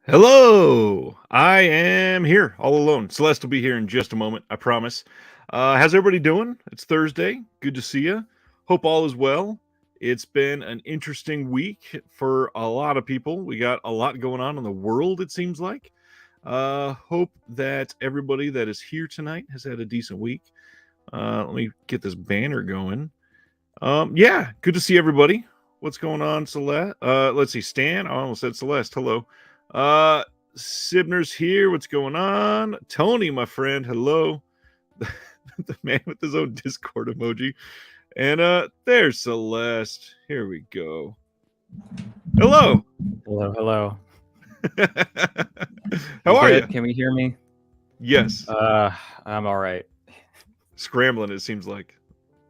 Hello, I am here all alone. Celeste will be here in just a moment, I promise. How's everybody doing? It's Thursday. Good to see you. Hope all is well. It's been an interesting week for a lot of people. We got a lot going on in the world, it seems like. Hope that everybody that is here tonight has had a decent week. Let me get this banner going. Yeah, good to see everybody. What's going on, Celeste? Let's see, Stan. I almost said Celeste. Hello. Uh, Sibner's here. What's going on? Tony, my friend. Hello. The man with his own Discord emoji. And there's Celeste. Here we go. Hello. Hello. How are you? Can we hear me? Yes. I'm all right. Scrambling, it seems like.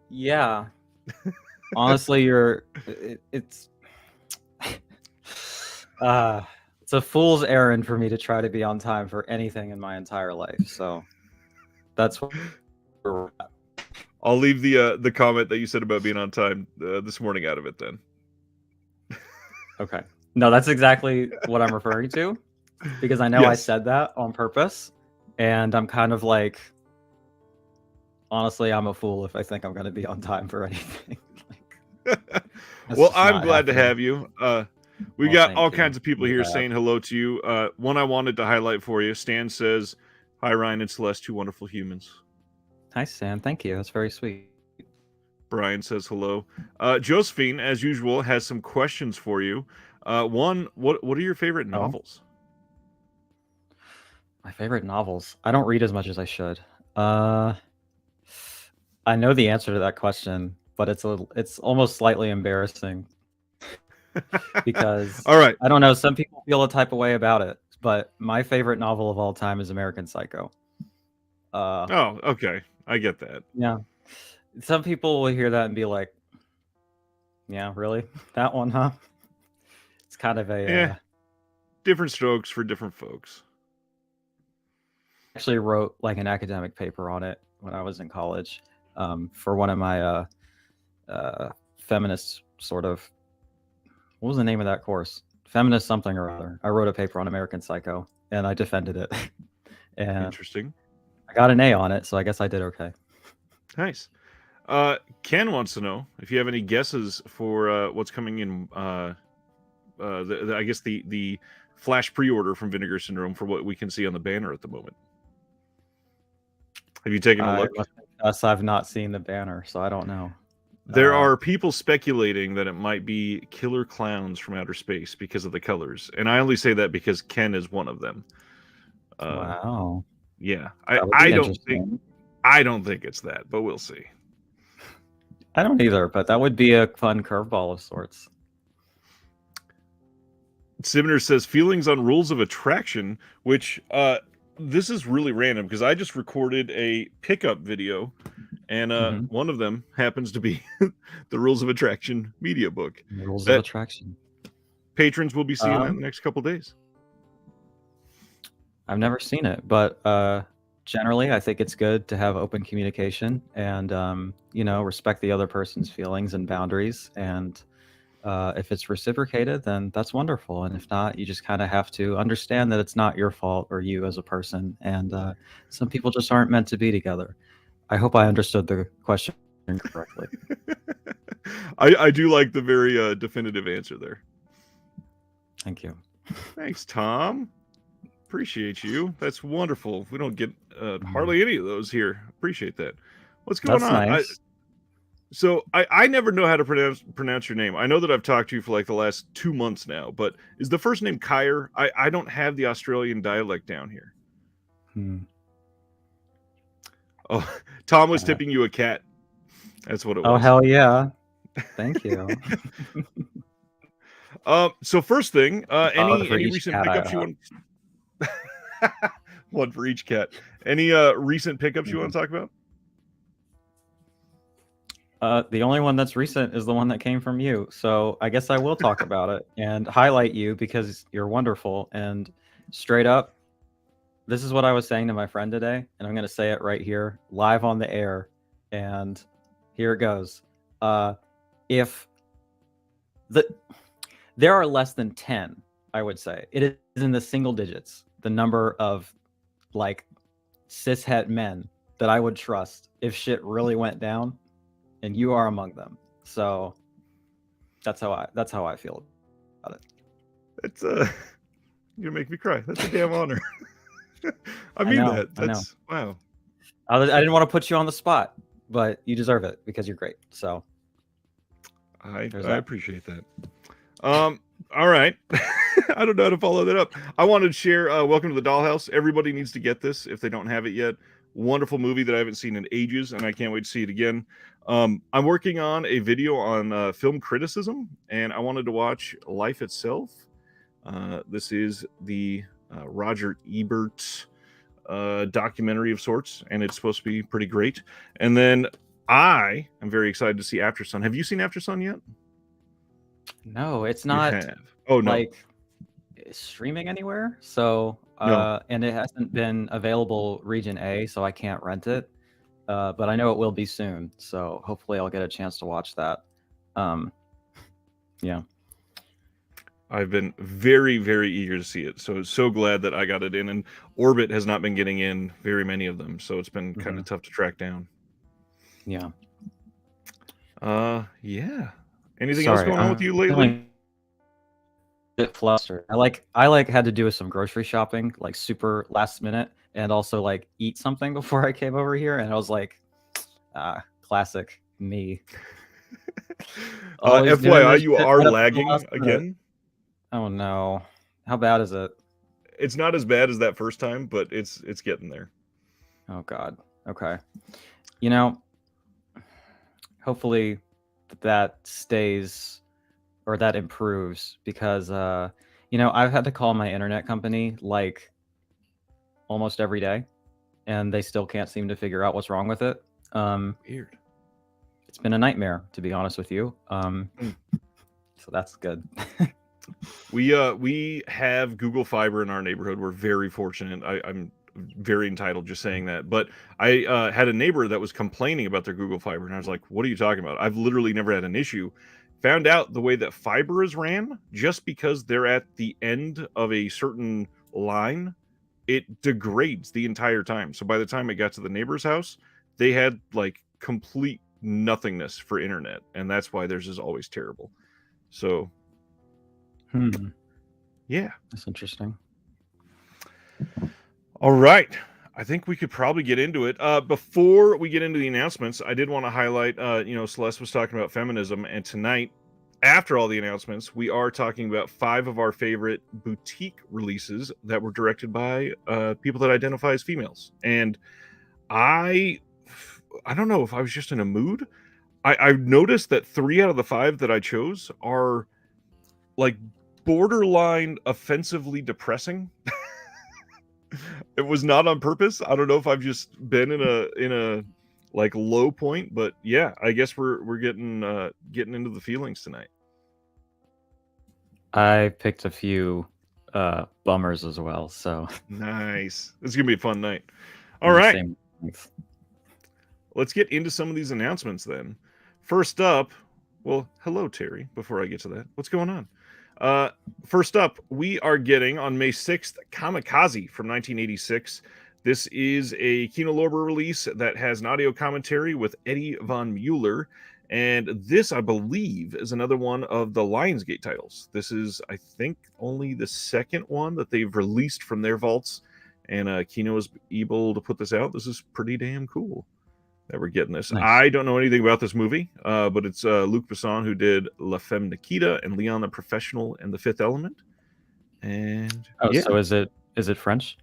Yeah. Honestly, it's a fool's errand for me to try to be on time for anything in my entire life. So that's what we're at. I'll leave the comment that you said about being on time this morning out of it then. Okay. No, that's exactly what I'm referring to, because I know I said that on purpose, and I'm kind of like, honestly, I'm a fool if I think I'm going to be on time for anything. Well, I'm glad to have you. We got all kinds of people here Yeah. saying hello to you. One I wanted to highlight for you. Stan says, "Hi, Ryan and Celeste, two wonderful humans." Hi, Stan. Thank you. That's very sweet. Brian says hello. Josephine, as usual, has some questions for you. One, what are your favorite novels? My favorite novels. I don't read as much as I should. I know the answer to that question, but it's almost slightly embarrassing because all right, I don't know. Some people feel a type of way about it, but my favorite novel of all time is American Psycho. Oh, okay, I get that. Yeah, some people will hear that and be like, "Yeah, really, that one, huh?" It's kind of a different strokes for different folks. Actually wrote like an academic paper on it when I was in college for one of my feminist sort of, what was the name of that course? Feminist something or other. I wrote a paper on American Psycho and I defended it. And interesting. I got an A on it, so I guess I did okay. Nice. Ken wants to know if you have any guesses for what's coming in. I guess the flash pre-order from Vinegar Syndrome for what we can see on the banner at the moment. Have you taken a look? I've not seen the banner, so I don't know. There are people speculating that it might be Killer Clowns from Outer Space because of the colors, and I only say that because Ken is one of them. Wow. Yeah, I don't think it's that, but we'll see. I don't either, but that would be a fun curveball of sorts. Sibner says feelings on rules of attraction, which this is really random because I just recorded a pickup video, and one of them happens to be the Rules of Attraction media book. Rules of Attraction. Patrons will be seeing that in the next couple days. I've never seen it, but generally, I think it's good to have open communication and respect the other person's feelings and boundaries. And if it's reciprocated, then that's wonderful. And if not, you just kind of have to understand that it's not your fault or you as a person. And some people just aren't meant to be together. I hope I understood the question correctly. I do like the very definitive answer there. Thank you. Thanks, Tom. Appreciate you. That's wonderful. We don't get hardly any of those here. Appreciate that. What's going on? Nice. I never know how to pronounce your name. I know that I've talked to you for like the last 2 months now, but is the first name Kyer? I don't have the Australian dialect down here. Oh, Tom was tipping you a cat. That's what it was. Oh, hell yeah. Thank you. So first thing, any recent pickups you want? One for each cat. Any recent pickups you want to talk about? The only one that's recent is the one that came from you. So I guess I will talk about it and highlight you because you're wonderful. And straight up, this is what I was saying to my friend today. And I'm going to say it right here, live on the air. And here it goes. There are less than 10 I would say it is in the single digits. The number of like cishet men that I would trust if shit really went down, and you are among them. So that's how I feel about it. It's you're gonna make me cry. That's a damn honor. I I mean know, that. I know. That's wow. I didn't want to put you on the spot, but you deserve it because you're great. So I there's that. appreciate that. All right. I don't know how to follow that up. I wanted to share Welcome to the Dollhouse. Everybody needs to get this if they don't have it yet. Wonderful movie that I haven't seen in ages, and I can't wait to see it again. I'm working on a video on film criticism, and I wanted to watch Life Itself. This is the Roger Ebert documentary of sorts, and it's supposed to be pretty great. And then I am very excited to see After Sun. Have you seen After Sun yet? No, it's You not have. Oh no. like streaming anywhere. So No. and it hasn't been available region A, so I can't rent it. But I know it will be soon. So hopefully I'll get a chance to watch that. Yeah. I've been very, very eager to see it. So glad that I got it in. And Orbit has not been getting in very many of them, so it's been kind of tough to track down. Yeah. Yeah. Anything else going on with you lately? A bit flustered. I had to do some grocery shopping, like super last minute, and also like eat something before I came over here, and I was like, classic me. FYI, you are lagging again. Oh no. How bad is it? It's not as bad as that first time, but it's getting there. Oh god. Okay. You know, hopefully that stays or that improves, because I've had to call my internet company like almost every day, and they still can't seem to figure out what's wrong with it. Weird. It's been a nightmare, to be honest with you. So that's good. We have Google Fiber in our neighborhood. We're very fortunate. I'm very entitled just saying that. But I had a neighbor that was complaining about their Google Fiber, and I was like, "What are you talking about? I've literally never had an issue." Found out the way that fiber is ran, just because they're at the end of a certain line, it degrades the entire time. So by the time it got to the neighbor's house, they had like complete nothingness for internet, and that's why theirs is always terrible. So yeah, that's interesting. All right, I think we could probably get into it. Before we get into the announcements, I did want to highlight, Celeste was talking about feminism, and tonight, after all the announcements, we are talking about 5 of our favorite boutique releases that were directed by people that identify as females. And I don't know if I was just in a mood. I've noticed that 3 out of the 5 that I chose are like borderline offensively depressing. It was not on purpose. I don't know if I've just been in a like low point, but yeah, I guess we're getting into the feelings tonight. I picked a few bummers as well, so nice. It's gonna be a fun night. All right, let's get into some of these announcements then. First up, well, hello Terry. Before I get to that, what's going on? First up, we are getting on May 6th Kamikaze from 1986. This is a Kino Lorber release that has an audio commentary with Eddie Von Mueller, and this, I believe, is another one of the Lionsgate titles. This is, I think, only the second one that they've released from their vaults, and Kino is able to put this out. This is pretty damn cool that we're getting this. Nice. I don't know anything about this movie, but it's Luc Besson who did La Femme Nikita and Leon the Professional and The Fifth Element. And so is it French?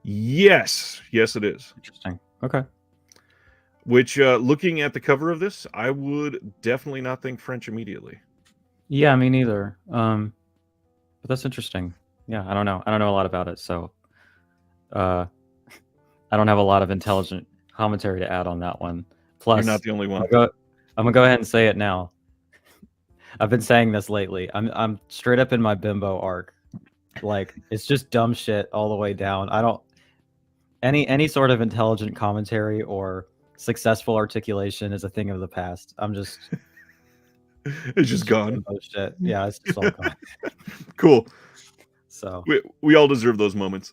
Yes, it is. Interesting. Okay. Which, looking at the cover of this, I would definitely not think French immediately. Yeah, me neither. But that's interesting. Yeah, I don't know a lot about it, so I don't have a lot of intelligent commentary to add on that one. Plus, you're not the only one. I'm gonna go ahead and say it now. I've been saying this lately. I'm straight up in my bimbo arc. Like, it's just dumb shit all the way down. I don't any sort of intelligent commentary or successful articulation is a thing of the past. I'm just it's just gone. Shit. Yeah, it's just all gone. Cool. So We all deserve those moments.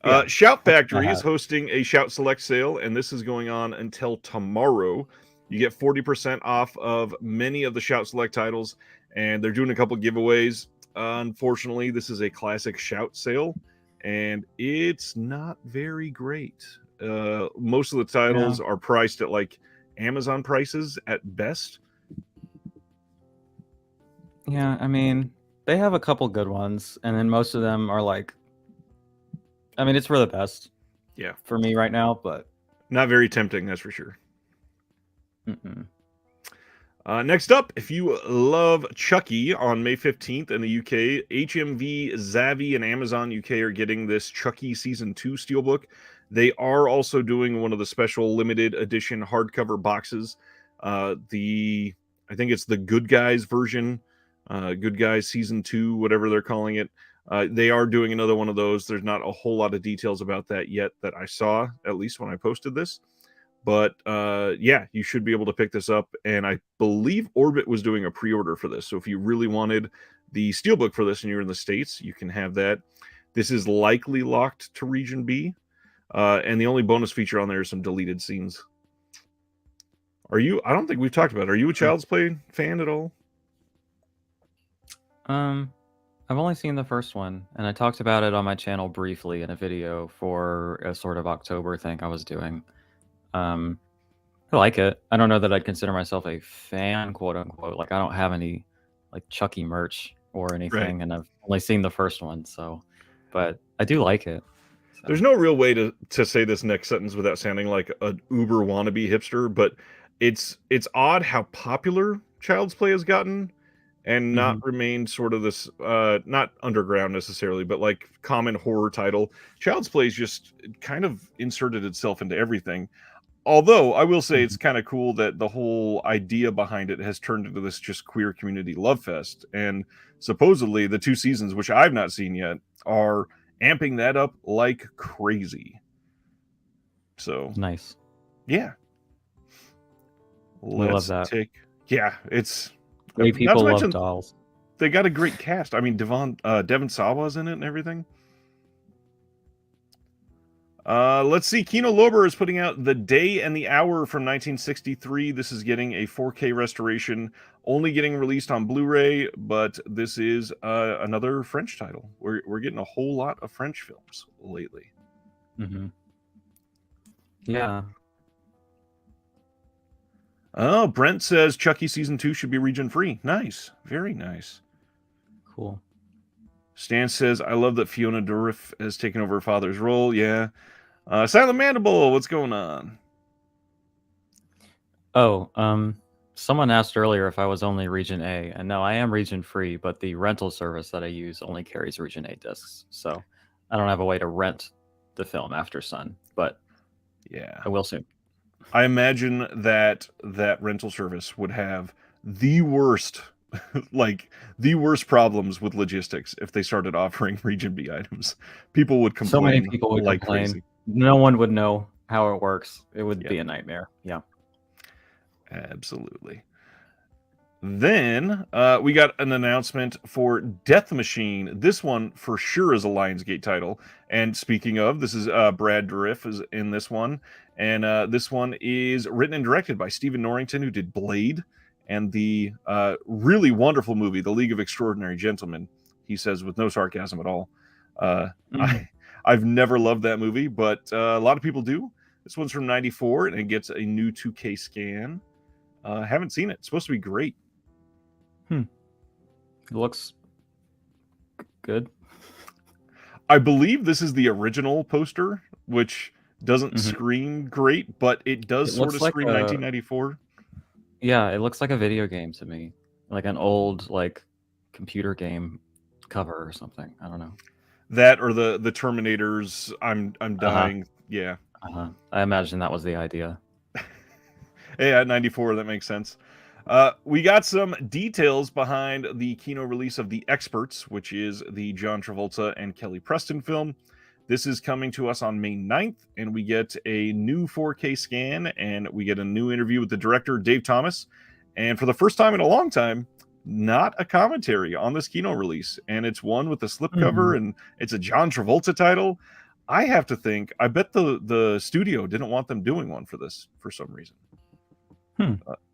yeah, Shout that's what I Factory is have. hosting a Shout Select sale, and this is going on until tomorrow. You get 40% off of many of the Shout Select titles, and they're doing a couple giveaways. Unfortunately, this is a classic Shout sale, and it's not very great. Most of the titles are priced at like Amazon prices at best. Yeah, I mean, they have a couple good ones, and then most of them are like, I mean, it's for the best. Yeah, for me right now, but not very tempting, that's for sure. mm-mm. Next up, if you love Chucky, on May 15th in the UK, HMV, Zavvi, and Amazon UK are getting this Chucky Season 2 Steelbook. They are also doing one of the special limited edition hardcover boxes. I think it's the Good Guys version, Good Guys Season 2, whatever they're calling it. They are doing another one of those. There's not a whole lot of details about that yet that I saw, at least when I posted this. But yeah, you should be able to pick this up. And I believe Orbit was doing a pre-order for this. So if you really wanted the Steelbook for this and you're in the States, you can have that. This is likely locked to Region B. And the only bonus feature on there is some deleted scenes. I don't think we've talked about it. Are you a Child's Play fan at all? I've only seen the first one, and I talked about it on my channel briefly in a video for a sort of October thing I was doing. I like it. I don't know that I'd consider myself a fan, quote unquote. Like, I don't have any like Chucky merch or anything, and I've only seen the first one, so but I do like it. So. There's no real way to say this next sentence without sounding like an uber wannabe hipster, but it's odd how popular Child's Play has gotten and not remained sort of this not underground necessarily, but like common horror title. Child's Play's just kind of inserted itself into everything. Although I will say it's kind of cool that the whole idea behind it has turned into this just queer community love fest. And supposedly the 2 seasons, which I've not seen yet, are amping that up like crazy. So nice. Yeah. Love that. Yeah, it's great. People love dolls. They got a great cast. I mean, Devon Sawa's in it and everything. Let's see. Kino Lorber is putting out The Day and the Hour from 1963. This is getting a 4K restoration, only getting released on Blu-ray, but this is another French title. We're getting a whole lot of French films lately. Yeah. Oh, Brent says Chucky Season 2 should be region free. Nice. Very nice. Cool. Stan says, I love that Fiona Dourif has taken over her father's role. Yeah. Silent Mandible, what's going on? Oh, someone asked earlier if I was only Region A, and no, I am region free, but the rental service that I use only carries Region A discs, so I don't have a way to rent the film after Sun, but yeah, I will soon. I imagine that rental service would have the worst, like the worst problems with logistics if they started offering Region B items. People would complain. So many people would like complain. Crazy. No one would know how it works. It would be a nightmare. Yeah. Absolutely. Then we got an announcement for Death Machine. This one for sure is a Lionsgate title. And speaking of, this is Brad Dourif is in this one. And this one is written and directed by Stephen Norrington, who did Blade and the really wonderful movie, The League of Extraordinary Gentlemen. He says with no sarcasm at all. I've never loved that movie, but a lot of people do. This one's from '94, and it gets a new 2K scan. Haven't seen it. It's supposed to be great. It looks good. I believe this is the original poster, which doesn't scream great, but it does sort of scream 1994. Yeah, it looks like a video game to me, like an old like computer game cover or something. I don't know. That or the Terminators. I'm dying. Yeah. I imagine that was the idea. Yeah, 94. That makes sense. We got some details behind the Kino release of The Experts, which is the John Travolta and Kelly Preston film. This is coming to us on May 9th, and we get a new 4K scan, and we get a new interview with the director, Dave Thomas. And for the first time in a long time, not a commentary on this Kino release, and it's one with a slipcover, and it's a John Travolta title. I have to think, I bet the studio didn't want them doing one for this for some reason.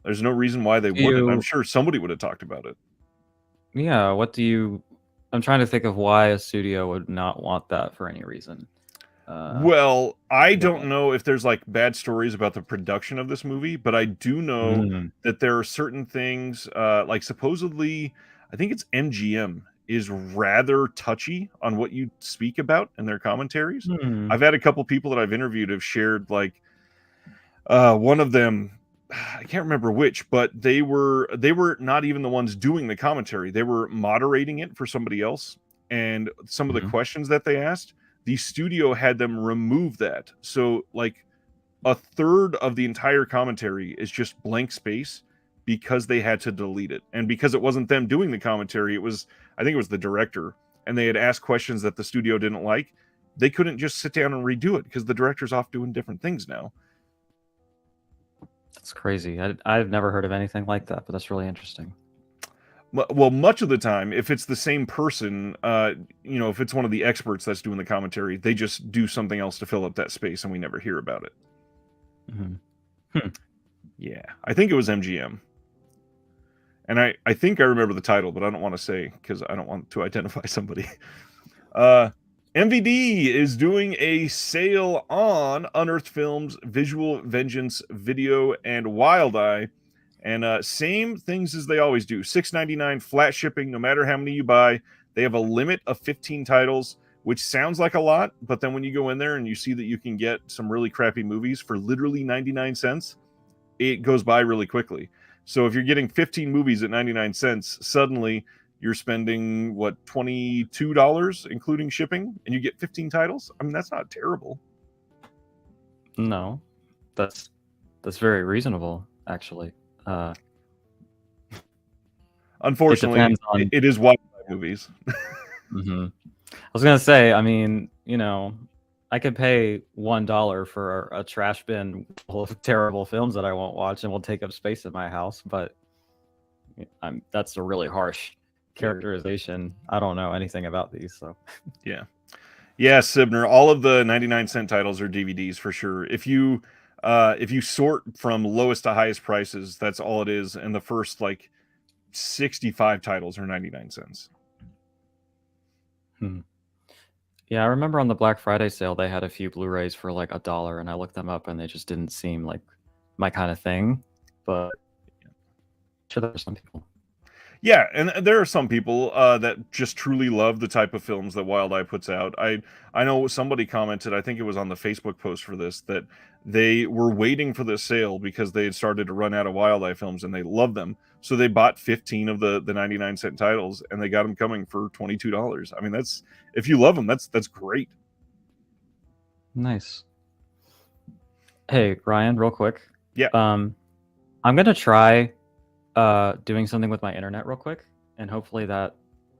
There's no reason why they wouldn't. I'm sure somebody would have talked about it. Yeah, I'm trying to think of why a studio would not want that for any reason. Well, I don't know if there's like bad stories about the production of this movie, but I do know that there are certain things, like supposedly, I think it's MGM is rather touchy on what you speak about in their commentaries. I've had a couple people that I've interviewed have shared like one of them, I can't remember which, but they were not even the ones doing the commentary. They were moderating it for somebody else, and some of the questions that they asked, the studio had them remove that. So like a third of the entire commentary is just blank space because they had to delete it. And because it wasn't them doing the commentary, I think it was the director, and they had asked questions that the studio didn't like. They couldn't just sit down and redo it because the director's off doing different things now. That's crazy. I've never heard of anything like that, but that's really interesting. Well, much of the time, if it's the same person, if it's one of the experts that's doing the commentary, they just do something else to fill up that space, and we never hear about it. Yeah, I think it was MGM. And I think I remember the title, but I don't want to say because I don't want to identify somebody. MVD is doing a sale on Unearthed Films, Visual Vengeance Video, and Wild Eye. And same things as they always do. $6.99 flat shipping, no matter how many you buy. They have a limit of 15 titles, which sounds like a lot, but then when you go in there and you see that you can get some really crappy movies for literally 99 cents, it goes by really quickly. So if you're getting 15 movies at 99 cents, suddenly you're spending, $22, including shipping, and you get 15 titles? I mean, that's not terrible. No, that's very reasonable, actually. Unfortunately, it is Wild Eye movies. I was gonna say, I mean, I could pay $1 for a trash bin full of terrible films that I won't watch and will take up space in my house, but that's a really harsh characterization. I don't know anything about these, so yeah, Sibner, all of the 99-cent titles are DVDs for sure. If you sort from lowest to highest prices, that's all it is, and the first 65 titles are 99 cents. Yeah, I remember on the Black Friday sale they had a few Blu-rays for like $1, and I looked them up and they just didn't seem like my kind of thing, but sure there are some people. Yeah, and there are some people that just truly love the type of films that Wild Eye puts out. I know somebody commented, I think it was on the Facebook post for this, that they were waiting for this sale because they had started to run out of Wild Eye films and they love them. So they bought 15 of the 99-cent titles and they got them coming for $22. I mean, if you love them, that's great. Nice. Hey, Ryan, real quick. Yeah. I'm going to try doing something with my internet real quick, and hopefully that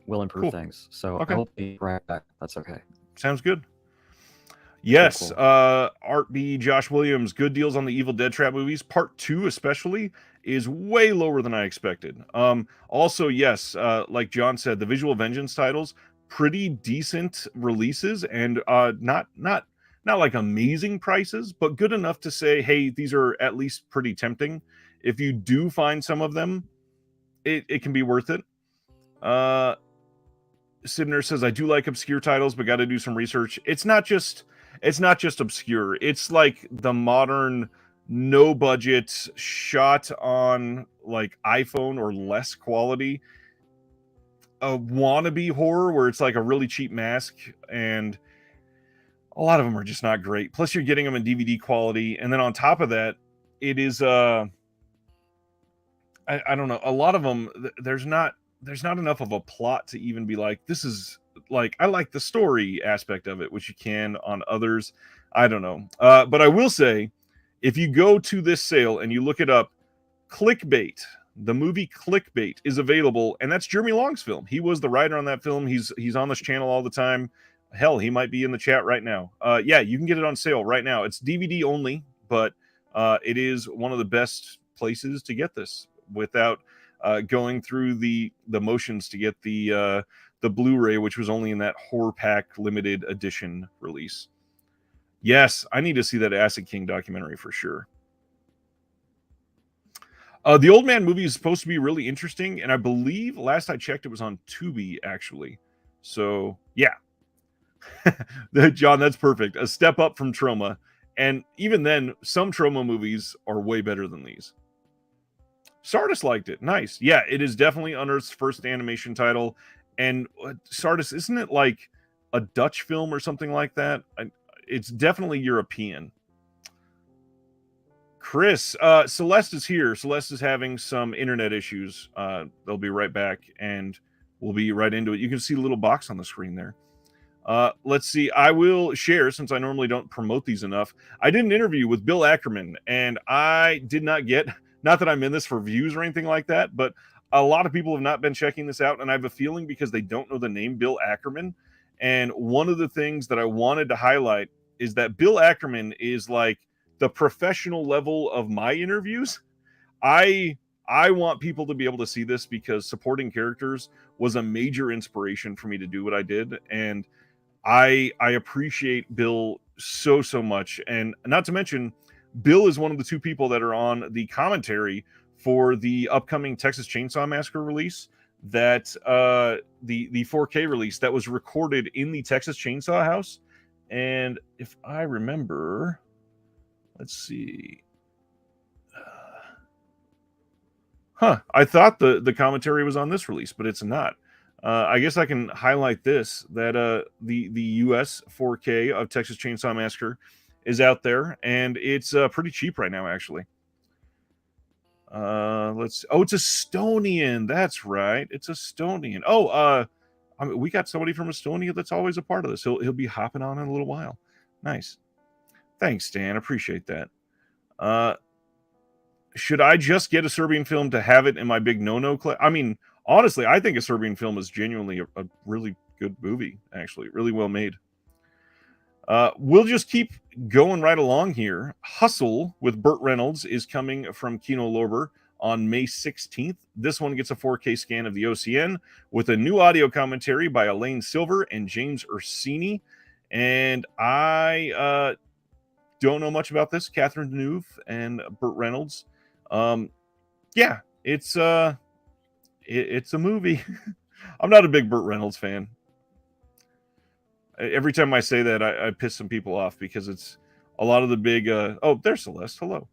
will improve things. So okay. I'll be right back. That's okay. Sounds good. Yes, cool. Art B. Josh Williams, good deals on the Evil Dead Trap movies. Part 2 especially is way lower than I expected. Also, yes, like John said, the Visual Vengeance titles, pretty decent releases, and not like amazing prices, but good enough to say, hey, these are at least pretty tempting. If you do find some of them, it can be worth it. Sibner says, I do like obscure titles, but got to do some research. It's not just obscure. It's like the modern, no budget, shot on like iPhone or less quality, a wannabe horror where it's like a really cheap mask, and a lot of them are just not great. Plus, you're getting them in DVD quality, and then on top of that, it is I don't know. A lot of them, there's not enough of a plot to even be like, this is like, I like the story aspect of it, which you can on others. I don't know. But I will say, if you go to this sale and you look it up, Clickbait, the movie Clickbait is available, and that's Jeremy Long's film. He was the writer on that film. He's on this channel all the time. Hell, he might be in the chat right now. Yeah, you can get it on sale right now. It's DVD only, but it is one of the best places to get this without going through the motions to get the Blu-ray, which was only in that horror pack limited edition release. Yes, I need to see that Acid King documentary for sure. The Old Man movie is supposed to be really interesting, and I believe last I checked it was on Tubi, actually. So, yeah. John, that's perfect. A step up from Trauma. And even then, some Trauma movies are way better than these. Sardis liked it. Nice. Yeah, it is definitely Unearth's first animation title. And Sardis, isn't it like a Dutch film or something like that? It's definitely European. Chris, Celeste is here. Celeste is having some internet issues. They'll be right back, and we'll be right into it. You can see the little box on the screen there. Let's see. I will share, since I normally don't promote these enough. I did an interview with Bill Ackerman, and I did not get, not that I'm in this for views or anything like that, but a lot of people have not been checking this out, and I have a feeling because they don't know the name Bill Ackerman. And one of the things that I wanted to highlight is that Bill Ackerman is like the professional level of my interviews. I want people to be able to see this because supporting characters was a major inspiration for me to do what I did, and I appreciate Bill so much. And not to mention, Bill is one of the two people that are on the commentary for the upcoming Texas Chainsaw Massacre release, that the 4K release that was recorded in the Texas Chainsaw House. And if I remember, let's see. I thought the commentary was on this release, but it's not. I guess I can highlight this, that the US 4K of Texas Chainsaw Massacre is out there, and it's pretty cheap right now, actually. It's Estonian. That's right. It's Estonian. I mean, we got somebody from Estonia that's always a part of this. He'll be hopping on in a little while. Nice. Thanks, Dan. Appreciate that. Should I just get a Serbian film to have it in my big no-no clip? I mean, honestly, I think a Serbian film is genuinely a really good movie, actually. Really well made. We'll just keep going right along here. Hustle with Burt Reynolds is coming from Kino Lorber on May 16th. This one gets a 4K scan of the OCN with a new audio commentary by Elaine Silver and James Ursini. And I don't know much about this. Catherine Deneuve and Burt Reynolds. Yeah, it's a movie. I'm not a big Burt Reynolds fan. Every time I say that, I piss some people off because it's a lot of the big. Oh, there's Celeste. Hello.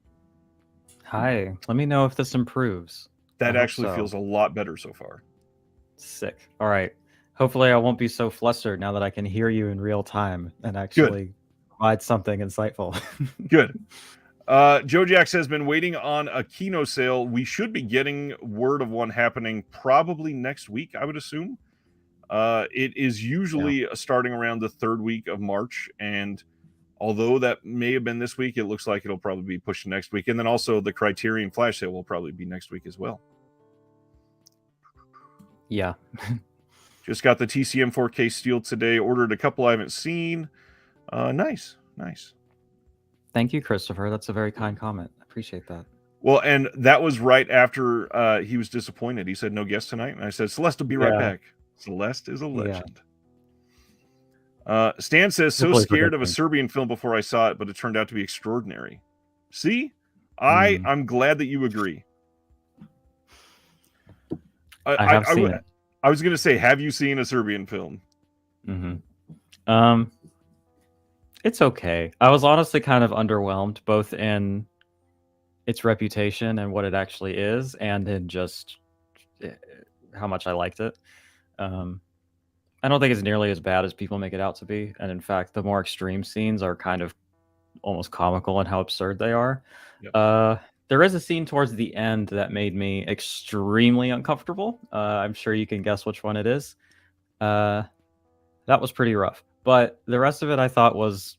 Hi. Let me know if this improves. That actually feels a lot better so far. Sick. All right. Hopefully, I won't be so flustered now that I can hear you in real time and actually provide something insightful. Good. Joe Jax has been waiting on a Kino sale. We should be getting word of one happening probably next week, I would assume. It is usually starting around the third week of March, and although that may have been this week, it looks like it'll probably be pushed next week. And then also the Criterion Flash sale will probably be next week as well. Yeah. Just got the TCM 4K Steel today. Ordered a couple I haven't seen. Nice. Thank you, Christopher. That's a very kind comment. I appreciate that. Well, and that was right after he was disappointed. He said no guest tonight, and I said Celeste will be right back. Celeste is a legend. Stan says, so scared of a Serbian film before I saw it, but it turned out to be extraordinary. See? I'm glad that you agree. I have seen it. I was going to say, have you seen a Serbian film? Mm-hmm. It's okay. I was honestly kind of underwhelmed, both in its reputation and what it actually is, and in just how much I liked it. I don't think it's nearly as bad as people make it out to be. And in fact, the more extreme scenes are kind of almost comical in how absurd they are. Yep. There is a scene towards the end that made me extremely uncomfortable. I'm sure you can guess which one it is. That was pretty rough. But the rest of it I thought was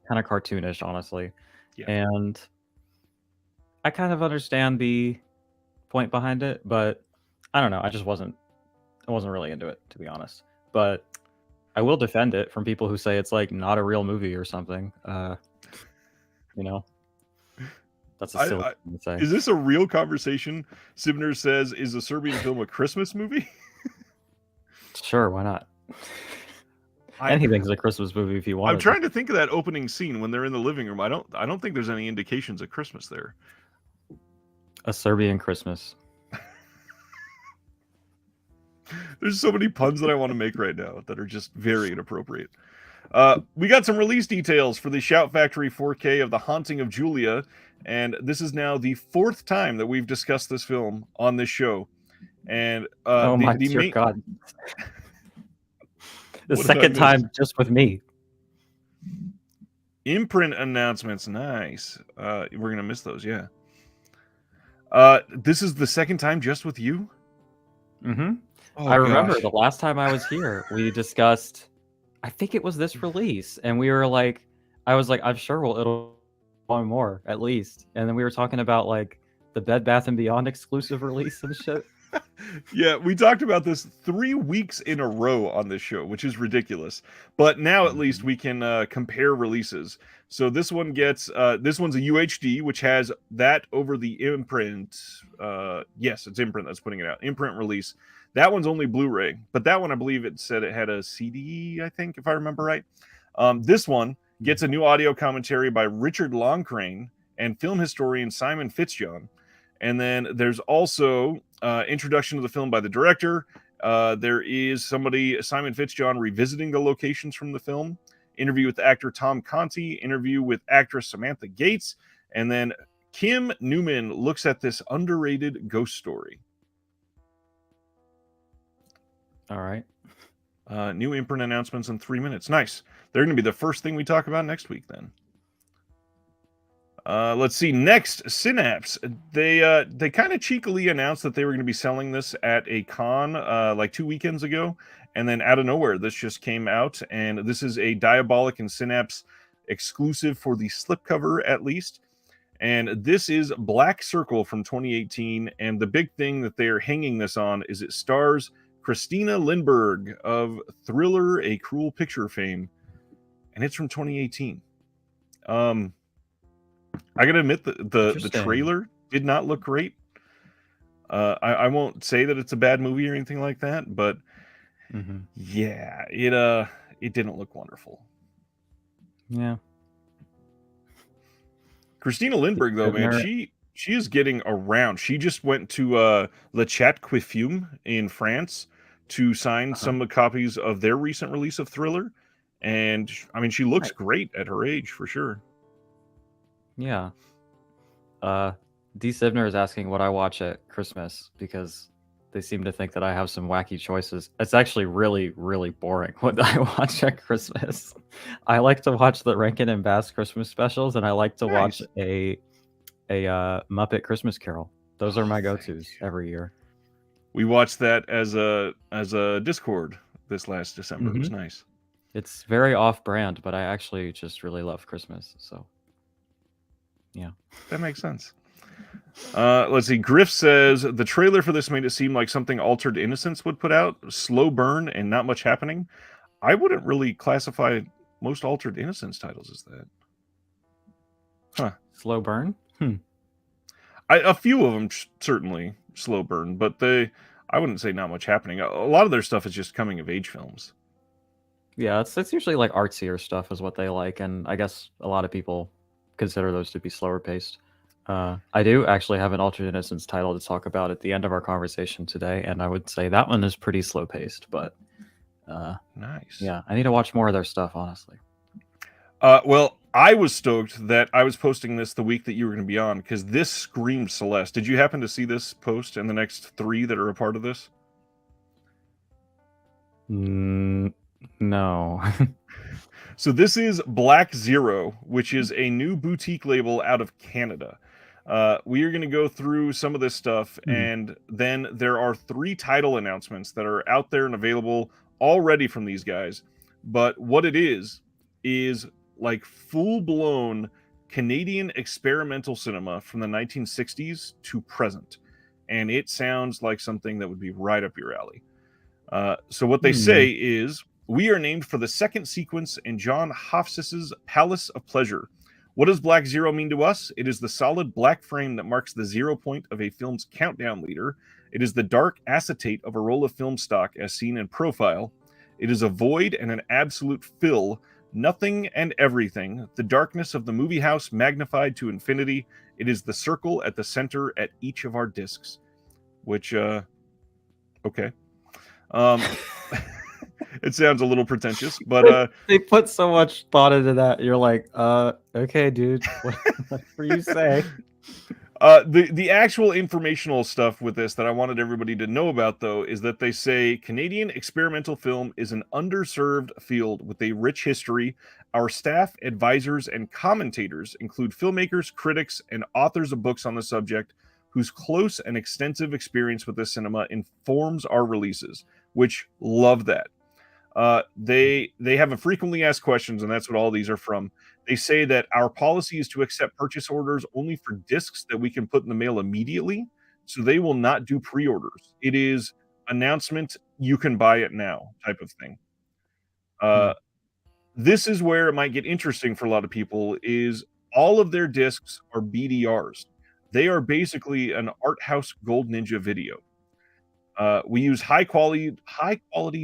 kind of cartoonish, honestly. Yeah. And I kind of understand the point behind it, but I don't know. I wasn't really into it, to be honest. But I will defend it from people who say it's like not a real movie or something. That's a silly thing to say. Is this a real conversation? Sibner says, is a Serbian film a Christmas movie? Sure, why not? Anything's a Christmas movie if you want. I'm trying to think of that opening scene when they're in the living room. I don't think there's any indications of Christmas there. A Serbian Christmas. There's so many puns that I want to make right now that are just very inappropriate. We got some release details for the Shout Factory 4K of The Haunting of Julia, and this is now the 4th time that we've discussed this film on this show. And oh my dear God. The second time just with me. Imprint announcements. Nice. We're going to miss those, yeah. This is the second time just with you? Mm-hmm. Oh, I remember the last time I was here, we discussed, I think it was this release, and we were like, I was like, I'm sure it'll one more at least. And then we were talking about like the Bed Bath & Beyond exclusive release and shit. Yeah, we talked about this 3 weeks in a row on this show, which is ridiculous. But now at least we can compare releases. So this one gets this one's a UHD, which has that over the imprint. Yes, it's imprint that's putting it out. Imprint release. That one's only Blu-ray, but that one I believe it said it had a CD. I think if I remember right. This one gets a new audio commentary by Richard Longcrane and film historian Simon Fitzjohn. And then there's also introduction to the film by the director. There is Simon Fitzjohn, revisiting the locations from the film. Interview with actor Tom Conti. Interview with actress Samantha Gates. And then Kim Newman looks at this underrated ghost story. All right. New imprint announcements in 3 minutes. Nice. They're going to be the first thing we talk about next week then. Let's see. Next, Synapse. They kind of cheekily announced that they were going to be selling this at a con like 2 weekends ago, and then out of nowhere, this just came out, and this is a Diabolic and Synapse exclusive for the slipcover at least. And this is Black Circle from 2018, and the big thing that they're hanging this on is it stars Christina Lindberg of Thriller: A Cruel Picture fame, and it's from 2018. I gotta admit the trailer did not look great. I won't say that it's a bad movie or anything like that, but yeah, it didn't look wonderful. Yeah. Christina Lindberg though, man, she is getting around. She just went to Le Chat Quifume in France to sign some copies of their recent release of Thriller, and I mean she looks great at her age for sure. Yeah. D. Sibner is asking what I watch at Christmas because they seem to think that I have some wacky choices. It's actually really, really boring what I watch at Christmas. I like to watch the Rankin and Bass Christmas specials, and I like to watch a Muppet Christmas Carol. Those are my go-tos every year. We watched that as a Discord this last December. It was nice. It's very off-brand, but I actually just really love Christmas, so. Yeah, that makes sense. Let's see. Griff says the trailer for this made it seem like something Altered Innocence would put out. Slow burn and not much happening. I wouldn't really classify most Altered Innocence titles as that. Huh. Slow burn? A few of them certainly slow burn, but I wouldn't say not much happening. A lot of their stuff is just coming of age films. Yeah, it's usually like artsier stuff is what they like, and I guess a lot of people consider those to be slower paced. I do actually have an Altered Innocence title to talk about at the end of our conversation today, and I would say that one is pretty slow paced, but nice. Yeah, I need to watch more of their stuff, honestly. Well, I was stoked that I was posting this the week that you were going to be on, because this screamed Celeste. Did you happen to see this post and the next 3 that are a part of this? No. So this is Black Zero, which is a new boutique label out of Canada. We are going to go through some of this stuff, and then there are 3 title announcements that are out there and available already from these guys. But what it is like full-blown Canadian experimental cinema from the 1960s to present. And it sounds like something that would be right up your alley. So what they say is, we are named for the second sequence in John Hofstadter's Palace of Pleasure, What does Black Zero mean to us? It is the solid black frame that marks the 0 point of a film's countdown leader. It is the dark acetate of a roll of film stock as seen in profile. It is a void and an absolute fill, nothing and everything, the darkness of the movie house magnified to infinity. It is the circle at the center at each of our discs. Which, okay. It sounds a little pretentious, but they put so much thought into that. You're like, okay, dude, whatever you say. The actual informational stuff with this that I wanted everybody to know about, though, is that they say Canadian experimental film is an underserved field with a rich history. Our staff, advisors, and commentators include filmmakers, critics, and authors of books on the subject whose close and extensive experience with this cinema informs our releases, which love that. They have a frequently asked questions, and that's what all these are from. They say that our policy is to accept purchase orders only for discs that we can put in the mail immediately, so they will not do pre-orders. It is announcement, you can buy it now type of thing. This is where it might get interesting for a lot of people, is all of their discs are BDRs. They are basically an art house Gold Ninja video. We use high quality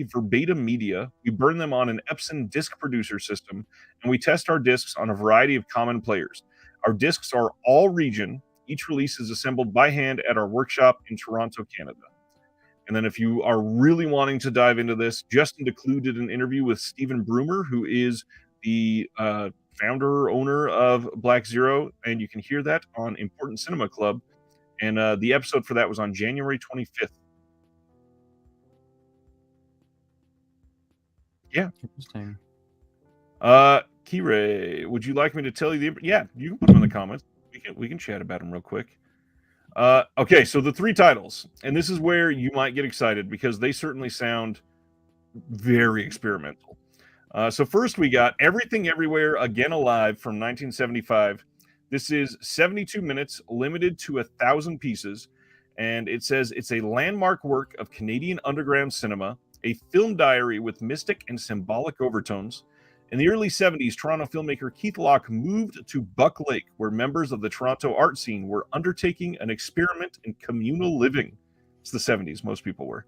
verbatim media. We burn them on an Epson disc producer system, and we test our discs on a variety of common players. Our discs are all region. Each release is assembled by hand at our workshop in Toronto, Canada. And then if you are really wanting to dive into this, Justin DeClue did an interview with Stephen Broomer, who is the founder, owner of Black Zero, and you can hear that on Important Cinema Club. And the episode for that was on January 25th. Yeah. Interesting. Kire, would you like me to tell you the? Yeah, you can put them in the comments. We can chat about them real quick. Okay, so the 3 titles, and this is where you might get excited because they certainly sound very experimental. So first we got Everything Everywhere Again Alive from 1975. This is 72 minutes, limited to 1,000 pieces, and it says it's a landmark work of Canadian underground cinema, a film diary with mystic and symbolic overtones. In the early 70s, Toronto filmmaker Keith Locke moved to Buck Lake, where members of the Toronto art scene were undertaking an experiment in communal living. It's the 70s, most people were.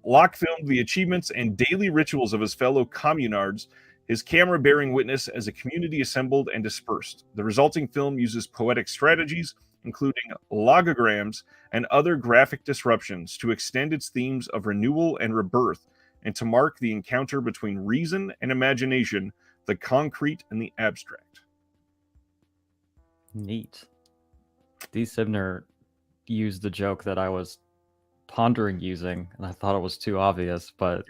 Locke filmed the achievements and daily rituals of his fellow communards, his camera bearing witness as a community assembled and dispersed. The resulting film uses poetic strategies, including logograms and other graphic disruptions, to extend its themes of renewal and rebirth, and to mark the encounter between reason and imagination, the concrete and the abstract. Neat. D. Sibner used the joke that I was pondering using, and I thought it was too obvious, but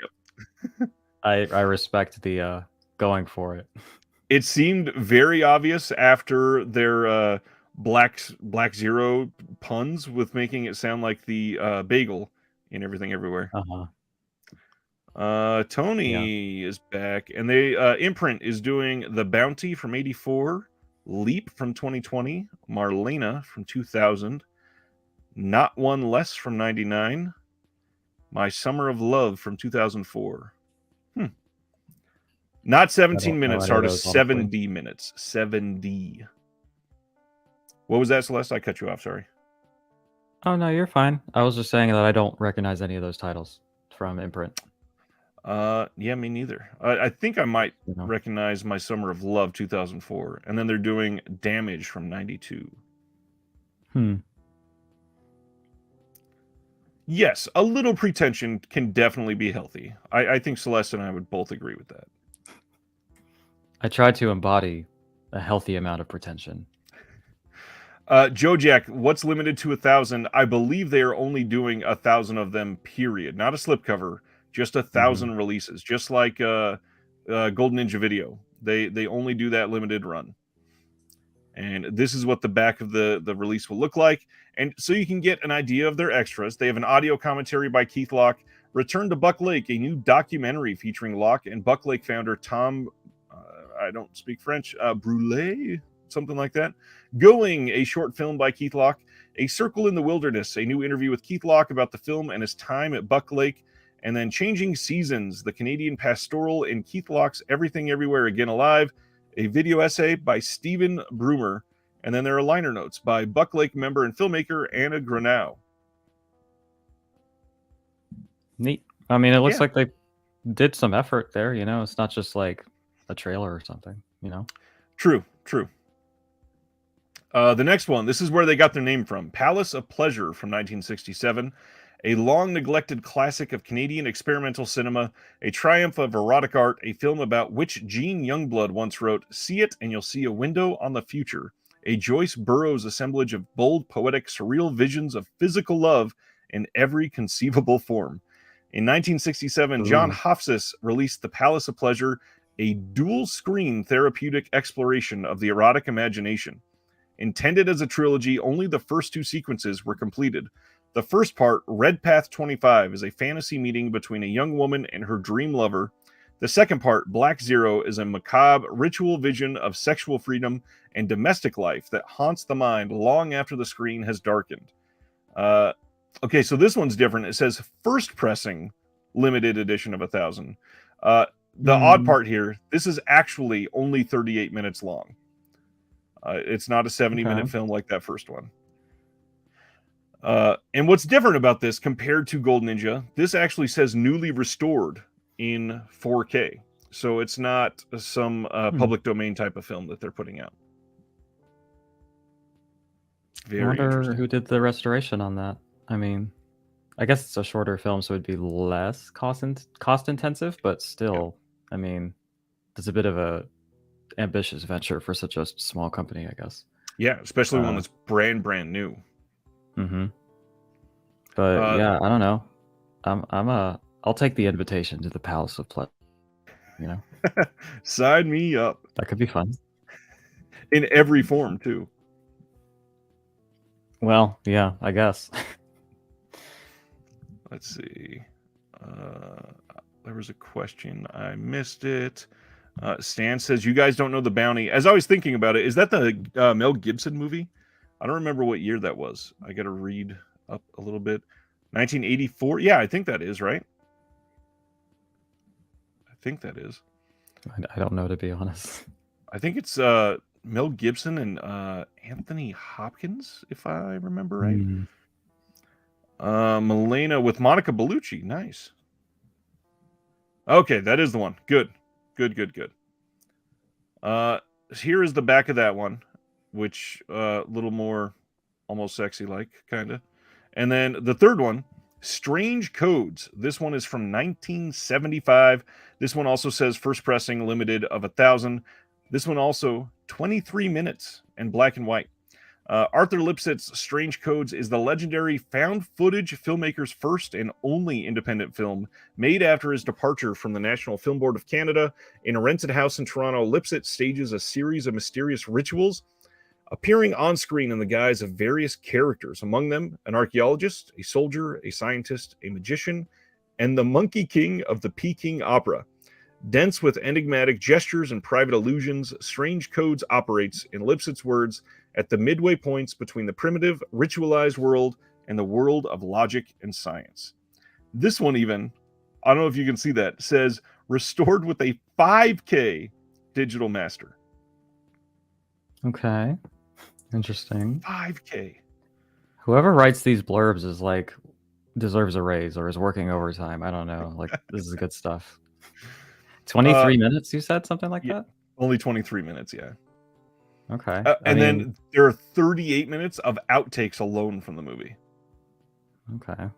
yep. I respect the going for it. It seemed very obvious after their Black Zero puns with making it sound like the bagel in Everything Everywhere. Tony is back, and they Imprint is doing The Bounty from 84, Leap from 2020, Marlena from 2000, Not One Less from 99, My Summer of Love from 2004. Not 17 minutes, hard as 70 minutes. 70. What was that, Celeste? I cut you off, sorry. Oh, no, you're fine. I was just saying that I don't recognize any of those titles from Imprint. Yeah, me neither. I think I might recognize My Summer of Love 2004, and then they're doing Damage from 92. Yes, a little pretension can definitely be healthy. I think Celeste and I would both agree with that. I tried to embody a healthy amount of pretension. Joe Jack, what's limited to 1,000? I believe they are only doing 1,000 of them, period. Not a slipcover, just 1,000 releases. Just like Golden Ninja Video. They only do that limited run. And this is what the back of the release will look like. And so you can get an idea of their extras. They have an audio commentary by Keith Locke, Return to Buck Lake, a new documentary featuring Locke and Buck Lake founder Tom, I don't speak French, Brûlé, something like that. Going, a short film by Keith Locke, A Circle in the Wilderness, a new interview with Keith Locke about the film and his time at Buck Lake, and then Changing Seasons, the Canadian pastoral in Keith Locke's Everything Everywhere Again Alive, a video essay by Stephen Brumer, and then there are liner notes by Buck Lake member and filmmaker Anna Granau. Neat. I mean, it looks Yeah. like they did some effort there. It's not just like a trailer or something. True. The next one, this is where they got their name from. Palace of Pleasure from 1967, a long-neglected classic of Canadian experimental cinema, a triumph of erotic art, a film about which Gene Youngblood once wrote, "See it and you'll see a window on the future," a Joyce Burroughs assemblage of bold, poetic, surreal visions of physical love in every conceivable form. In 1967, John Hofstas released The Palace of Pleasure, a dual-screen therapeutic exploration of the erotic imagination. Intended as a trilogy, only the first two sequences were completed. The first part, Red Path 25, is a fantasy meeting between a young woman and her dream lover. The second part, Black Zero, is a macabre ritual vision of sexual freedom and domestic life that haunts the mind long after the screen has darkened. Okay, so this one's different. It says first pressing, limited edition of 1,000. The odd part here, this is actually only 38 minutes long. It's not a 70-minute film like that first one. And what's different about this compared to Gold Ninja, this actually says newly restored in 4K. So it's not some public domain type of film that they're putting out. I wonder who did the restoration on that. I mean, I guess it's a shorter film, so it'd be less cost intensive, but still, I mean, it's a bit of a ambitious venture for such a small company, I guess. Yeah, especially one that's brand new. But yeah, I don't know. I'll take the invitation to the Palace of Pleasure. Sign me up. That could be fun. In every form too. Well, yeah, I guess. Let's see. There was a question. I missed it. Stan says, you guys don't know The Bounty. As I was thinking about it, is that the Mel Gibson movie? I don't remember what year that was. I got to read up a little bit. 1984? Yeah, I think that is, right? I think that is. I don't know, to be honest. I think it's Mel Gibson and Anthony Hopkins, if I remember right. Milena with Monica Bellucci. Nice. Okay, that is the one. Good. Here is the back of that one, which a little more almost sexy like, kind of. And then the third one, Strange Codes. This one is from 1975. This one also says first pressing, limited of 1,000. This one also 23 minutes and black and white. Arthur Lipsett's Strange Codes is the legendary found footage filmmaker's first and only independent film made after his departure from the National Film Board of Canada. In a rented house in Toronto, Lipsett stages a series of mysterious rituals, appearing on screen in the guise of various characters, among them an archaeologist, a soldier, a scientist, a magician, and the Monkey King of the Peking Opera. Dense with enigmatic gestures and private illusions, Strange Codes operates, in Lipsett's words, at the midway points between the primitive, ritualized world and the world of logic and science. This one even, I don't know if you can see that, says restored with a 5K digital master. Okay. Interesting. 5K. Whoever writes these blurbs is like deserves a raise or is working overtime. I don't know. Like, this is good stuff. 23 minutes, you said? Something like that? Only 23 minutes, yeah. Okay. Then there are 38 minutes of outtakes alone from the movie. Okay.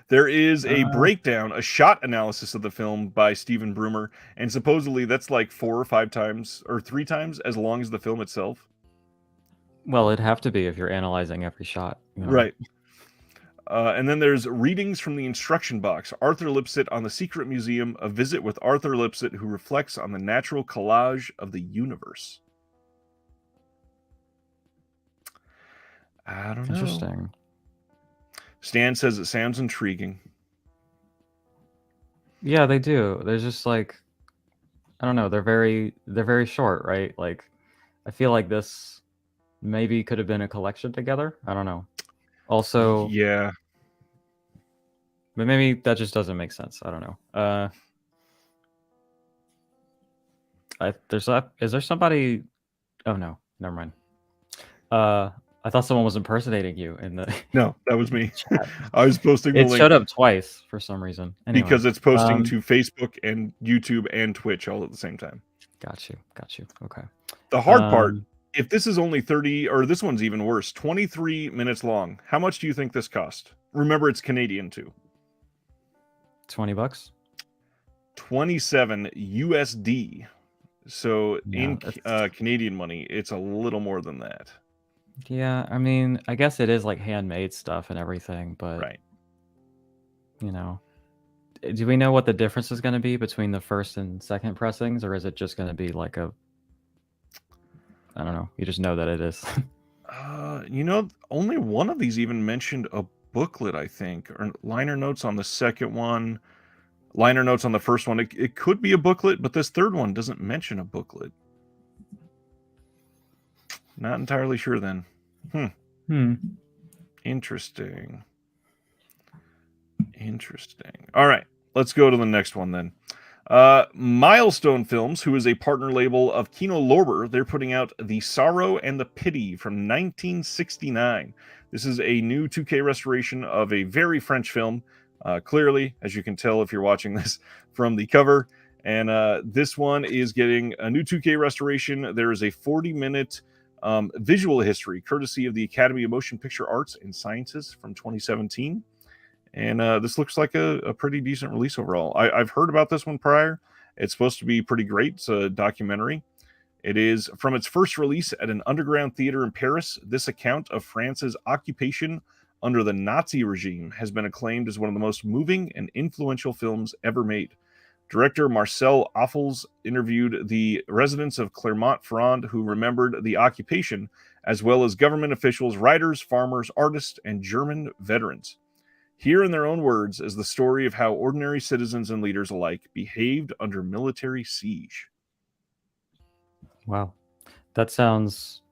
There is a breakdown, a shot analysis of the film by Stephen Brumer, and supposedly that's like 4 or 5 times, or 3 times as long as the film itself. Well, it'd have to be if you're analyzing every shot. Right. And then there's readings from the instruction box. Arthur Lipsett on the Secret Museum, a visit with Arthur Lipsett, who reflects on the natural collage of the universe. I don't know. Interesting. Stan says it sounds intriguing. Yeah, they do. They're just like, I don't know. They're very short, right? Like, I feel like this maybe could have been a collection together. I don't know. Also, yeah, but maybe that just doesn't make sense. I don't know. Is there somebody? Oh no, never mind. I thought someone was impersonating you in the No, that was me. chat. I was posting the It link showed up twice for some reason. Anyway, because it's posting to Facebook and YouTube and Twitch all at the same time. got you. Okay. The hard part, if this is only 30, or this one's even worse, 23 minutes long, how much do you think this cost? Remember, it's Canadian too. $20. 27 USD. So Yeah, in Canadian money, it's a little more than that. Yeah, I mean, I guess it is like handmade stuff and everything, but Right. you know, do we know what the difference is going to be between the first and second pressings, or is it just going to be like a, I don't know, you just know that it is? Only one of these even mentioned a booklet, I think, or liner notes on the second one, liner notes on the first one. It could be a booklet, but this third one doesn't mention a booklet. Not entirely sure then. Interesting. All right, let's go to the next one then. Milestone Films, who is a partner label of Kino Lorber, they're putting out The Sorrow and the Pity from 1969. This is a new 2K restoration of a very French film, clearly, as you can tell if you're watching this from the cover. And this one is getting a new 2K restoration. There is a 40-minute visual history, courtesy of the Academy of Motion Picture Arts and Sciences from 2017. And this looks like a pretty decent release overall. I've heard about this one prior. It's supposed to be pretty great. It's a documentary. It is from its first release at an underground theater in Paris. This account of France's occupation under the Nazi regime has been acclaimed as one of the most moving and influential films ever made. Director Marcel Offels interviewed the residents of Clermont-Ferrand who remembered the occupation, as well as government officials, writers, farmers, artists, and German veterans. Here in their own words is the story of how ordinary citizens and leaders alike behaved under military siege. Wow, that sounds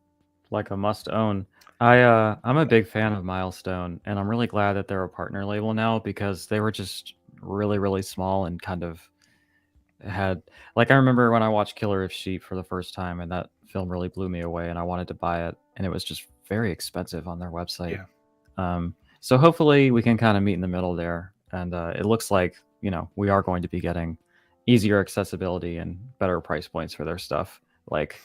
like a must own. I'm a big fan of Milestone, and I'm really glad that they're a partner label now, because they were just really, really small and kind of had, like, I remember when I watched Killer of Sheep for the first time, and that film really blew me away, and I wanted to buy it, and it was just very expensive on their website. Yeah. So hopefully we can kind of meet in the middle there, and it looks like, we are going to be getting easier accessibility and better price points for their stuff. Like,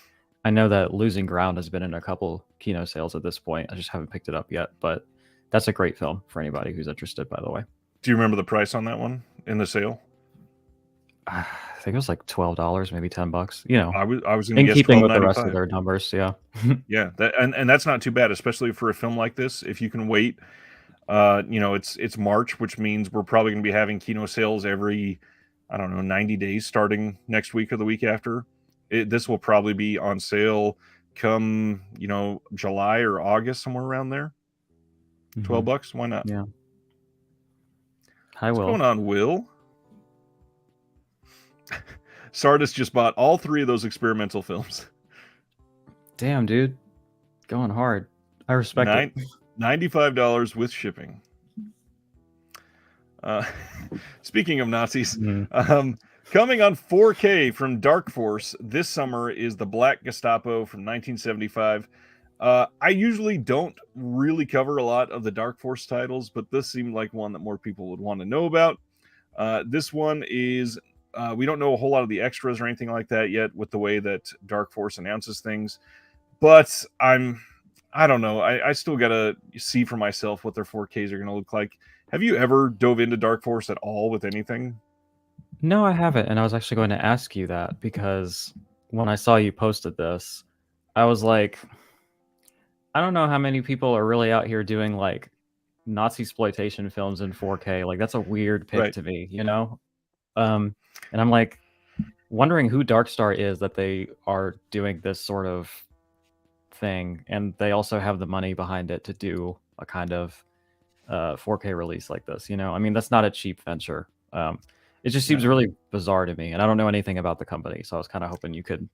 I know that Losing Ground has been in a couple Kino sales at this point. I just haven't picked it up yet, but that's a great film for anybody who's interested, by the way. Do you remember the price on that one in the sale? I think it was like $12, maybe $10. I was in keeping with the rest of their numbers. Yeah. Yeah, and that's not too bad, especially for a film like this. If you can wait, it's March, which means we're probably going to be having Kino sales every, 90 days starting next week or the week after. This will probably be on sale come, July or August, somewhere around there. $12, why not? Yeah. Hi, What's Will. going on, Will? Sardis just bought all 3 of those experimental films. Damn, dude. Going hard. I respect it. $95 with shipping. Speaking of Nazis, coming on 4K from Dark Force this summer is the Blackgestapo from 1975. I usually don't really cover a lot of the Dark Force titles, but this seemed like one that more people would want to know about. This one is, we don't know a whole lot of the extras or anything like that yet with the way that Dark Force announces things, but I don't know. I still got to see for myself what their 4Ks are going to look like. Have you ever dove into Dark Force at all with anything? No, I haven't. And I was actually going to ask you that, because when I saw you posted this, I was like, I don't know how many people are really out here doing like Nazi exploitation films in 4K. Like, that's a weird pick to me, and I'm like wondering who Darkstar is that they are doing this sort of thing, and they also have the money behind it to do a kind of 4K release like this. I mean, that's not a cheap venture. It just seems really bizarre to me, and I don't know anything about the company, so I was kind of hoping you could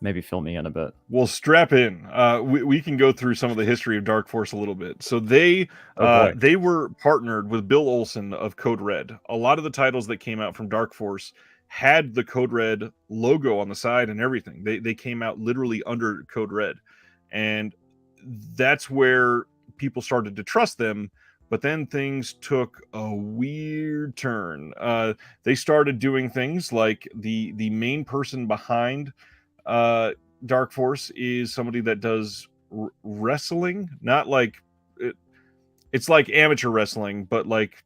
maybe fill me in a bit. Well, strap in. We can go through some of the history of Dark Force a little bit. So they were partnered with Bill Olson of Code Red. A lot of the titles that came out from Dark Force had the Code Red logo on the side and everything. They came out literally under Code Red, and that's where people started to trust them. But then things took a weird turn. They started doing things like the main person behind Dark Force is somebody that does wrestling, not like it's like amateur wrestling, but like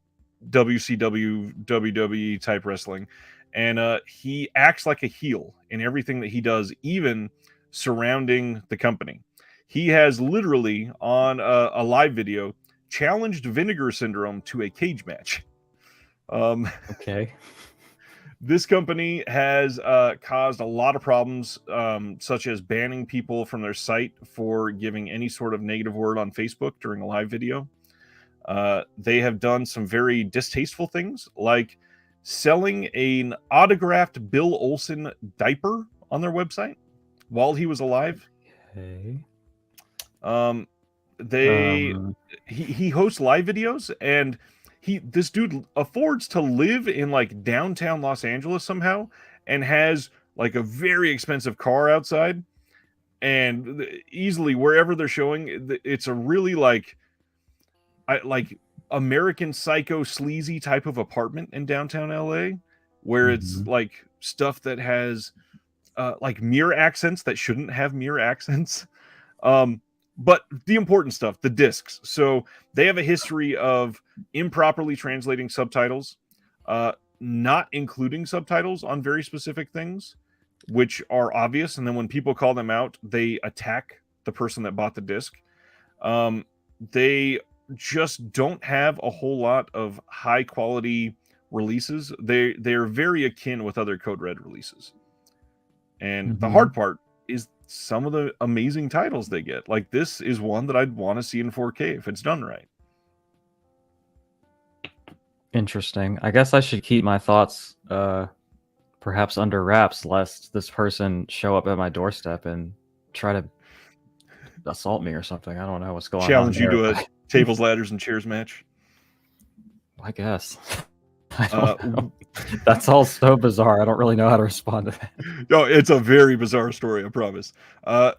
WCW, WWE type wrestling. And he acts like a heel in everything that he does, even surrounding the company. He has literally on a live video challenged Vinegar Syndrome to a cage match. Okay. This company has caused a lot of problems, such as banning people from their site for giving any sort of negative word on Facebook during a live video. They have done some very distasteful things, like selling an autographed Bill Olsen diaper on their website while he was alive. Okay. He hosts live videos, and this dude affords to live in like downtown Los Angeles somehow, and has like a very expensive car outside, and easily wherever they're showing, it's a really like American Psycho sleazy type of apartment in downtown LA, where it's like stuff that has like mirror accents that shouldn't have mirror accents. But the important stuff, the discs. So they have a history of improperly translating subtitles, not including subtitles on very specific things, which are obvious. And then when people call them out, they attack the person that bought the disc. They just don't have a whole lot of high quality releases. They're very akin with other Code Red releases. And the hard part is some of the amazing titles they get. Like, this is one that I'd want to see in 4K if it's done right. Interesting. I guess I should keep my thoughts perhaps under wraps, lest this person show up at my doorstep and try to assault me or something. I don't know what's going on. Challenge you to a tables, ladders, and chairs match. I guess. I don't know. That's all so bizarre. I don't really know how to respond to that. No, it's a very bizarre story, I promise.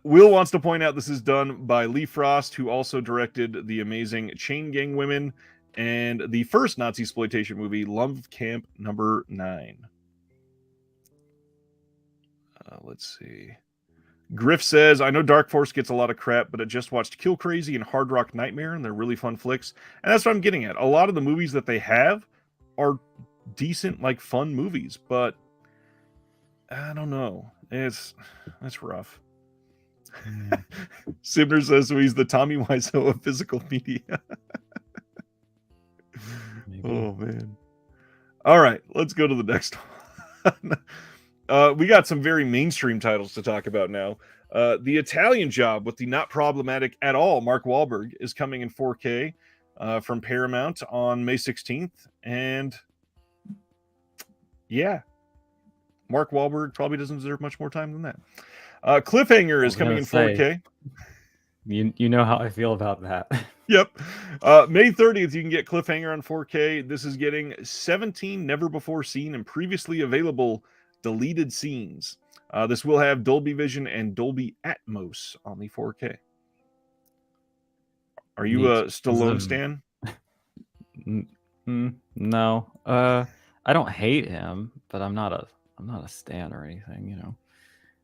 Will wants to point out this is done by Lee Frost, who also directed the amazing Chain Gang Women and the first Nazi exploitation movie, Love Camp Number 9. Let's see. Griff says, I know Dark Force gets a lot of crap, but I just watched Kill Crazy and Hard Rock Nightmare, and they're really fun flicks. And that's what I'm getting at. A lot of the movies that they have are decent, like, fun movies, but I don't know. That's rough. Sibner says, so he's the Tommy Wiseau of physical media. Oh, man. All right, let's go to the next one. We got some very mainstream titles to talk about now. The Italian Job with the not problematic at all Mark Wahlberg is coming in 4K from Paramount on May 16th. And yeah, Mark Wahlberg probably doesn't deserve much more time than that. Cliffhanger is coming in 4K. You know how I feel about that. Yep. May 30th, you can get Cliffhanger on 4K. This is getting 17 never before seen and previously available deleted scenes. This will have Dolby Vision and Dolby Atmos on the 4K. Are you a Stallone stan? No. I don't hate him, but I'm not a stan or anything, you know.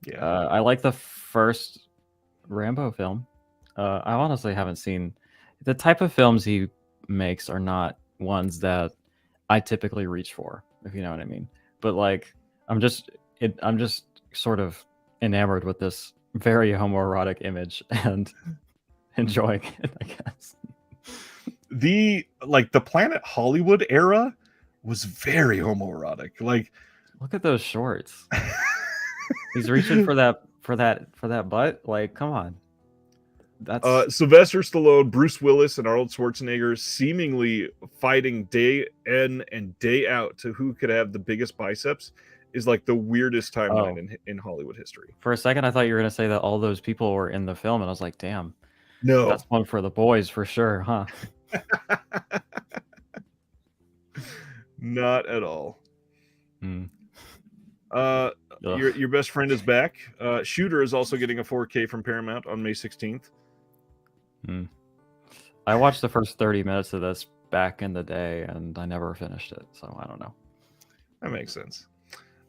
Yeah. I like the first Rambo film. I honestly haven't seen the type of films he makes are not ones that I typically reach for, if you know what I mean. But like, I'm just sort of enamored with this very homoerotic image and enjoying it, I guess. The Planet Hollywood era was very homoerotic. Like, look at those shorts. He's reaching for that butt. Like, come on. That's Sylvester Stallone, Bruce Willis, and Arnold Schwarzenegger seemingly fighting day in and day out to who could have the biggest biceps is like the weirdest timeline in Hollywood history. For a second, I thought you were going to say that all those people were in the film, and I was like, damn. No. That's one for the boys for sure, huh? Not at all. Ugh. Your best friend is back. Shooter is also getting a 4K from Paramount on May 16th. I watched the first 30 minutes of this back in the day, and I never finished it, so I don't know. That makes sense.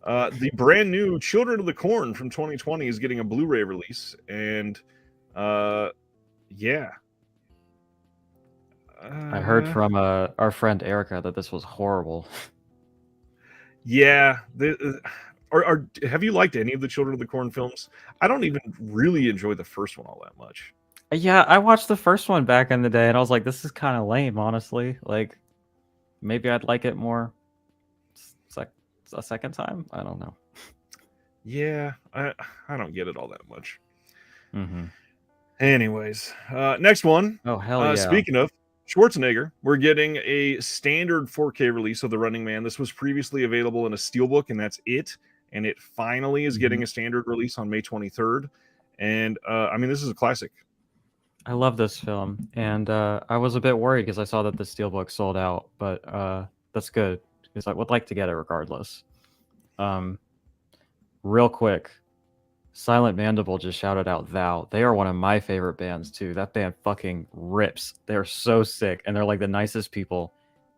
The brand new Children of the Corn from 2020 is getting a Blu-ray release, and yeah. I heard from our friend Erica that this was horrible. Yeah. Have you liked any of the Children of the Corn films? I don't even really enjoy the first one all that much. Yeah, I watched the first one back in the day, and I was like, this is kind of lame, honestly. Like, maybe I'd like it more a second time. I don't know. Yeah, I don't get it all that much. Mm-hmm. Anyways, next one. Oh, hell yeah. Speaking of Schwarzenegger, we're getting a standard 4K release of The Running Man. This was previously available in a steelbook, and that's it. And it finally is getting a standard release on May 23rd. And I mean, this is a classic. I love this film, and I was a bit worried because I saw that the steelbook sold out, but that's good because I would like to get it regardless. Real quick, Silent Mandible just shouted out Thou. They are one of my favorite bands too. That band fucking rips. They're so sick, and they're like the nicest people.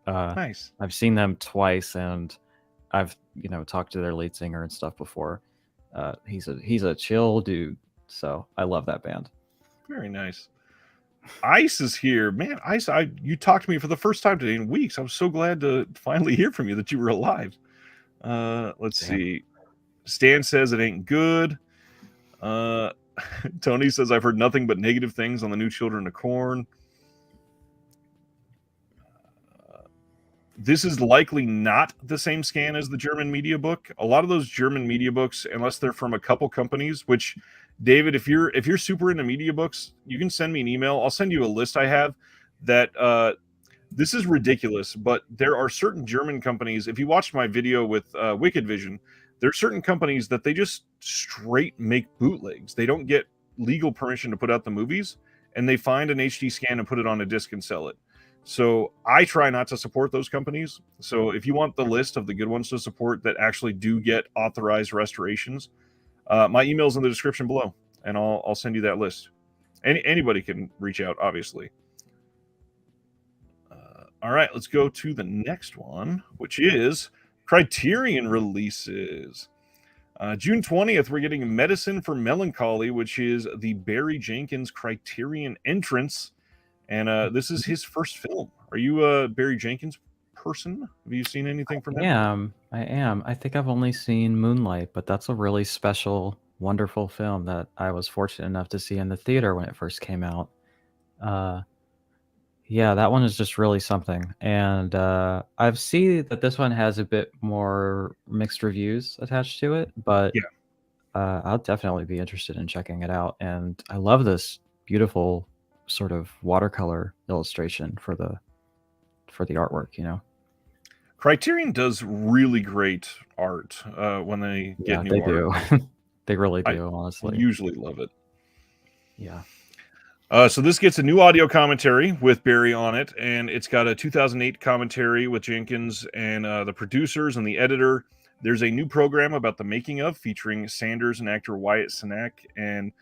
Nice. I've seen them twice, and I've talked to their lead singer and stuff before. He's a chill dude, so I love that band. Very nice. Ice is here, man. Ice, you talked to me for the first time today in weeks. I was so glad to finally hear from you that you were alive. Let's see. Stan says it ain't good. Tony says I've heard nothing but negative things on the new Children of Corn. This is likely not the same scan as the German media book. A lot of those German media books, unless they're from a couple companies, which David, if you're super into media books, you can send me an email. I'll send you a list I have that this is ridiculous, but there are certain German companies. If you watched my video with Wicked Vision, there are certain companies that they just straight make bootlegs. They don't get legal permission to put out the movies, and they find an HD scan and put it on a disc and sell it. So I try not to support those companies. So if you want the list of the good ones to support that actually do get authorized restorations, my email's in the description below, and I'll send you that list. Anybody can reach out, obviously. All right, let's go to the next one, which is Criterion releases. June 20th, we're getting Medicine for Melancholy, which is the Barry Jenkins Criterion entrance. And this is his first film. Are you a Barry Jenkins person? Have you seen anything from him? I am. I think I've only seen Moonlight, but that's a really special, wonderful film that I was fortunate enough to see in the theater when it first came out. Yeah, that one is just really something. And I've seen that this one has a bit more mixed reviews attached to it, but yeah. I'll definitely be interested in checking it out. And I love this beautiful sort of watercolor illustration for the artwork. Criterion does really great art when they get new art. Do. They really do, honestly. I usually love it. Yeah. So this gets a new audio commentary with Barry on it, and it's got a 2008 commentary with Jenkins and the producers and the editor. There's a new program about the making of, featuring Sanders and actor Wyatt Cenac, and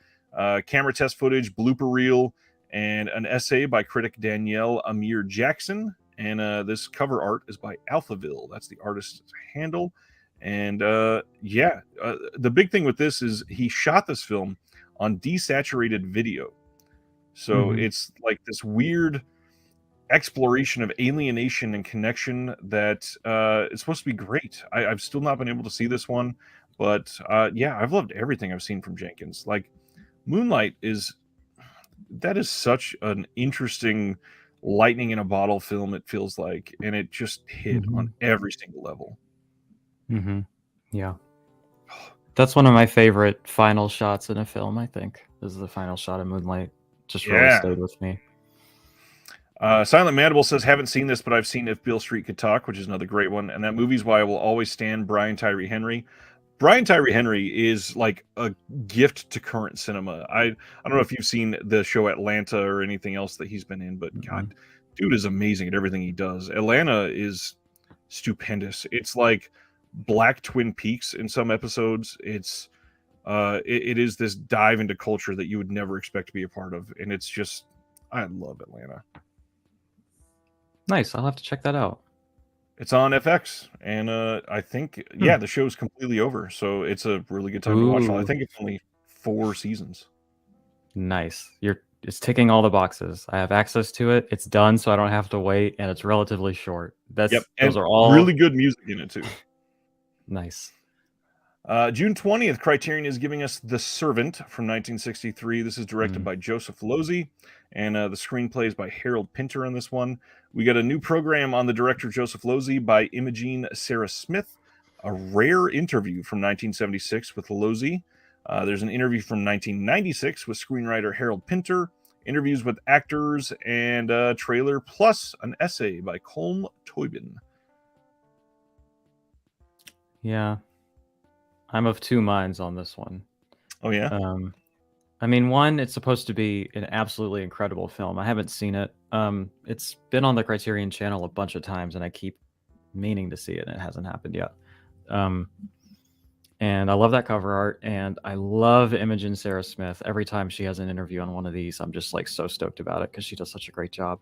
camera test footage, blooper reel, and an essay by critic Danielle Amir Jackson. And this cover art is by Alphaville. That's the artist's handle. And the big thing with this is he shot this film on desaturated video. So it's like this weird exploration of alienation and connection that is supposed to be great. I've still not been able to see this one, but I've loved everything I've seen from Jenkins. Like Moonlight is such an interesting lightning in a bottle film, it feels like, and it just hit on every single level. Yeah. That's one of my favorite final shots in a film, I think. This is the final shot of Moonlight. Just really stayed with me. Silent Mandible says, haven't seen this, but I've seen If Beale Street Could Talk, which is another great one. And that movie's why I will always stand Brian Tyree Henry. Brian Tyree Henry is like a gift to current cinema. I don't know if you've seen the show Atlanta or anything else that he's been in, but God, dude is amazing at everything he does. Atlanta is stupendous. It's like black Twin Peaks in some episodes. It is this dive into culture that you would never expect to be a part of, and it's just, I love Atlanta. Nice. I'll have to check that out. It's on FX, and I think the show's completely over, so it's a really good time to watch it. I think it's only 4 seasons. Nice. It's ticking all the boxes. I have access to it. It's done, so I don't have to wait, and it's relatively short. Those are all really good music in it too. Nice. June 20th, Criterion is giving us The Servant from 1963. This is directed by Joseph Losey, and the screenplay is by Harold Pinter on this one. We got a new program on the director Joseph Losey by Imogene Sarah Smith, a rare interview from 1976 with Losey. There's an interview from 1996 with screenwriter Harold Pinter, interviews with actors, and a trailer, plus an essay by Colm Toibin. Yeah. I'm of two minds on this one. Oh, yeah? I mean, one, it's supposed to be an absolutely incredible film. I haven't seen it. It's been on the Criterion channel a bunch of times, and I keep meaning to see it, and it hasn't happened yet. And I love that cover art, and I love Imogen Sarah Smith. Every time she has an interview on one of these, I'm just like so stoked about it because she does such a great job.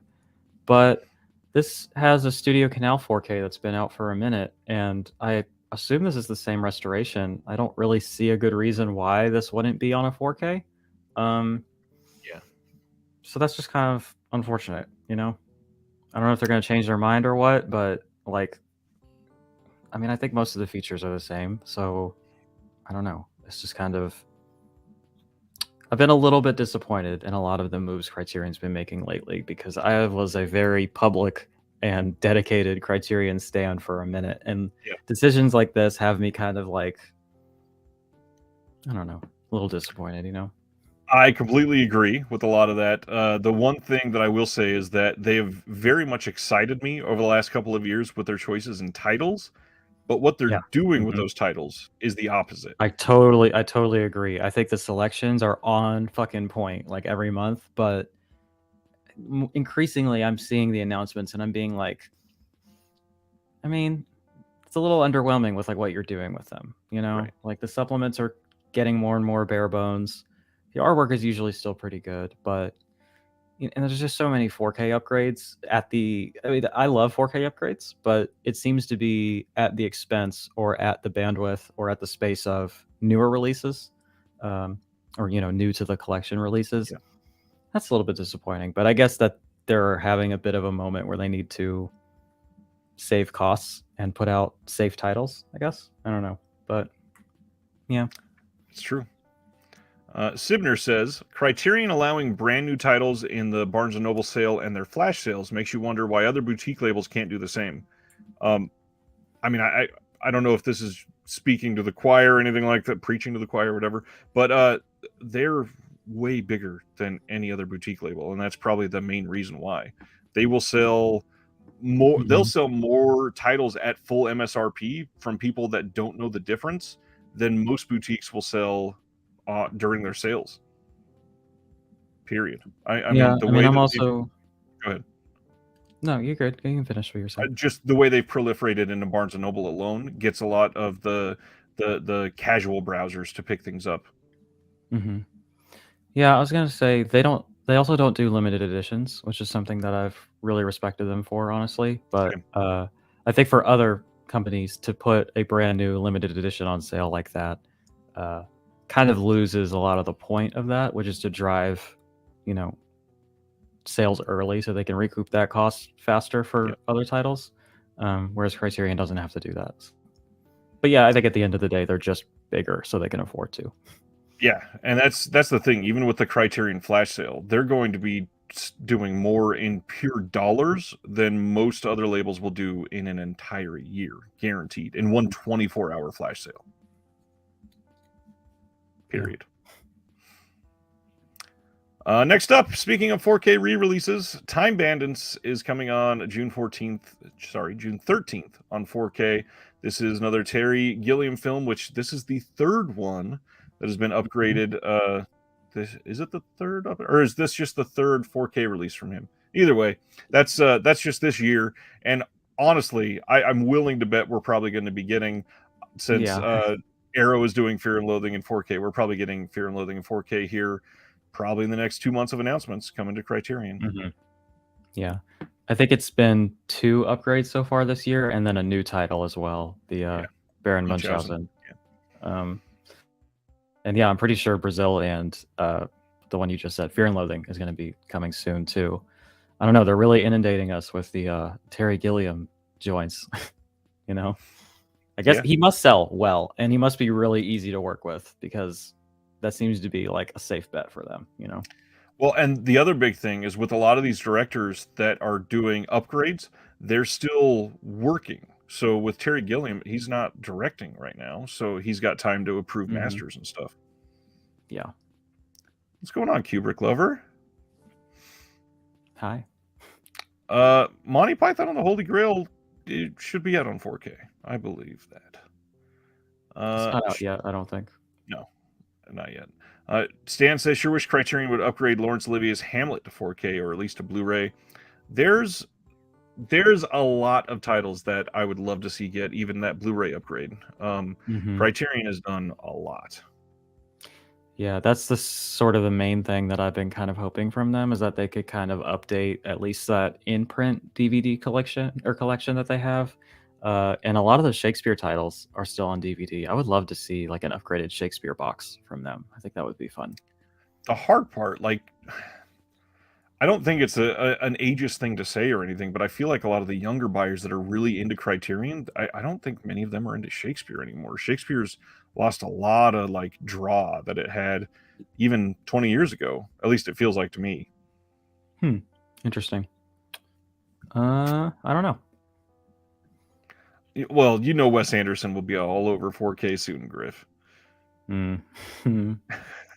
But this has a Studio Canal 4K that's been out for a minute, and I assume this is the same restoration. I don't really see a good reason why this wouldn't be on a 4K. Yeah. So that's just kind of unfortunate, you know? I don't know if they're going to change their mind or what, but like, I mean, I think most of the features are the same, so I don't know. It's just kind of, I've been a little bit disappointed in a lot of the moves Criterion's been making lately, because I was a very public and dedicated Criterion stan for a minute, and decisions like this have me kind of like, I don't know, a little disappointed, you know? I completely agree with a lot of that. The one thing that I will say is that they have very much excited me over the last couple of years with their choices in titles, but what they're doing with those titles is the opposite. I totally agree. I think the selections are on fucking point like every month, but increasingly I'm seeing the announcements and I'm being like, I mean, it's a little underwhelming with like what you're doing with them, you know? Right. Like the supplements are getting more and more bare bones. The artwork is usually still pretty good, but and there's just so many 4K upgrades I love 4K upgrades, but it seems to be at the expense or at the bandwidth or at the space of newer releases, or, you know, new to the collection releases. Yeah. That's a little bit disappointing, but I guess that they're having a bit of a moment where they need to save costs and put out safe titles, I guess. I don't know, but yeah. It's true. Sibner says, Criterion allowing brand new titles in the Barnes & Noble sale and their flash sales makes you wonder why other boutique labels can't do the same. I mean, I don't know if this is speaking to the choir or anything like that, preaching to the choir or whatever, but they're way bigger than any other boutique label, and that's probably the main reason why. They will sell more. They'll sell more titles at full MSRP from people that don't know the difference than most boutiques will sell during their sales. Period. I mean, I'm also. Go ahead. No, you're good. You can finish what you're saying. Just the way they've proliferated into Barnes & Noble alone gets a lot of the casual browsers to pick things up. Mm-hmm. Yeah, I was gonna say they also don't do limited editions, which is something that I've really respected them for, honestly. But I think for other companies to put a brand new limited edition on sale like that kind of loses a lot of the point of that, which is to drive, you know, sales early so they can recoup that cost faster for other titles. Whereas Criterion doesn't have to do that. But yeah, I think at the end of the day, they're just bigger, so they can afford to. Yeah, and that's the thing. Even with the Criterion flash sale, they're going to be doing more in pure dollars than most other labels will do in an entire year, guaranteed, in one 24-hour flash sale. Period. Next up, speaking of 4K re-releases, Time Bandits is coming on June 13th on 4K. This is another Terry Gilliam film, which this is the third one that has been upgraded. Is it the third or is this just the third 4K release from him? Either way, that's just this year. And honestly, I'm willing to bet we're probably going to be getting, since Arrow is doing Fear and Loathing in 4K, we're probably getting Fear and Loathing in 4K here, probably in the next 2 months of announcements coming to Criterion. Mm-hmm. Yeah, I think it's been 2 upgrades so far this year, and then a new title as well, the Baron Munchausen. And yeah, I'm pretty sure Brazil and the one you just said, Fear and Loathing, is going to be coming soon too. I don't know. They're really inundating us with the Terry Gilliam joints. You know, I guess he must sell well, and he must be really easy to work with, because that seems to be like a safe bet for them. You know. Well, and the other big thing is with a lot of these directors that are doing upgrades, they're still working. So with Terry Gilliam, he's not directing right now, so he's got time to approve masters and stuff. Yeah. What's going on, Kubrick lover? Hi. Monty Python and the Holy Grail, it should be out on 4K. I believe that. It's not out yet, I don't think. No, not yet. Stan says, sure wish Criterion would upgrade Laurence Olivier's Hamlet to 4K, or at least to Blu-ray. There's a lot of titles that I would love to see get even that Blu-ray upgrade. Criterion has done a lot. Yeah, that's the sort of the main thing that I've been kind of hoping from them, is that they could kind of update at least that in-print DVD collection that they have. And a lot of the Shakespeare titles are still on DVD. I would love to see like an upgraded Shakespeare box from them. I think that would be fun. The hard part, like, I don't think it's an ageist thing to say or anything, but I feel like a lot of the younger buyers that are really into Criterion, I don't think many of them are into Shakespeare anymore. Shakespeare's lost a lot of like draw that it had even 20 years ago. At least it feels like to me. Interesting. I don't know. Well, you know Wes Anderson will be all over 4K soon, Griff.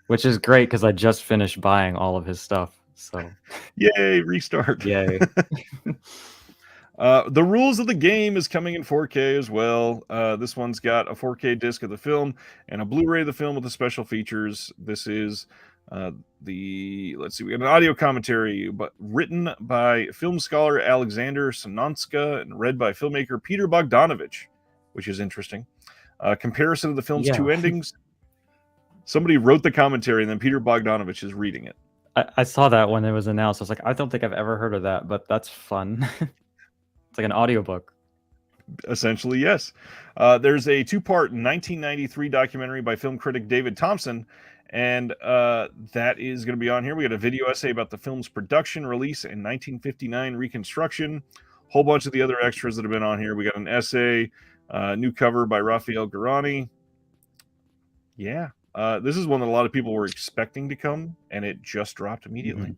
Which is great, because I just finished buying all of his stuff. So, yay, restart. Yay. The Rules of the Game is coming in 4K as well. This one's got a 4K disc of the film and a Blu-ray of the film with the special features. This is we got an audio commentary written by film scholar Alexander Sononska and read by filmmaker Peter Bogdanovich, which is interesting. Comparison of the film's 2 endings. Somebody wrote the commentary, and then Peter Bogdanovich is reading it. I saw that when it was announced. I was like, I don't think I've ever heard of that, but that's fun. It's like an audiobook. Essentially, yes. There's a 2-part 1993 documentary by film critic David Thompson, and that is going to be on here. We got a video essay about the film's production, release, and 1959 reconstruction. Whole bunch of the other extras that have been on here. We got an essay, new cover by Raphael Garani. Yeah. This is one that a lot of people were expecting to come, and it just dropped immediately.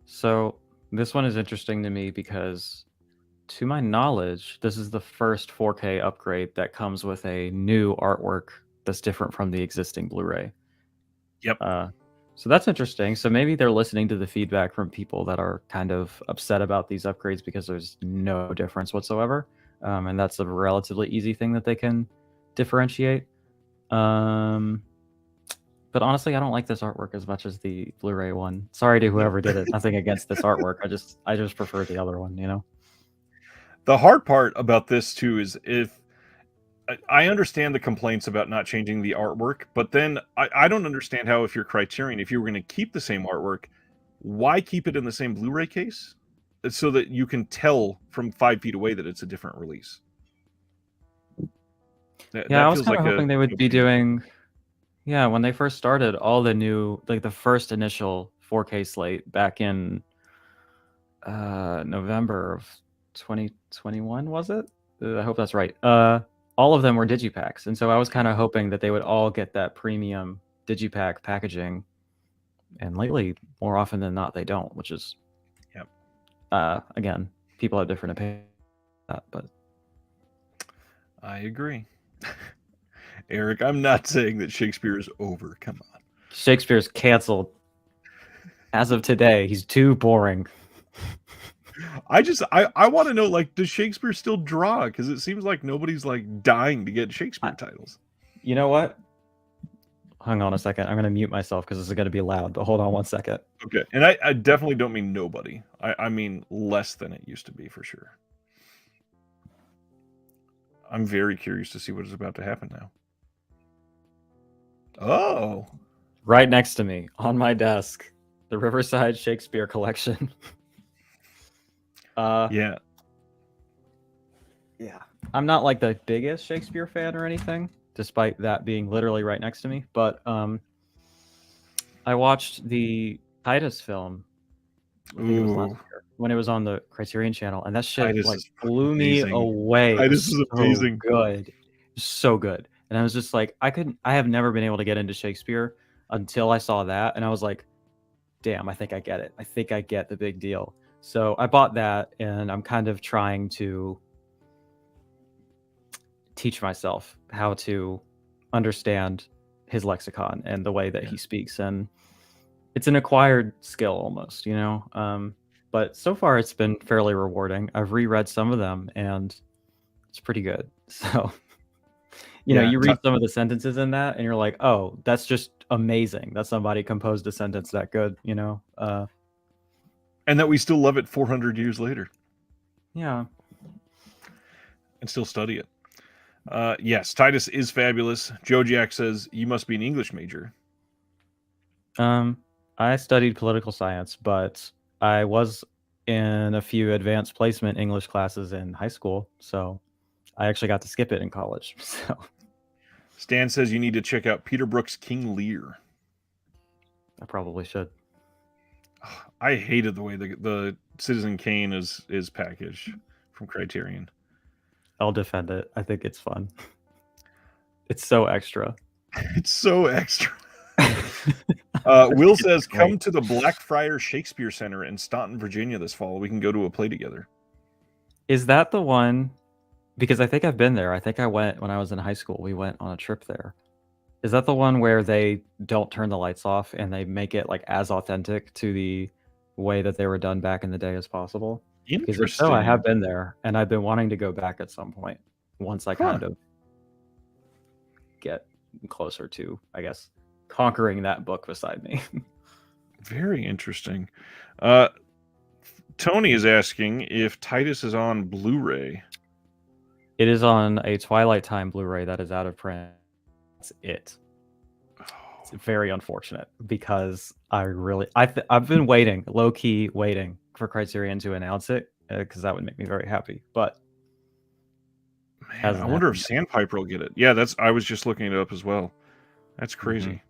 So this one is interesting to me because, to my knowledge, this is the first 4K upgrade that comes with a new artwork that's different from the existing Blu-ray. Yep. So that's interesting. So maybe they're listening to the feedback from people that are kind of upset about these upgrades because there's no difference whatsoever. And that's a relatively easy thing that they can differentiate. But honestly, I don't like this artwork as much as the Blu-ray one. Sorry to whoever did it. Nothing against this artwork. I just prefer the other one, you know? The hard part about this too is, if I understand the complaints about not changing the artwork, but then I don't understand how, if you're Criterion, if you were going to keep the same artwork, why keep it in the same Blu-ray case? So that you can tell from 5 feet away that it's a different release. I was kind of hoping they would be doing... Yeah, when they first started, all the new, like the first initial 4K slate back in November of 2021, was it? I hope that's right. All of them were digipacks, and so I was kind of hoping that they would all get that premium digipack packaging. And lately, more often than not, they don't, which is, again, people have different opinions, but I agree. Eric, I'm not saying that Shakespeare is over. Come on. Shakespeare's canceled. As of today, he's too boring. I want to know, like, does Shakespeare still draw? Because it seems like nobody's like dying to get Shakespeare titles. You know what? hang on a second. I'm gonna mute myself because this is gonna be loud. But hold on one second. Okay, and I definitely don't mean nobody. I mean less than it used to be for sure. I'm very curious to see what is about to happen now. Oh, Right next to me on my desk, the Riverside Shakespeare collection. yeah. Yeah. I'm not like the biggest Shakespeare fan or anything, despite that being literally right next to me. But I watched the Titus film. I think it was last Ooh, year when it was on the Criterion Channel, and that shit Titus like is blew me amazing. away. It Titus was is so amazing. good, so good. And I was just like, I have never been able to get into Shakespeare until I saw that, and I was like, damn, I think I get it. I think I get the big deal. So I bought that, and I'm kind of trying to teach myself how to understand his lexicon and the way that he speaks. And it's an acquired skill almost, you know? But so far it's been fairly rewarding. I've reread some of them and it's pretty good. So, you know, Yeah, you read some of the sentences in that and you're like, oh, that's just amazing that somebody composed a sentence that good, you know? and that we still love it 400 years later Yeah. and still study it. Yes, Titus is fabulous. Joe Jack says you must be an English major. I studied political science, but I was in a few advanced placement English classes in high school, so I actually got to skip it in college. So Stan says you need to check out Peter Brook's King Lear. I probably should. I hated the way the Citizen Kane is packaged from Criterion. I'll defend it. I think it's fun. It's so extra. It's so extra. Will says, come to the Blackfriars Shakespeare Center in Staunton, Virginia this fall. We can go to a play together. Is that the one? Because I think I've been there. I think I went when I was in high school. We went on a trip there. Is that the one where they don't turn the lights off and they make it like as authentic to the way that they were done back in the day as possible? Because if so, I have been there and I've been wanting to go back at some point once I kind of get closer to, I guess, conquering that book beside me. Very interesting. Tony is asking if Titus is on Blu-ray. It is on a Twilight Time Blu-ray that is out of print. That's it. It's very unfortunate because I've been waiting, low-key waiting for Criterion to announce it because that would make me very happy. But man, I wonder if Sandpiper will get it. Yeah, I was just looking it up as well. That's crazy.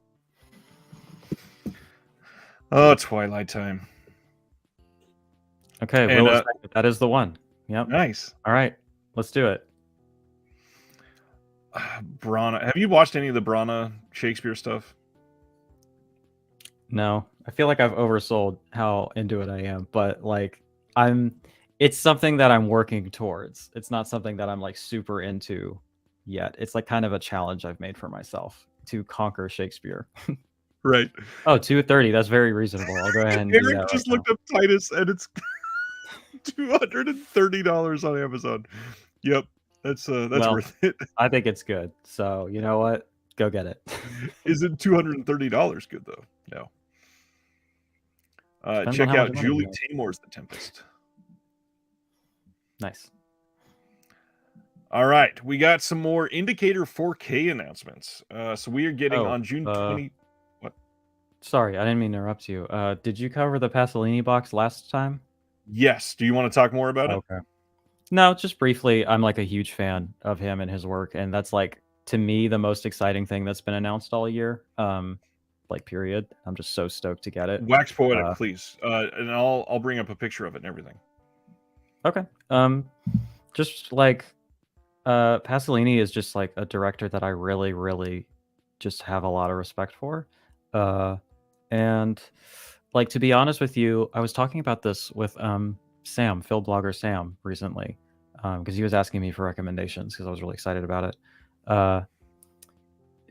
Oh, Twilight Time. Okay, and, that is the one. Yep. Nice. All right, let's do it. Brana. Have you watched any of the Brana Shakespeare stuff? No, I feel like I've oversold how into it I am, but like it's something that I'm working towards. It's not something that I'm like super into yet. It's like kind of a challenge I've made for myself to conquer Shakespeare. Right. Oh, 230. That's very reasonable. I'll go ahead and do that just looked up Titus and it's $230 on Amazon. Yep. That's worth it. I think it's good. So you know what? Go get it. Isn't $230 good though? No. Check out Julie Taymor's The Tempest. Nice. All right, we got some more Indicator 4K announcements. So we are getting on June 20. What? Sorry, I didn't mean to interrupt you. Did you cover the Pasolini box last time? Yes. Do you want to talk more about it? Okay. No, just briefly. I'm like a huge fan of him and his work, and that's like to me the most exciting thing that's been announced all year. Like period. I'm just so stoked to get it. Wax poetic, please. And I'll bring up a picture of it and everything. Okay. Just like Pasolini is just like a director that I really, really just have a lot of respect for. And like to be honest with you, I was talking about this with Sam, film blogger Sam, recently, because he was asking me for recommendations because I was really excited about it.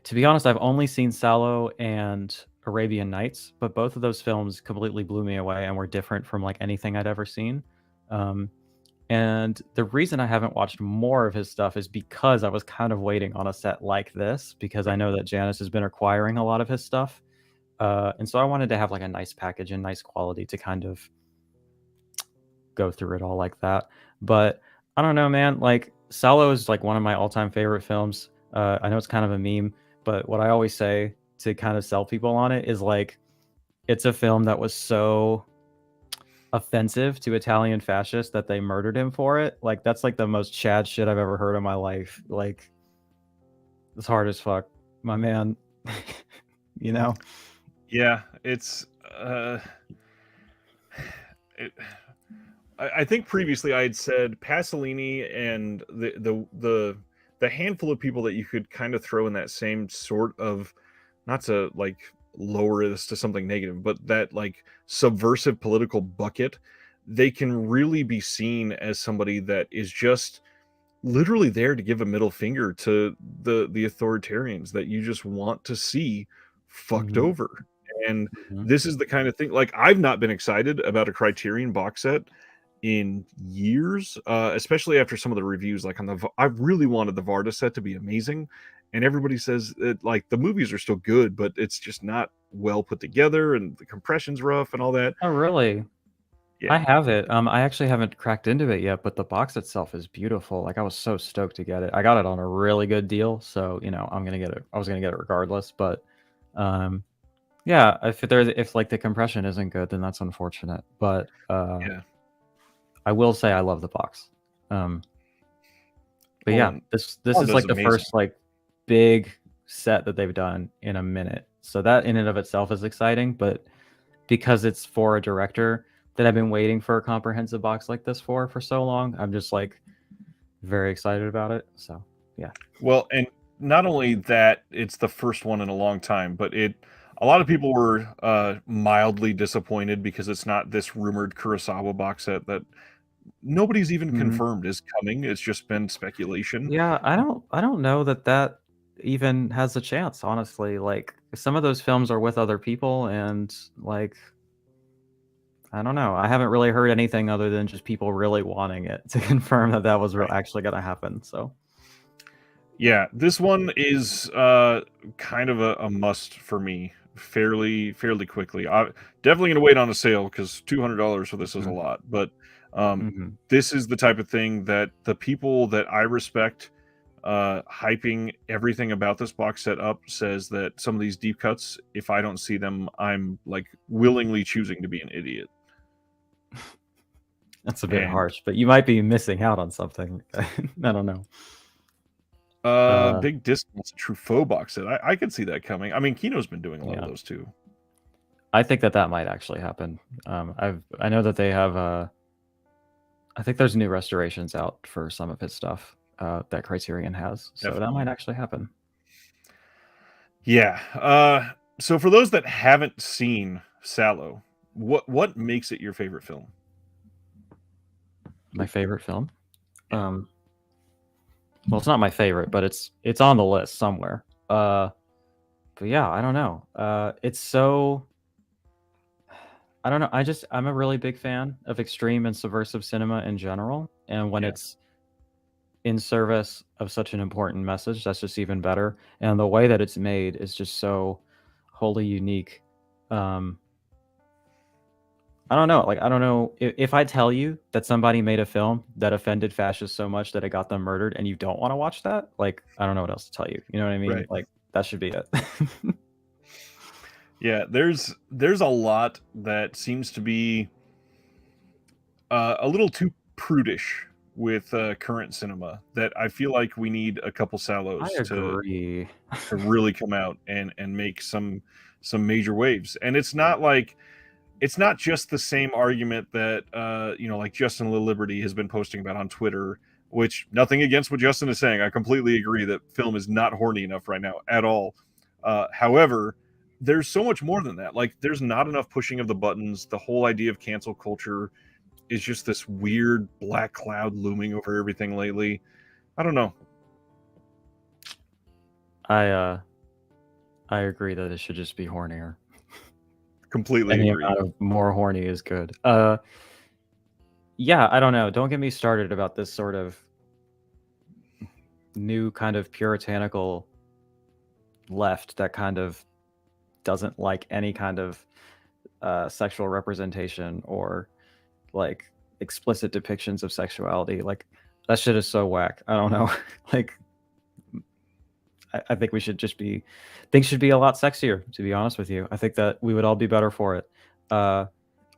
To be honest, I've only seen Sallow and Arabian Nights, but both of those films completely blew me away and were different from like anything I'd ever seen. And the reason I haven't watched more of his stuff is because I was kind of waiting on a set like this, because I know that Janice has been acquiring a lot of his stuff. And so I wanted to have like a nice package and nice quality to kind of go through it all like that. But I don't know, man. Like, Salo is like one of my all-time favorite films. I know it's kind of a meme, but what I always say to kind of sell people on it is like, it's a film that was so offensive to Italian fascists that they murdered him for it. Like, that's like the most Chad shit I've ever heard in my life. Like, it's hard as fuck, my man. You know? Yeah, I think previously I had said Pasolini and the handful of people that you could kind of throw in that same sort of, not to like lower this to something negative, but that like subversive political bucket, they can really be seen as somebody that is just literally there to give a middle finger to the authoritarians that you just want to see fucked Mhm. over. And Mhm. this is the kind of thing, like, I've not been excited about a Criterion box set in years, especially after some of the reviews. Like, I really wanted the Varda set to be amazing, and everybody says that like the movies are still good, but it's just not well put together, and the compression's rough and all that. Oh, really? I Yeah, have it. I actually haven't cracked into it yet, but the box itself is beautiful. Like, I was so stoked to get it. I got it on a really good deal, so you know I'm gonna get it. I was gonna get it regardless, but um, yeah, if like the compression isn't good, then that's unfortunate. But yeah. I will say I love the box. Um, but Well, yeah, and this is Varda's like the amazing. first like big set that they've done in a minute. So that in and of itself is exciting, but because it's for a director that I've been waiting for a comprehensive box like this for so long, I'm just like very excited about it. So yeah. Well, and not only that, it's the first one in a long time, but a lot of people were mildly disappointed because it's not this rumored Kurosawa box set that nobody's even Mhm. confirmed is coming. It's just been speculation. Yeah, I don't know that even has a chance, honestly. Like, some of those films are with other people, and like, I don't know. I haven't really heard anything other than just people really wanting it to confirm that that was Right. actually going to happen. So Yeah, this one is kind of a must for me fairly quickly. I definitely gonna wait on a sale because $200 for this is a mhm, lot. But um, mhm. this is the type of thing that the people that I respect hyping everything about this box set up says that some of these deep cuts, if I don't see them, I'm like willingly choosing to be an idiot. That's a bit And harsh, but you might be missing out on something. I don't know. Uh, big discounts, Truffaut box set. I could see that coming. I mean, Kino's been doing a lot of yeah, those too. I think that might actually happen. I know that they have. I think there's new restorations out for some of his stuff that Criterion has, so that might Definitely. actually happen. Yeah. So for those that haven't seen Sallow, what makes it your favorite film? My favorite film. Yeah, Um, well, it's not my favorite, but it's on the list somewhere. But yeah, I don't know. It's so I don't know. I'm a really big fan of extreme and subversive cinema in general, and when yeah. it's in service of such an important message, that's just even better. And the way that it's made is just so wholly unique. Um, I don't know. Like, I don't know if I tell you that somebody made a film that offended fascists so much that it got them murdered, and you don't want to watch that. Like, I don't know what else to tell you. You know what I mean? Right. Like, that should be it. Yeah, there's a lot that seems to be a little too prudish with current cinema that I feel like we need a couple I Sallows agree. to really come out and make some major waves. And it's not like it's not just the same argument that like Justin Lil Liberty has been posting about on Twitter, which nothing against what Justin is saying. I completely agree that film is not horny enough right now at all. However, there's so much more than that. Like, there's not enough pushing of the buttons. The whole idea of cancel culture is just this weird black cloud looming over everything lately. I don't know. I uh I agree that it should just be hornier. Completely Any agree. amount of more horny is good. Yeah, I don't know. Don't get me started about this sort of new kind of puritanical left that kind of doesn't like any kind of sexual representation or like explicit depictions of sexuality. Like that shit is so whack. I don't know. Like I think we should just be things should be a lot sexier, to be honest with you. I think that we would all be better for it.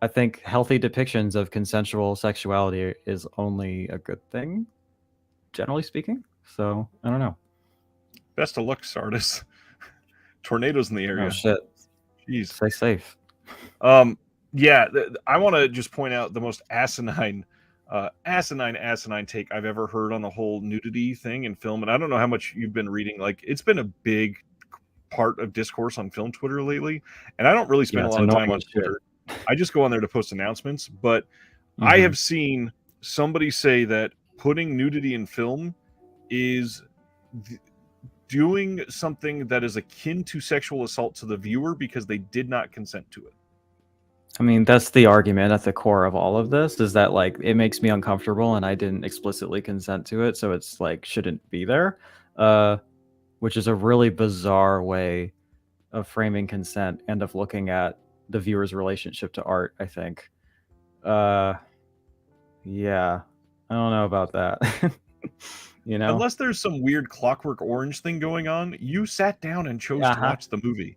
I think healthy depictions of consensual sexuality is only a good thing, generally speaking. So I don't know. Best of luck, Sardis. Tornadoes in the area. Oh shit. Jeez. Stay safe. Yeah, I want to just point out the most asinine take I've ever heard on the whole nudity thing in film. And I don't know how much you've been reading. Like, it's been a big part of discourse on film Twitter lately. And I don't really spend a lot of time on Twitter. I just go on there to post announcements. But I have seen somebody say that putting nudity in film is doing something that is akin to sexual assault to the viewer because they did not consent to it. I mean, that's the argument at the core of all of this, is that like it makes me uncomfortable and I didn't explicitly consent to it, so it's like shouldn't be there, which is a really bizarre way of framing consent and of looking at the viewer's relationship to art, I think. Yeah, I don't know about that. You know, unless there's some weird Clockwork Orange thing going on, you sat down and chose to watch the movie.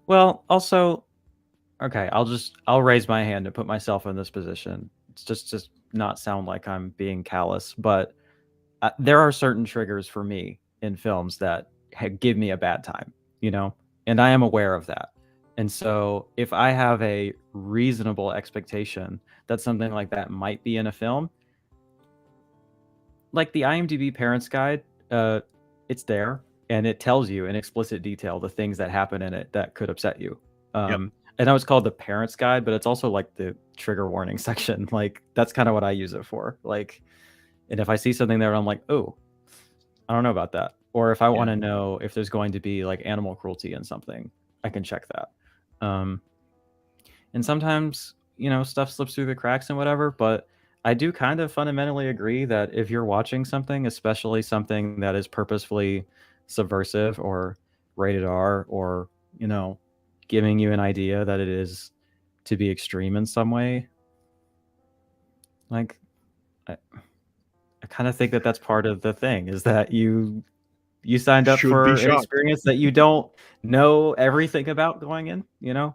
Well, also, okay, I'll raise my hand and put myself in this position. It's just not sound like I'm being callous, but there are certain triggers for me in films that give me a bad time, you know, and I am aware of that. And so if I have a reasonable expectation that something like that might be in a film, like the IMDb Parents Guide, it's there and it tells you in explicit detail the things that happen in it that could upset you. I know it's called the Parents Guide, but it's also like the trigger warning section. Like that's kind of what I use it for. Like, and if I see something there, I'm like, oh, I don't know about that. Or if I want to know if there's going to be like animal cruelty in something, I can check that. And sometimes, you know, stuff slips through the cracks and whatever, but I do kind of fundamentally agree that if you're watching something, especially something that is purposefully subversive or rated R, or, you know, giving you an idea that it is to be extreme in some way, like I kind of think that that's part of the thing, is that you signed up for an experience that you don't know everything about going in, you know?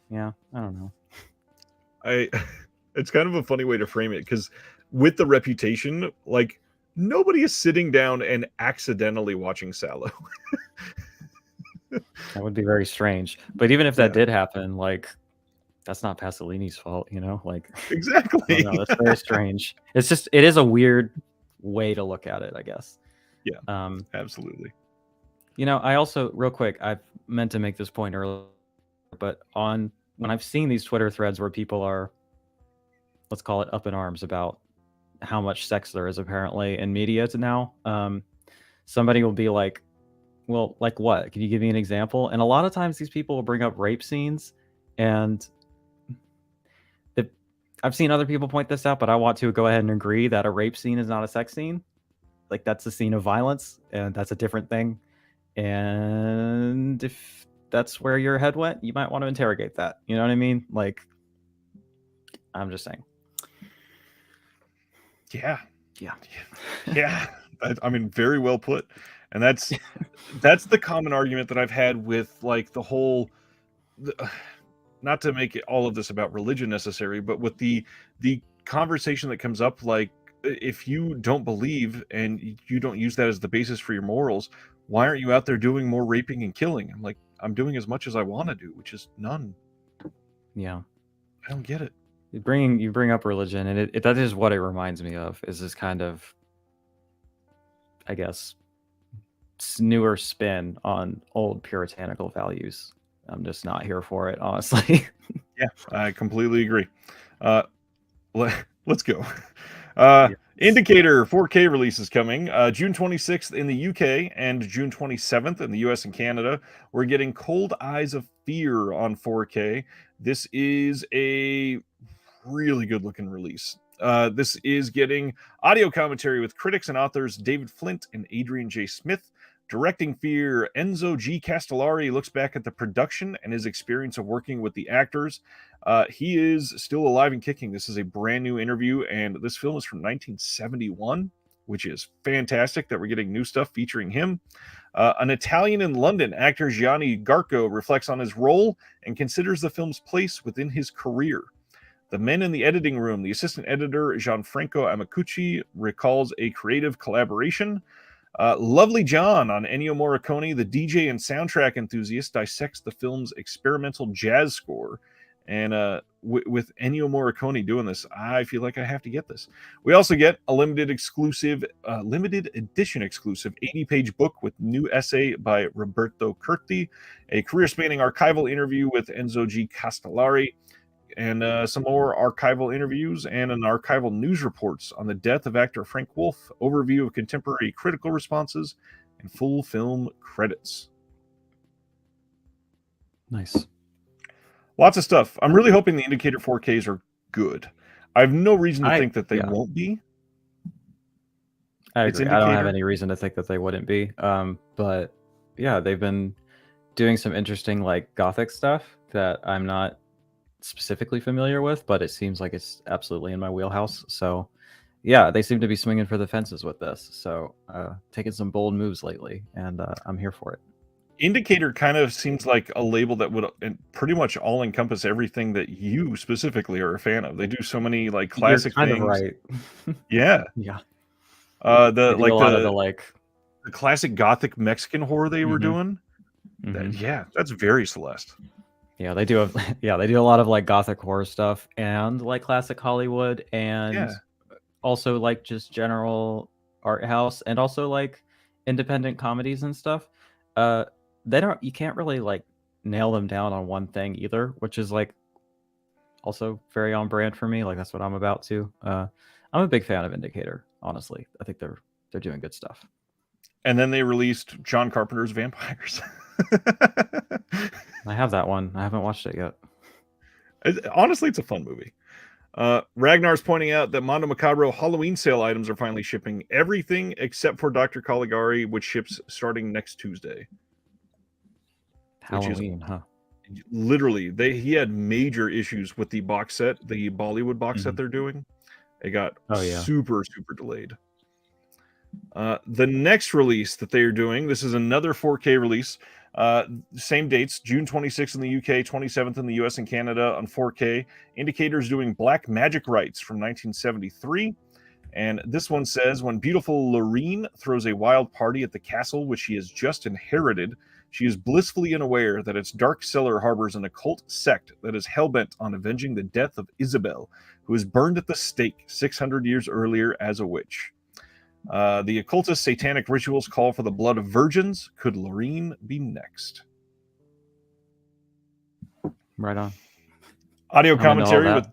Yeah, I don't know. It's kind of a funny way to frame it, because with the reputation, like nobody is sitting down and accidentally watching Sallow. That would be very strange. But even if that did happen, like that's not Pasolini's fault, you know? Like exactly. No, that's very strange. It's just it is a weird way to look at it, I guess. Yeah. Absolutely. You know, I also real quick, I meant to make this point earlier, but when I've seen these Twitter threads where people are, let's call it, up in arms about how much sex there is apparently in media now, somebody will be like, well, like what? Can you give me an example? And a lot of times these people will bring up rape scenes, and I've seen other people point this out, but I want to go ahead and agree that a rape scene is not a sex scene. Like that's a scene of violence, and that's a different thing. And if that's where your head went, you might want to interrogate that. You know what I mean? Like, I'm just saying. Yeah. I mean, very well put. And that's the common argument that I've had with like the whole, not to make it all of this about religion necessarily, but with the conversation that comes up, like if you don't believe and you don't use that as the basis for your morals, why aren't you out there doing more raping and killing? I'm like, I'm doing as much as I want to do, which is none. Yeah, I don't get it. You bring up religion, and that is what it reminds me of, is this kind of, I guess, newer spin on old puritanical values. I'm just not here for it, honestly. Yeah, I completely agree. Let's go. Indicator 4K release is coming June 26th in the UK and June 27th in the US and Canada. We're getting Cold Eyes of Fear on 4K. This is a really good looking release. This is getting audio commentary with critics and authors David Flint and Adrian J. Smith. Directing fear, Enzo G. Castellari looks back at the production and his experience of working with the actors. He is still alive and kicking. This is a brand new interview, and this film is from 1971, which is fantastic that we're getting new stuff featuring him. An Italian in London, actor Gianni Garco reflects on his role and considers the film's place within his career. The Men in the Editing Room, the assistant editor Gianfranco Amicucci recalls a creative collaboration. Lovely John on Ennio Morricone, the DJ and soundtrack enthusiast, dissects the film's experimental jazz score. And with Ennio Morricone doing this, I feel like I have to get this. We also get a limited edition exclusive 80-page book with new essay by Roberto Curti, a career-spanning archival interview with Enzo G. Castellari, and some more archival interviews and an archival news reports on the death of actor Frank Wolf, overview of contemporary critical responses, and full film credits. Nice. Lots of stuff. I'm really hoping the Indicator 4Ks are good. I have no reason to think that they won't be. I agree. I don't have any reason to think that they wouldn't be. But yeah, they've been doing some interesting like gothic stuff that I'm not specifically familiar with, but it seems like it's absolutely in my wheelhouse. So yeah, they seem to be swinging for the fences with this. So taking some bold moves lately, and I'm here for it. Indicator kind of seems like a label that would pretty much all encompass everything that you specifically are a fan of. They do so many like classic You're kind things. of right. Yeah. Yeah. The classic gothic Mexican horror they were doing. Mm-hmm. That's very Celeste. Yeah, they do they do a lot of like gothic horror stuff and like classic Hollywood, and also like just general art house, and also like independent comedies and stuff. You can't really like nail them down on one thing either, which is like also very on brand for me. Like that's what I'm about to. I'm a big fan of Indicator, honestly. I think they're doing good stuff. And then they released John Carpenter's Vampires. I have that one. I haven't watched it yet. Honestly, it's a fun movie. Ragnar's pointing out that Mondo Macabro Halloween sale items are finally shipping. Everything except for Dr. Caligari, which ships starting next Tuesday. Halloween, huh? Literally, he had major issues with the box set, the Bollywood box set they're doing. It got super delayed. The next release that they are doing, this is another 4K release. Same dates, June 26th in the UK, 27th in the US and Canada on 4K. Indicator's doing Black Magic Rites from 1973. And this one says, when beautiful Loreen throws a wild party at the castle which she has just inherited, she is blissfully unaware that its dark cellar harbors an occult sect that is hellbent on avenging the death of Isabel, who was burned at the stake 600 years earlier as a witch. The occultist satanic rituals call for the blood of virgins. Could Loreen be next? Right on. Audio commentary with...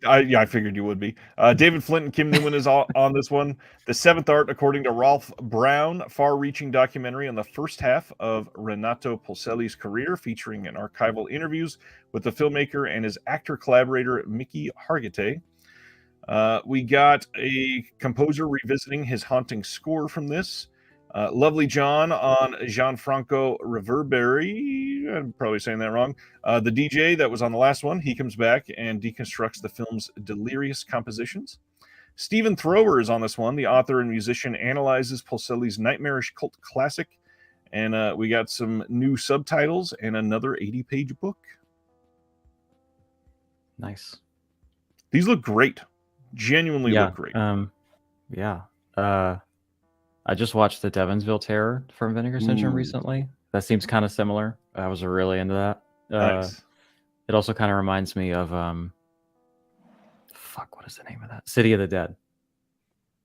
I figured you would be. David Flint and Kim Newman is on this one. The seventh art, according to Ralph Brown, far-reaching documentary on the first half of Renato Polselli's career, featuring an archival interviews with the filmmaker and his actor collaborator Mickey Hargitay. We got a composer revisiting his haunting score from this. Lovely John on Gianfranco Reverberi. I'm probably saying that wrong. The DJ that was on the last one, he comes back and deconstructs the film's delirious compositions. Stephen Thrower is on this one. The author and musician analyzes Polselli's nightmarish cult classic. And we got some new subtitles and another 80-page book. Nice. These look great. Genuinely look great. I just watched the Devonsville Terror from Vinegar Syndrome recently. That seems kind of similar. I was really into that. Nice. It also kind of reminds me of what is the name of that? City of the Dead,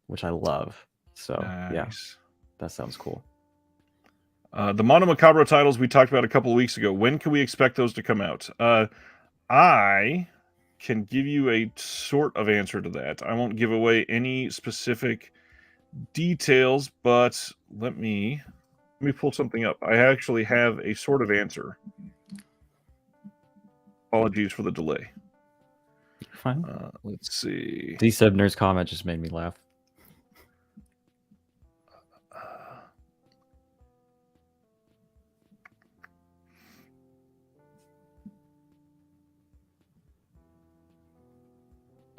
which I love. So yeah, that sounds cool. The Mondo Macabro titles we talked about a couple of weeks ago. When can we expect those to come out? I can give you a sort of answer to that. I won't give away any specific details, but let me pull something up. I actually have a sort of answer. Apologies for the delay. Fine. Let's see. D. Sibner's comment just made me laugh.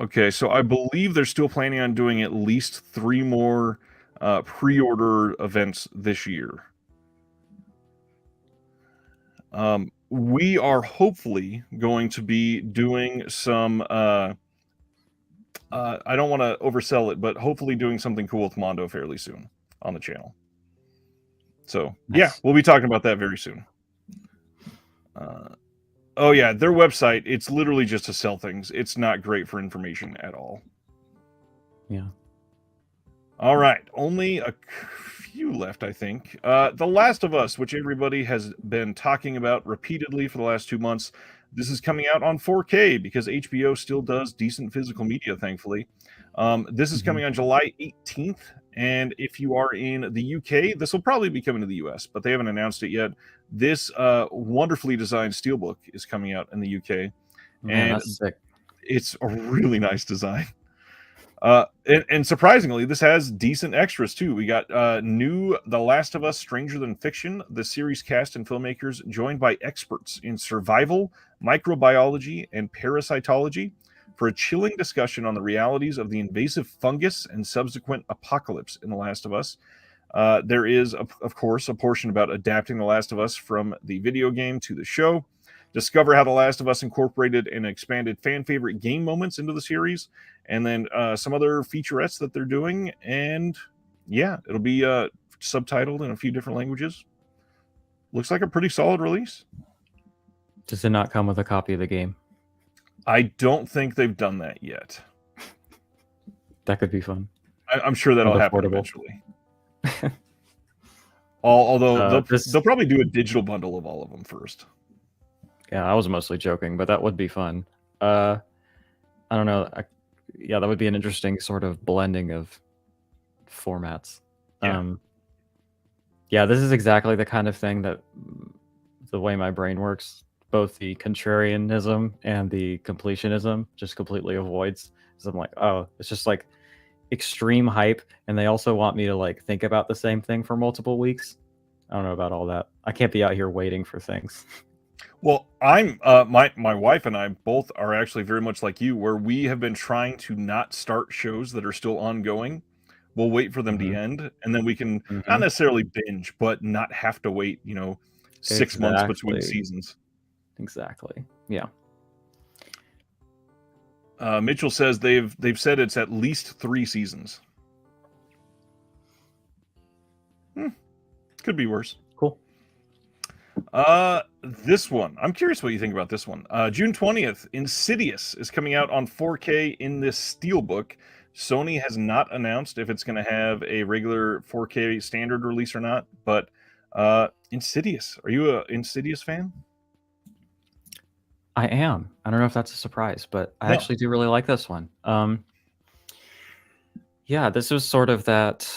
Okay, so I believe they're still planning on doing at least 3 more pre-order events this year. We are hopefully going to be doing some I don't want to oversell it, but hopefully doing something cool with Mondo fairly soon on the channel. So Nice. yeah, we'll be talking about that very soon. Oh yeah, their website, it's literally just to sell things. It's not great for information at all. Yeah. All right, only a few left, I think. The Last of Us, which everybody has been talking about repeatedly for the last 2 months. This is coming out on 4K because HBO still does decent physical media, thankfully. This is coming on July 18th, and if you are in the UK, this will probably be coming to the US, but they haven't announced it yet. This wonderfully designed steelbook is coming out in the UK, Man, and that's sick. it's a really nice design. And surprisingly, this has decent extras too. We got new The Last of Us Stranger Than Fiction, the series cast and filmmakers joined by experts in survival, microbiology, and parasitology for a chilling discussion on the realities of the invasive fungus and subsequent apocalypse in The Last of Us. There is, of course, a portion about adapting The Last of Us from the video game to the show. Discover how The Last of Us incorporated and expanded fan favorite game moments into the series, and then some other featurettes that they're doing. And yeah, it'll be subtitled in a few different languages. Looks like a pretty solid release. Does it not come with a copy of the game? I don't think they've done that yet. That could be fun. I'm sure that'll happen eventually. Although they'll probably do a digital bundle of all of them first. Yeah, I was mostly joking, but that would be fun. I don't know. Yeah, that would be an interesting sort of blending of formats. Yeah. Yeah, this is exactly the kind of thing that the way my brain works, both the contrarianism and the completionism just completely avoids. So I'm like, oh, it's just like extreme hype, and they also want me to like think about the same thing for multiple weeks. I don't know about all that. I can't be out here waiting for things. Well, I'm my wife and I both are actually very much like you, where we have been trying to not start shows that are still ongoing. We'll wait for them to end, and then we can not necessarily binge, but not have to wait, 6 months between seasons. Exactly. Yeah. Mitchell says they've said it's at least 3 seasons. Could be worse. Cool. This one, I'm curious what you think about this one. June 20th, Insidious is coming out on 4K in this steelbook. Sony has not announced if it's going to have a regular 4K standard release or not, but Insidious. Are you a Insidious fan? I am. I don't know if that's a surprise, but I actually do really like this one. Yeah, this was sort of that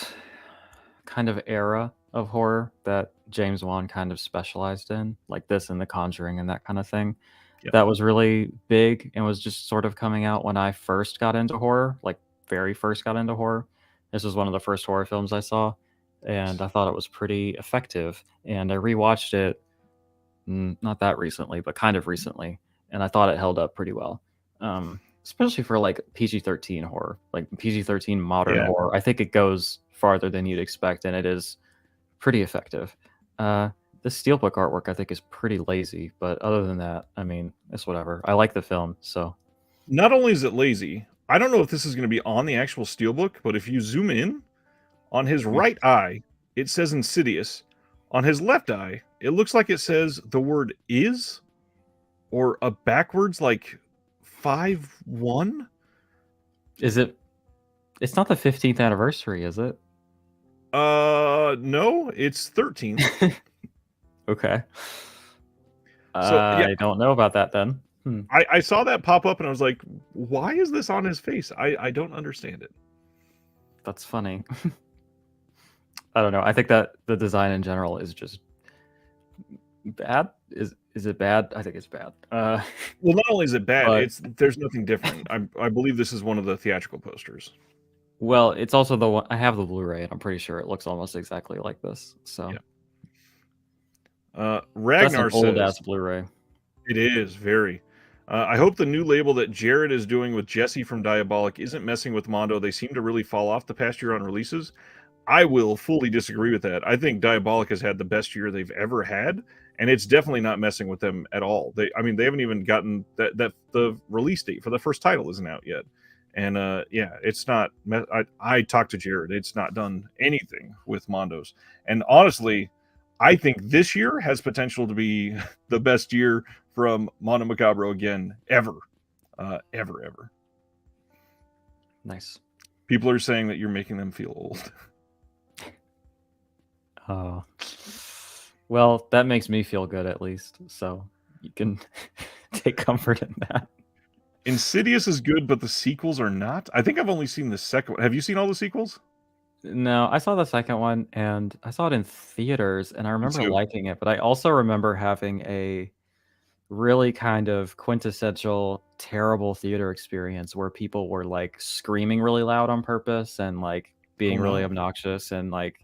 kind of era of horror that James Wan kind of specialized in, like this and The Conjuring and that kind of thing. Yep. That was really big and was just sort of coming out when I first got into horror, like very first got into horror. This was one of the first horror films I saw, and I thought it was pretty effective. And I rewatched it, not that recently, but kind of recently, and I thought it held up pretty well. Especially for like PG-13 horror, like PG-13 modern horror. I think it goes farther than you'd expect, and it is pretty effective. The steelbook artwork I think is pretty lazy, but other than that, I mean, it's whatever. I like the film, so. Not only is it lazy, I don't know if this is going to be on the actual steelbook, but if you zoom in, on his right eye, it says Insidious. On his left eye, it looks like it says the word is, or a backwards like 5-1. Is it? It's not the 15th anniversary, is it? No, it's 13th. Okay. So, yeah. I don't know about that then. I saw that pop up and I was like, why is this on his face? I don't understand it. That's funny. I don't know. I think that the design in general is just bad. Is it bad? I think it's bad. Well, not only is it bad, But there's nothing different. I believe this is one of the theatrical posters. well, it's also the one I have the Blu-ray, and I'm pretty sure it looks almost exactly like this. So Yeah. that's an Ragnar old says ass Blu-ray. it is very. I hope the new label that Jared is doing with Jesse from Diabolic isn't messing with Mondo. They seem to really fall off the past year on releases. I will fully disagree with that. I think Diabolic has had the best year they've ever had, and it's definitely not messing with them at all. They haven't even gotten that the release date for the first title isn't out yet, and yeah, it's not. I talked to Jared. It's not done anything with Mondos, and honestly, I think this year has potential to be the best year from Mondo Macabro again ever, ever. Nice. People are saying that you're making them feel old. Oh, well, that makes me feel good at least. So you can take comfort in that. Insidious is good, but the sequels are not. I think I've only seen the second one. Have you seen all the sequels? No, I saw the second one, and I saw it in theaters, and I remember too. liking it. But I also remember having a really kind of quintessential terrible theater experience where people were like screaming really loud on purpose and like being really obnoxious and like,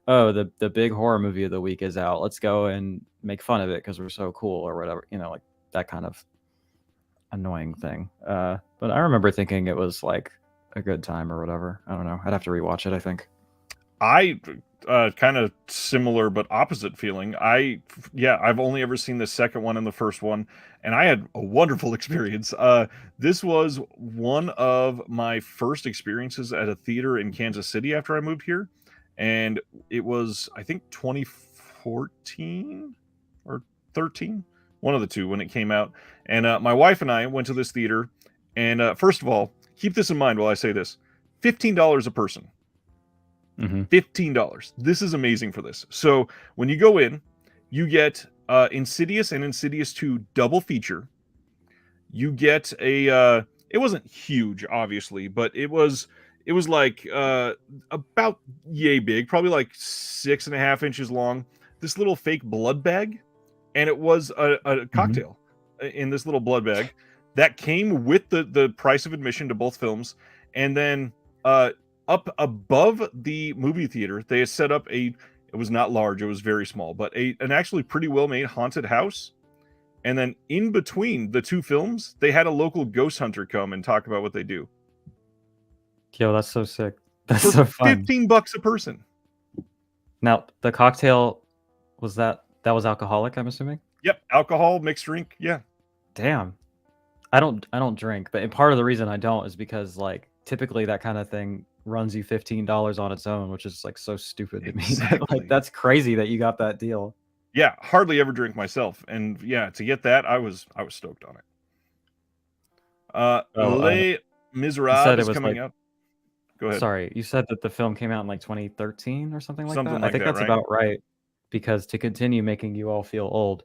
oh, the big horror movie of the week is out, let's go and make fun of it because we're so cool or whatever, like that kind of annoying thing. But I remember thinking it was like a good time or whatever. I don't know, I'd have to rewatch it, I think. I kind of similar but opposite feeling. I've only ever seen the second one and the first one, and I had a wonderful experience. This was one of my first experiences at a theater in Kansas City after I moved here, and it was, I think, 2014 or 13, one of the two when it came out. And my wife and I went to this theater, and first of all, keep this in mind while I say this: $15 a person. $15. This is amazing for this. So when you go in, you get Insidious and Insidious 2 double feature. You get a it wasn't huge, obviously, but it was like about yay big, probably like 6.5 inches long. This little fake blood bag, and it was a cocktail in this little blood bag that came with the price of admission to both films. And then up above the movie theater, they had set up it was not large, it was very small, but an actually pretty well made haunted house. And then in between the two films, they had a local ghost hunter come and talk about what they do. Yo, that's so sick. That's so fun. $15 a person. Now, the cocktail was that was alcoholic, I'm assuming? Yep, alcohol, mixed drink, yeah. Damn. I don't drink, but part of the reason I don't is because like typically that kind of thing runs you $15 on its own, which is like so stupid to me. Like that's crazy that you got that deal. Yeah, hardly ever drink myself, and yeah, to get that, I was stoked on it. Les Miserables is coming out. Go ahead. Sorry, you said that the film came out in like 2013 or something like Something that. like I think that, that's right? about right. Because to continue making you all feel old,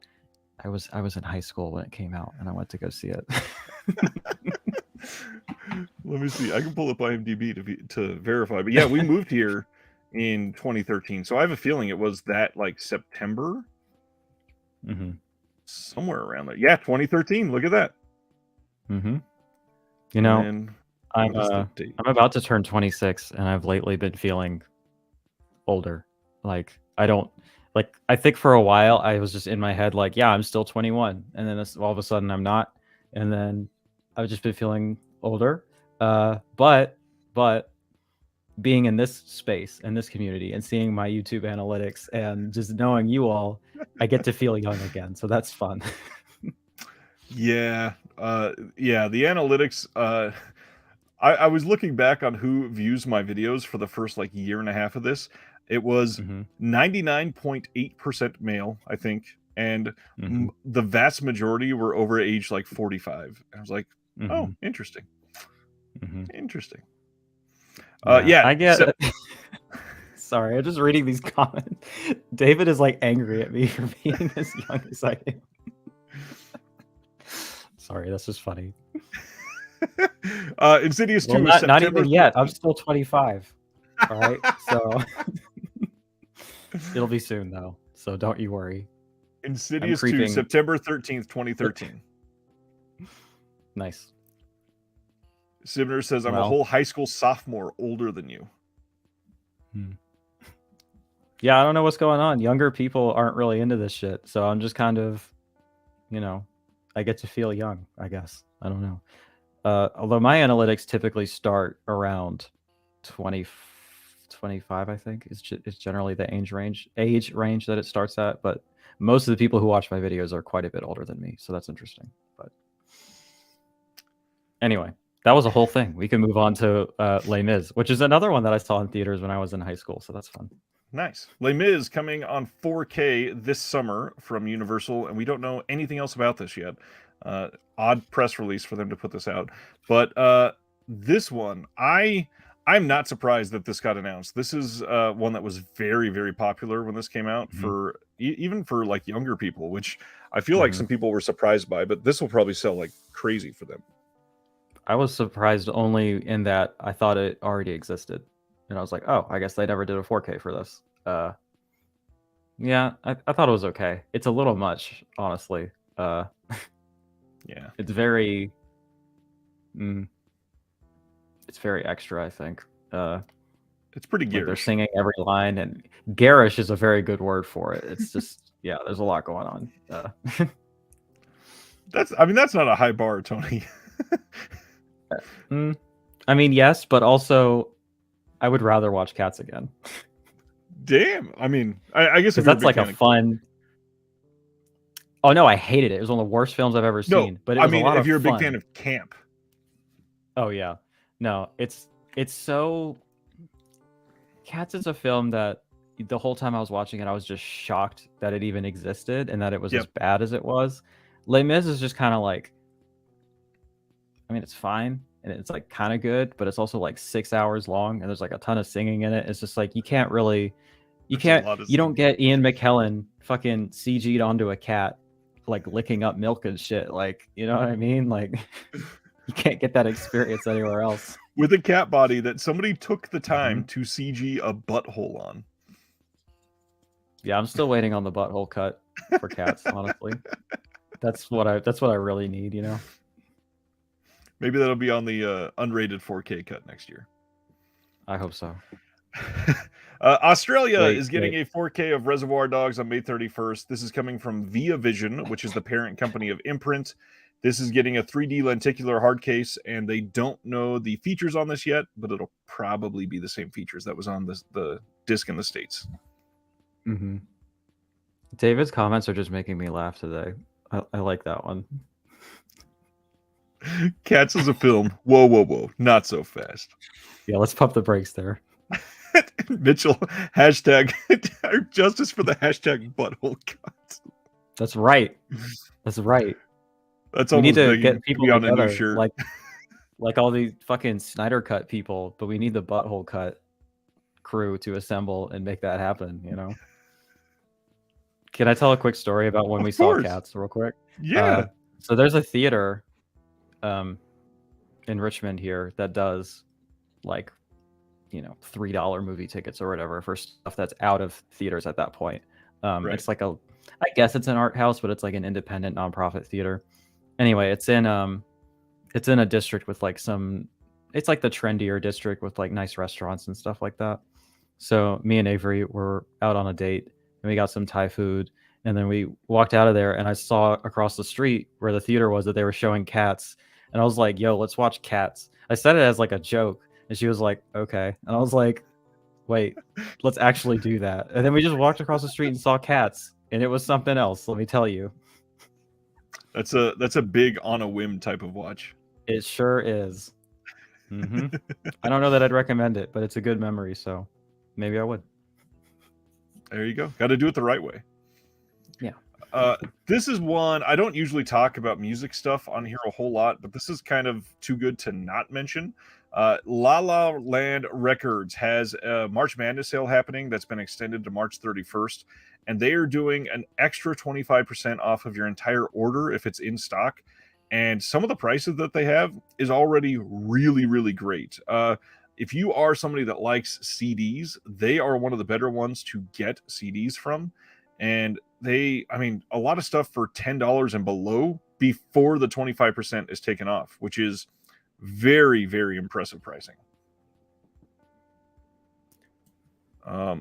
I was in high school when it came out, and I went to go see it. Let me see. I can pull up IMDb to verify. But yeah, we moved here in 2013, so I have a feeling it was that like September, somewhere around there. Yeah, 2013. Look at that. You know, I'm about to turn 26, and I've lately been feeling older. Like I think for a while I was just in my head like, yeah, I'm still 21, and then all of a sudden I'm not, and then I've just been feeling older. But being in this space and this community and seeing my YouTube analytics and just knowing you all, I get to feel young again. So that's fun. Yeah. The analytics. I was looking back on who views my videos for the first like year and a half of this. It was 99.8% male, I think, and the vast majority were over age like 45. I was like, oh, interesting. Interesting. Yeah, I get it. Sorry, I'm just reading these comments. David is like angry at me for being as young as I am. Sorry, that's just funny. Insidious 2 is not even yet. I'm still 25. All right, so it'll be soon though, so don't you worry. Insidious 2, creeping. September 13th, 2013. Nice. Sibner says, I'm a Well. whole high school sophomore older than you. Yeah, I don't know what's going on. Younger people aren't really into this shit. So I'm just kind of, I get to feel young, I guess. I don't know. Although my analytics typically start around 20, 25, I think, is generally the age range that it starts at. But most of the people who watch my videos are quite a bit older than me. So that's interesting. But anyway, that was a whole thing. We can move on to Les Mis, which is another one that I saw in theaters when I was in high school. So that's fun. Nice. Les Mis coming on 4K this summer from Universal, and we don't know anything else about this yet. Odd press release for them to put this out. But this one, I'm not surprised that this got announced. This is one that was very, very popular when this came out for even for like younger people, which I feel like some people were surprised by, but this will probably sell like crazy for them. I was surprised only in that I thought it already existed. And I was like, oh, I guess they never did a 4K for this. Yeah, I thought it was okay. It's a little much, honestly. Yeah. It's very... it's very extra, I think. It's pretty garish. Like they're singing every line, and garish is a very good word for it. It's just, yeah, there's a lot going on. That's not a high bar, Tony. I mean, yes, but also I would rather watch Cats again. Damn. I mean, I guess because that's like a fun. Oh no, I hated it. It was one of the worst films I've ever seen. But it was a lot if of you're a big fun. fan of camp. Oh yeah, no, it's so. Cats is a film that the whole time I was watching it, I was just shocked that it even existed and that it was as bad as it was. Les Mis is just kind of like. I mean, it's fine and it's like kind of good, but it's also like 6 hours long and there's like a ton of singing in it. It's just like you don't get Ian McKellen fucking CG'd onto a cat like licking up milk and shit. Like, you know what I mean? Like you can't get that experience anywhere else. With a cat body that somebody took the time to CG a butthole on. Yeah, I'm still waiting on the butthole cut for Cats, honestly. That's what I really need, you know. Maybe that'll be on the unrated 4K cut next year. I hope so. Australia is getting a 4K of Reservoir Dogs on May 31st. This is coming from Via Vision, which is the parent company of Imprint. This is getting a 3D lenticular hard case, and they don't know the features on this yet, but it'll probably be the same features that was on the disc in the States. David's comments are just making me laugh today. I like that one. Cats is a film. Whoa. Not so fast. Yeah, let's pump the brakes there. Mitchell, hashtag justice for the hashtag butthole cut. That's right. That's right. That's we need to big, get people on together, a new shirt. like all these fucking Snyder cut people, but we need the butthole cut crew to assemble and make that happen, you know? Can I tell a quick story about when we saw Cats real quick? Yeah. So there's a theater in Richmond here that does like, you know, $3 movie tickets or whatever for stuff that's out of theaters at that point. It's like I guess it's an art house, but it's like an independent nonprofit theater. Anyway, it's in a district with like it's like the trendier district with like nice restaurants and stuff like that. So me and Avery were out on a date and we got some Thai food. And then we walked out of there and I saw across the street where the theater was that they were showing Cats. And I was like, yo, let's watch Cats. I said it as like a joke. And she was like, okay. And I was like, wait, let's actually do that. And then we just walked across the street and saw Cats. And it was something else, let me tell you. That's a big on a whim type of watch. It sure is. I don't know that I'd recommend it, but it's a good memory, so maybe I would. There you go. Got to do it the right way. Yeah. This is one I don't usually talk about music stuff on here a whole lot, but this is kind of too good to not mention. La La Land Records has a March Madness sale happening that's been extended to March 31st, and they are doing an extra 25% off of your entire order if it's in stock. And some of the prices that they have is already really, really great. If you are somebody that likes CDs, they are one of the better ones to get CDs from. and a lot of stuff for $10 and below before the 25% is taken off, which is very, very impressive pricing.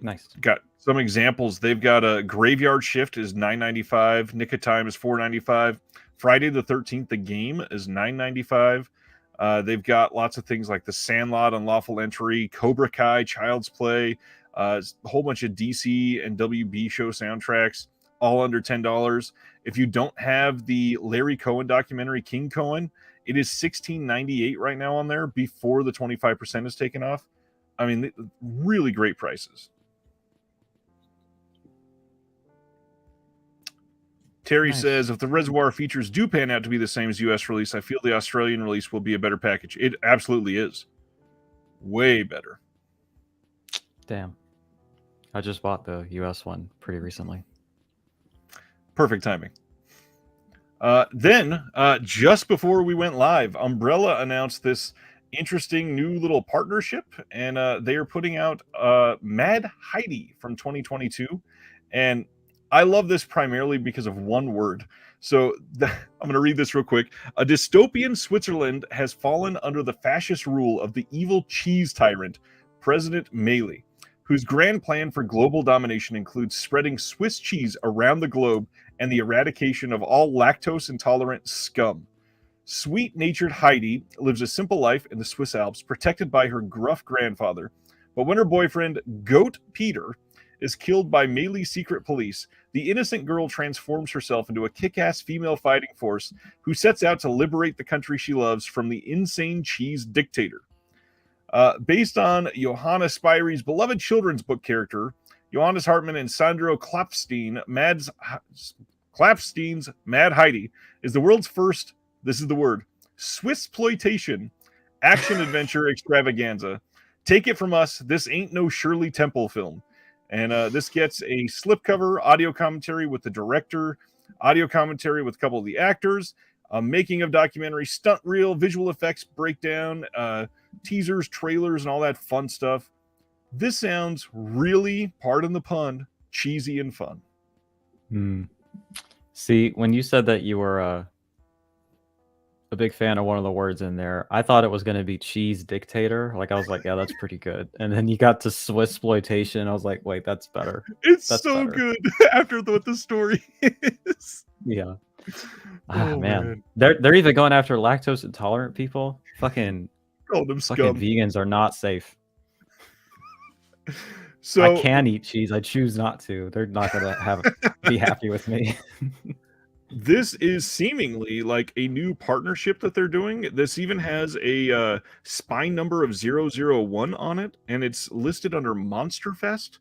Nice. Got some examples. They've got a Graveyard Shift is $9.95. Nick of Time is $4.95. Friday the 13th, the game is $9.95. They've got lots of things like The Sandlot, Unlawful Entry, Cobra Kai, Child's Play, a whole bunch of DC and WB show soundtracks, all under $10. If you don't have the Larry Cohen documentary, King Cohen, it is $16.98 right now on there before the 25% is taken off. I mean, really great prices. Terry says, if the Reservoir features do pan out to be the same as US release, I feel the Australian release will be a better package. It absolutely is. Way better. Damn. I just bought the US one pretty recently. Perfect timing. Then, just before we went live, Umbrella announced this interesting new little partnership, and they are putting out Mad Heidi from 2022. And I love this primarily because of one word. So I'm going to read this real quick. A dystopian Switzerland has fallen under the fascist rule of the evil cheese tyrant, President Meili, whose grand plan for global domination includes spreading Swiss cheese around the globe and the eradication of all lactose-intolerant scum. Sweet-natured Heidi lives a simple life in the Swiss Alps, protected by her gruff grandfather. But when her boyfriend, Goat Peter, is killed by Meili secret police, the innocent girl transforms herself into a kick-ass female fighting force who sets out to liberate the country she loves from the insane cheese dictator. Based on Johanna Spyri's beloved children's book character, Johannes Hartmann and Sandro Klapstein, Klapstein's Mad Heidi is the world's first, this is the word, Swissploitation action-adventure extravaganza. Take it from us, this ain't no Shirley Temple film. And this gets a slipcover, audio commentary with the director, audio commentary with a couple of the actors, a making of documentary, stunt reel, visual effects breakdown, teasers, trailers, and all that fun stuff. This sounds really, pardon the pun, cheesy and fun. See, when you said that you were a big fan of one of the words in there, I thought it was going to be cheese dictator. Like, I was like, yeah, that's pretty good. And then you got to Swissploitation. I was like, wait, that's better. It's That's so better. good after what the story is. Yeah. Oh, man. They're even going after lactose intolerant people. Fucking scum. Vegans are not safe. So I can eat cheese. I choose not to. They're not gonna be happy with me. this is seemingly like a new partnership that they're doing. This even has a spine number of 001 on it, and it's listed under Monster Fest.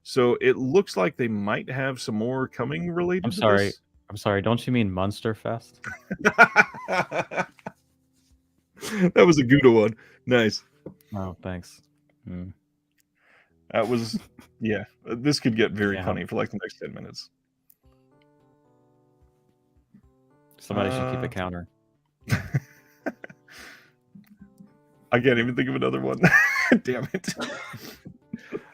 So it looks like they might have some more coming related to this. I'm sorry. Don't you mean Munster Fest? That was a Gouda one. Nice. Oh, thanks. That was, yeah. This could get very funny for like the next 10 minutes. Somebody should keep a counter. I can't even think of another one. Damn it.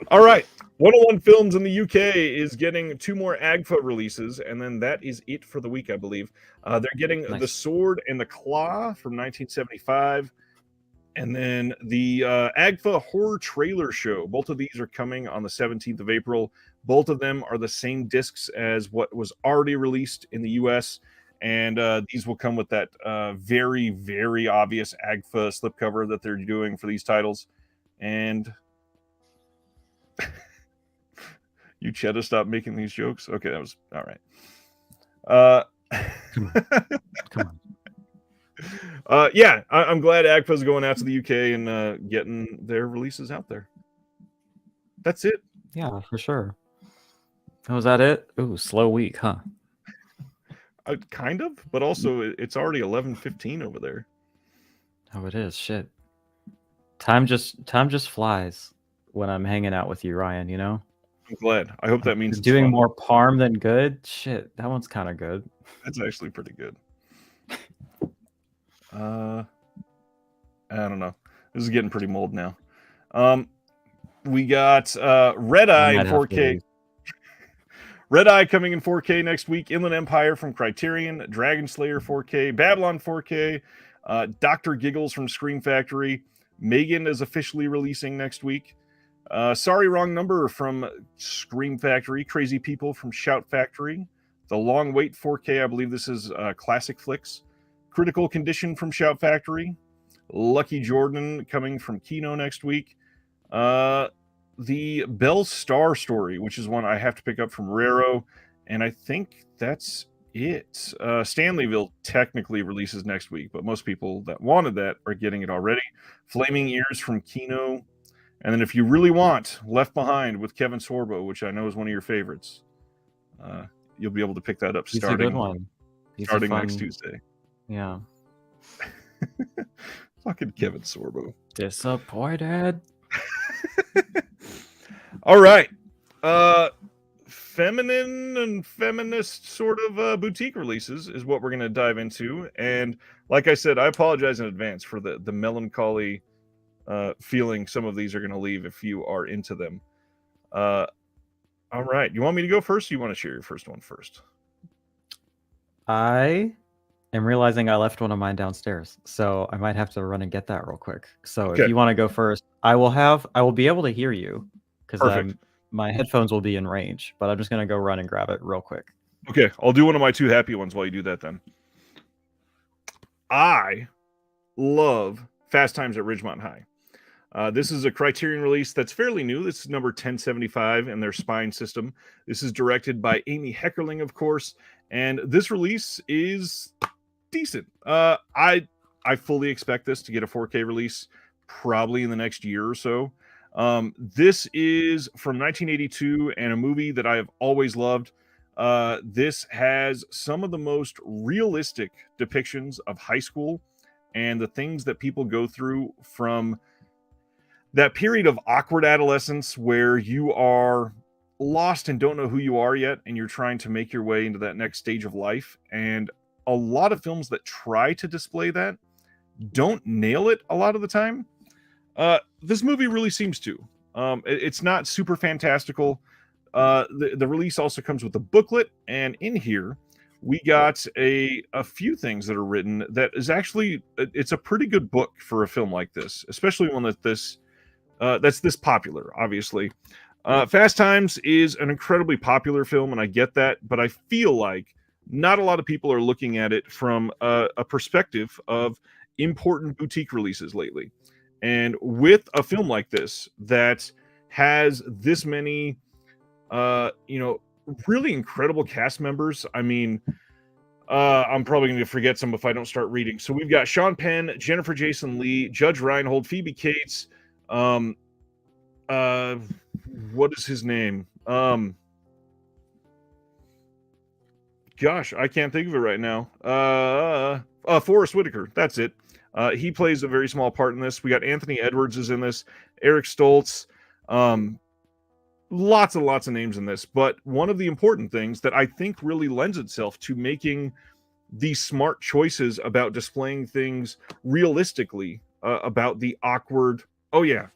All right. 101 Films in the UK is getting 2 more AGFA releases, and then that is it for the week, I believe. They're getting The Sword and the Claw from 1975, and then the AGFA Horror Trailer Show. Both of these are coming on the 17th of April. Both of them are the same discs as what was already released in the US, and these will come with that very, very obvious AGFA slipcover that they're doing for these titles. And you Cheddar, stop making these jokes. Okay, that was all right. Come on. Yeah, I'm glad AGFA's going out to the UK and getting their releases out there. That's it. Yeah, for sure. Was that it? Ooh, slow week, huh? Kind of, but also it's already 11:15 over there. Oh, it is. Shit. Time just flies when I'm hanging out with you, Ryan. You know. I'm glad. I hope that means it's doing fun. more parm than good. Shit, that one's kind of good. That's actually pretty good. I don't know. This is getting pretty mold now. We got Red Eye in 4K. Red Eye coming in 4K next week. Inland Empire from Criterion. Dragon Slayer 4K. Babylon 4K. Dr. Giggles from Scream Factory. Megan is officially releasing next week. Sorry, Wrong Number from Scream Factory. Crazy People from Shout Factory. The Long Wait 4K. I believe this is Classic Flicks. Critical Condition from Shout Factory. Lucky Jordan coming from Kino next week. The Bell Star Story, which is one I have to pick up from Raro, and I think that's it. Stanleyville technically releases next week, but most people that wanted that are getting it already. Flaming Ears from Kino, and then if you really want Left Behind with Kevin Sorbo, which I know is one of your favorites, you'll be able to pick that up He's a good one. Starting next Tuesday. Yeah. Fucking Kevin Sorbo. Disappointed. All right. Feminine and feminist sort of boutique releases is what we're going to dive into. And like I said, I apologize in advance for the melancholy feeling some of these are going to leave if you are into them. All right. You want me to go first? Or you want to share your first one first? I am realizing I left one of mine downstairs, so I might have to run and get that real quick. So Okay. if you want to go first, I will be able to hear you because my headphones will be in range, but I'm just going to go run and grab it real quick. Okay, I'll do one of my two happy ones while you do that then. I love Fast Times at Ridgemont High. This is a Criterion release that's fairly new. This is number 1075 in their spine system. This is directed by Amy Heckerling, of course, and this release is decent. I fully expect this to get a 4K release probably in the next year or so. This is from 1982 and a movie that I have always loved. This has some of the most realistic depictions of high school and the things that people go through from that period of awkward adolescence where you are lost and don't know who you are yet, and you're trying to make your way into that next stage of life. And a lot of films that try to display that don't nail it a lot of the time. This movie really seems to. It's not super fantastical. The release also comes with a booklet, and in here we got a few things that are written that is actually it's a pretty good book for a film like this, especially one that's this popular, obviously. Fast Times is an incredibly popular film, and I get that, but I feel like not a lot of people are looking at it from a perspective of important boutique releases lately. And with a film like this that has this many, really incredible cast members, I mean, I'm probably going to forget some if I don't start reading. So we've got Sean Penn, Jennifer Jason Leigh, Judge Reinhold, Phoebe Cates, what is his name? Gosh, I can't think of it right now. Forrest Whitaker. That's it. He plays a very small part in this. We got Anthony Edwards is in this. Eric Stoltz. Lots and lots of names in this. But one of the important things that I think really lends itself to making these smart choices about displaying things realistically about the awkward... Oh, yeah.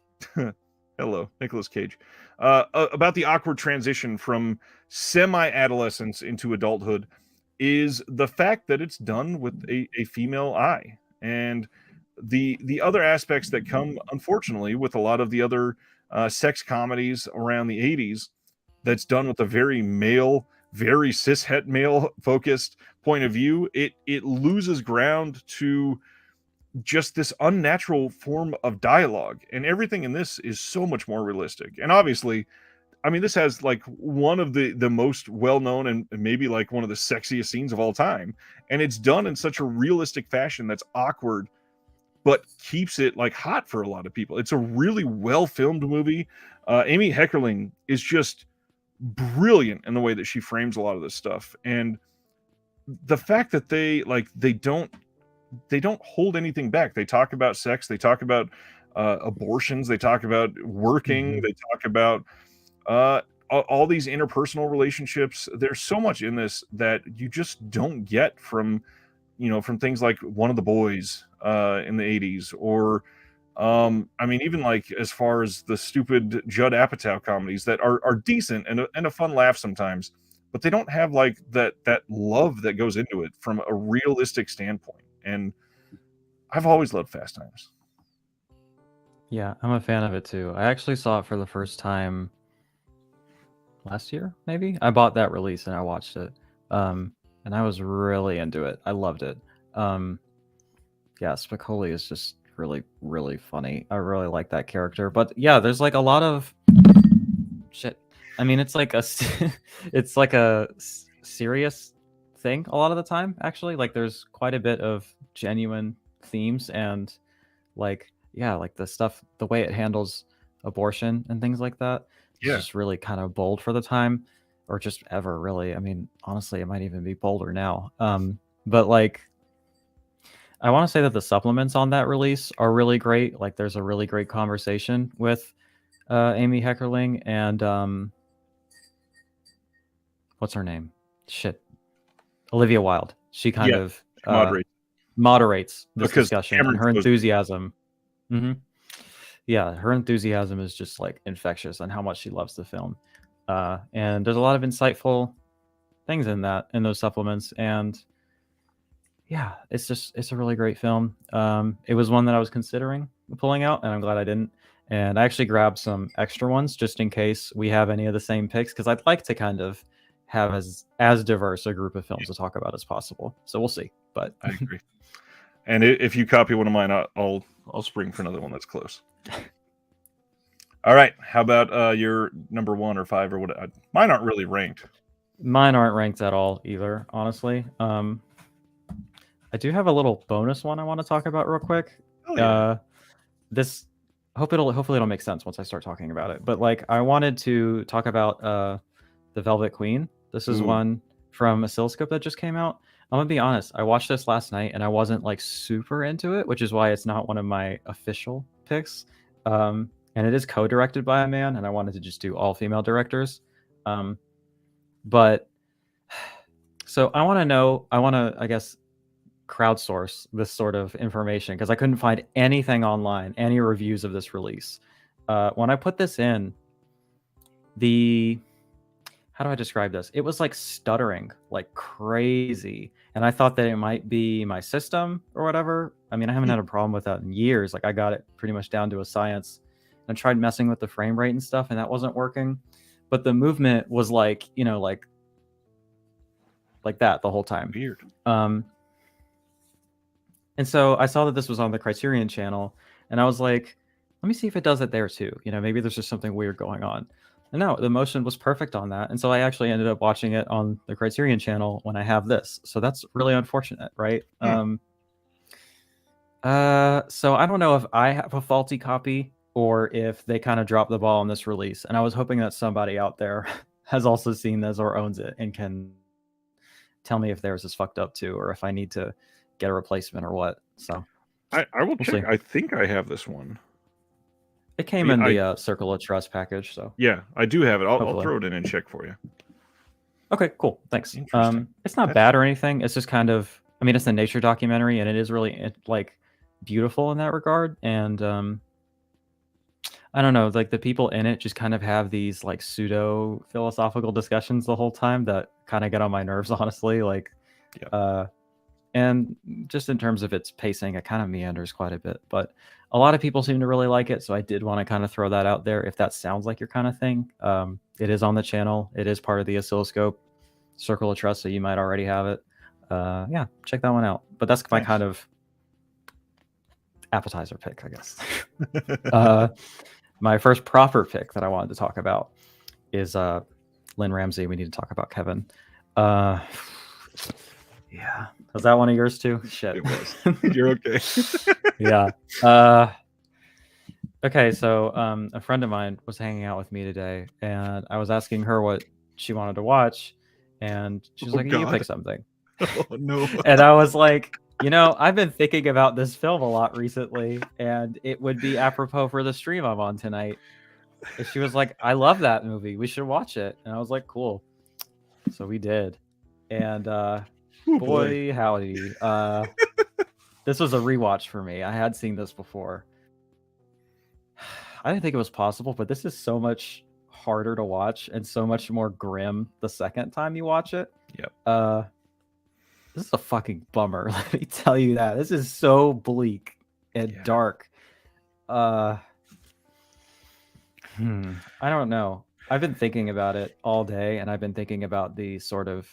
Hello, Nicolas Cage. About the awkward transition from semi-adolescence into adulthood is the fact that it's done with a female eye. And the other aspects that come, unfortunately, with a lot of the other sex comedies around the 80s that's done with a very male, very cishet male-focused point of view, it loses ground to just this unnatural form of dialogue, and everything in this is so much more realistic. And obviously, I mean, this has like one of the most well-known and maybe like one of the sexiest scenes of all time, and it's done in such a realistic fashion that's awkward but keeps it like hot for a lot of people. It's a really well-filmed movie. Amy Heckerling is just brilliant in the way that she frames a lot of this stuff, and the fact that they don't hold anything back. They talk about sex. They talk about abortions. They talk about working. Mhm. They talk about all these interpersonal relationships. There's so much in this that you just don't get from things like One of the Boys in the 80s, or I mean, even like as far as the stupid Judd Apatow comedies that are decent and a fun laugh sometimes, but they don't have like that love that goes into it from a realistic standpoint. And I've always loved Fast Times. Yeah, I'm a fan of it too. I actually saw it for the first time last year, maybe. I bought that release and I watched it. And I was really into it. I loved it. Yeah, Spicoli is just really, really funny. I really like that character. But yeah, there's like a lot of shit. I mean, it's like it's like a serious thing a lot of the time. Actually, like there's quite a bit of genuine themes and like like the stuff, the way it handles abortion and things like that. It's Yeah. just really kind of bold for the time, or just ever really. I mean, honestly, it might even be bolder now. But like, I want to say that the supplements on that release are really great. Like, there's a really great conversation with Amy Heckerling and what's her name? Shit, Olivia Wilde. She kind of moderates this because discussion, Cameron and her goes- enthusiasm. Yeah, her enthusiasm is just like infectious on how much she loves the film. And there's a lot of insightful things in those supplements. And yeah, it's a really great film. It was one that I was considering pulling out, and I'm glad I didn't. And I actually grabbed some extra ones just in case we have any of the same picks, because I'd like to kind of have as diverse a group of films to talk about as possible. So we'll see. But I agree. And if you copy one of mine, I'll spring for another one that's close. All right. How about your number 1 or 5 or what? Mine aren't really ranked. Mine aren't ranked at all either, honestly. I do have a little bonus one I want to talk about real quick. Oh, yeah. Hopefully it'll make sense once I start talking about it. But like, I wanted to talk about the Velvet Queen. This is one from Oscilloscope that just came out. I'm gonna be honest. I watched this last night and I wasn't like super into it, which is why it's not one of my official picks. And it is co-directed by a man, and I wanted to just do all female directors. But so I want to, I guess, crowdsource this sort of information because I couldn't find anything online, any reviews of this release. When I put this in, how do I describe this? It was like stuttering like crazy. And I thought that it might be my system or whatever. I mean, I haven't had a problem with that in years. Like, I got it pretty much down to a science. And I tried messing with the frame rate and stuff, and that wasn't working. But the movement was like, like that the whole time. Weird. And so I saw that this was on the Criterion channel, and I was like, let me see if it does it there too. Maybe there's just something weird going on. And no, the motion was perfect on that. And so I actually ended up watching it on the Criterion channel when I have this. So that's really unfortunate, right? So I don't know if I have a faulty copy or if they kind of dropped the ball on this release. And I was hoping that somebody out there has also seen this or owns it and can tell me if theirs is fucked up too, or if I need to get a replacement or what. So I will check. I think I have this one. It came in the Circle of Trust package, so yeah, I do have it. I'll throw it in and check for you. Okay, cool. Thanks. It's not bad or anything. It's just kind of, I mean, it's a nature documentary, and it is really like beautiful in that regard. And I don't know, like the people in it just kind of have these like pseudo philosophical discussions the whole time that kind of get on my nerves, honestly. Like, and just in terms of its pacing, it kind of meanders quite a bit, but a lot of people seem to really like it. So I did want to kind of throw that out there. If that sounds like your kind of thing, it is on the channel. It is part of the Oscilloscope Circle of Trust, so you might already have it. Yeah, check that one out. But that's my kind of appetizer pick, I guess. My first proper pick that I wanted to talk about is Lynn Ramsey. We need to talk about Kevin. Yeah. Was that one of yours too? Shit. It was. You're okay. Yeah. Okay, so a friend of mine was hanging out with me today, and I was asking her what she wanted to watch, and she's like, you pick something. Oh, no. And I was like, I've been thinking about this film a lot recently, and it would be apropos for the stream I'm on tonight. And she was like, I love that movie. We should watch it. And I was like, cool. So we did. And boy, howdy. This was a rewatch for me. I had seen this before. I didn't think it was possible, but this is so much harder to watch and so much more grim the second time you watch it. Yep. This is a fucking bummer. Let me tell you that. This is so bleak and dark. I don't know. I've been thinking about it all day, and I've been thinking about the sort of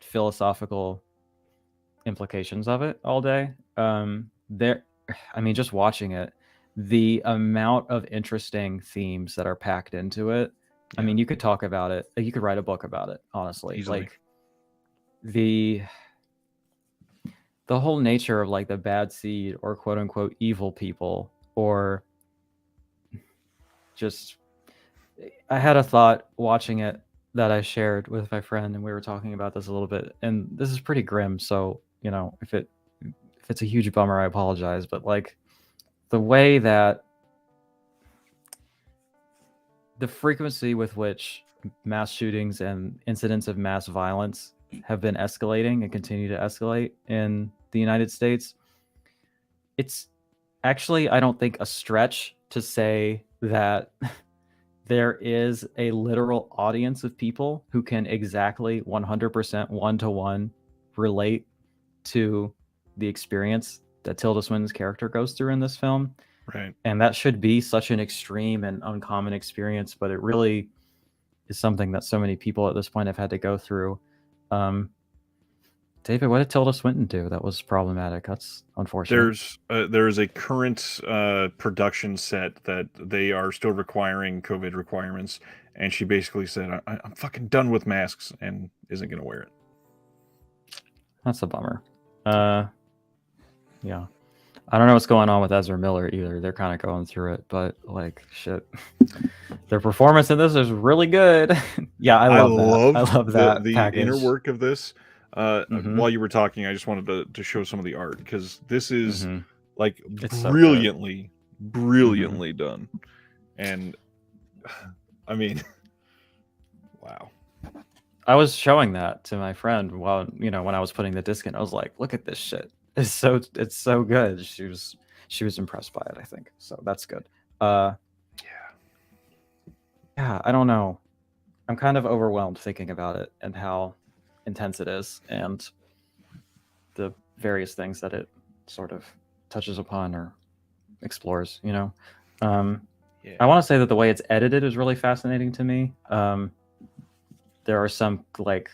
philosophical implications of it all day. Just watching it, the amount of interesting themes that are packed into it. Yeah. I mean, you could talk about it. You could write a book about it, honestly. Easily. Like the whole nature of like the bad seed or quote unquote evil people, or just, I had a thought watching it that I shared with my friend, and we were talking about this a little bit, and this is pretty grim. So, if it's a huge bummer, I apologize. But like the way that the frequency with which mass shootings and incidents of mass violence have been escalating and continue to escalate in the United States, it's actually, I don't think, a stretch to say that there is a literal audience of people who can exactly 100% one-to-one relate to the experience that Tilda Swinton's character goes through in this film. Right. And that should be such an extreme and uncommon experience, but it really is something that so many people at this point have had to go through. David, what did Tilda Swinton do that was problematic? That's unfortunate. There's a current production set that they are still requiring COVID requirements, and she basically said, I'm fucking done with masks, and isn't going to wear it. That's a bummer. Yeah. I don't know what's going on with Ezra Miller either. They're kind of going through it, but like, shit. Their performance in this is really good. Yeah, I love that the package. inner work of this. While you were talking, I just wanted to show some of the art, because this is like It's brilliantly done. And I mean, wow. I was showing that to my friend while, when I was putting the disc in. I was like, look at this shit. It's so good. She was impressed by it, I think. So that's good. Yeah, I don't know. I'm kind of overwhelmed thinking about it and how intense it is, and the various things that it sort of touches upon or explores. I want to say that the way it's edited is really fascinating to me. There are some, like,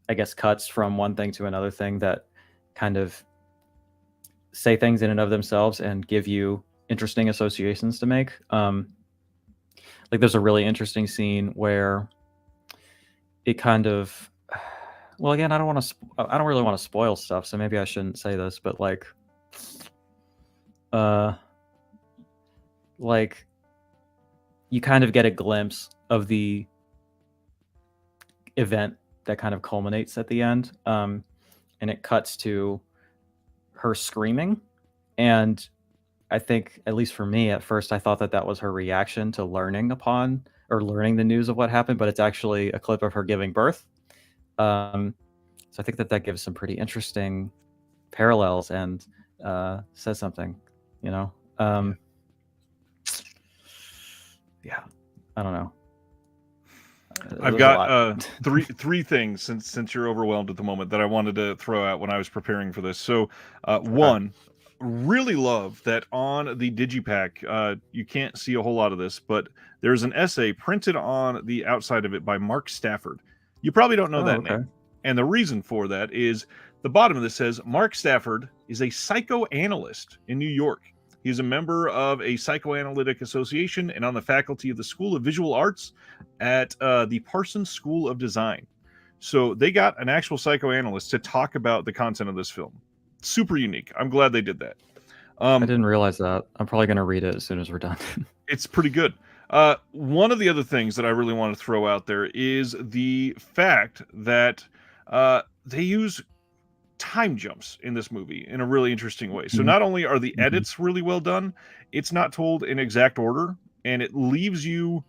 I guess, cuts from one thing to another thing that kind of say things in and of themselves and give you interesting associations to make. Like, there's a really interesting scene where it kind of, well, again, I don't really want to spoil stuff, so maybe I shouldn't say this, but like you kind of get a glimpse of the event that kind of culminates at the end, and it cuts to her screaming, and I think, at least for me, at first I thought that was her reaction to learning the news of what happened, but it's actually a clip of her giving birth. So I think that gives some pretty interesting parallels and says something, Yeah, I don't know. I've got three things, since you're overwhelmed at the moment, that I wanted to throw out when I was preparing for this. So, one, really love that on the Digipack, you can't see a whole lot of this, but there's an essay printed on the outside of it by Mark Stafford. You probably don't know that name. And the reason for that is the bottom of this says, Mark Stafford is a psychoanalyst in New York. He's a member of a psychoanalytic association and on the faculty of the School of Visual Arts at the Parsons School of Design. So they got an actual psychoanalyst to talk about the content of this film. Super unique. I'm glad they did that. I didn't realize that. I'm probably going to read it as soon as we're done. It's pretty good. One of the other things that I really want to throw out there is the fact that they use time jumps in this movie in a really interesting way. So not only are the edits really well done, it's not told in exact order, and it leaves you,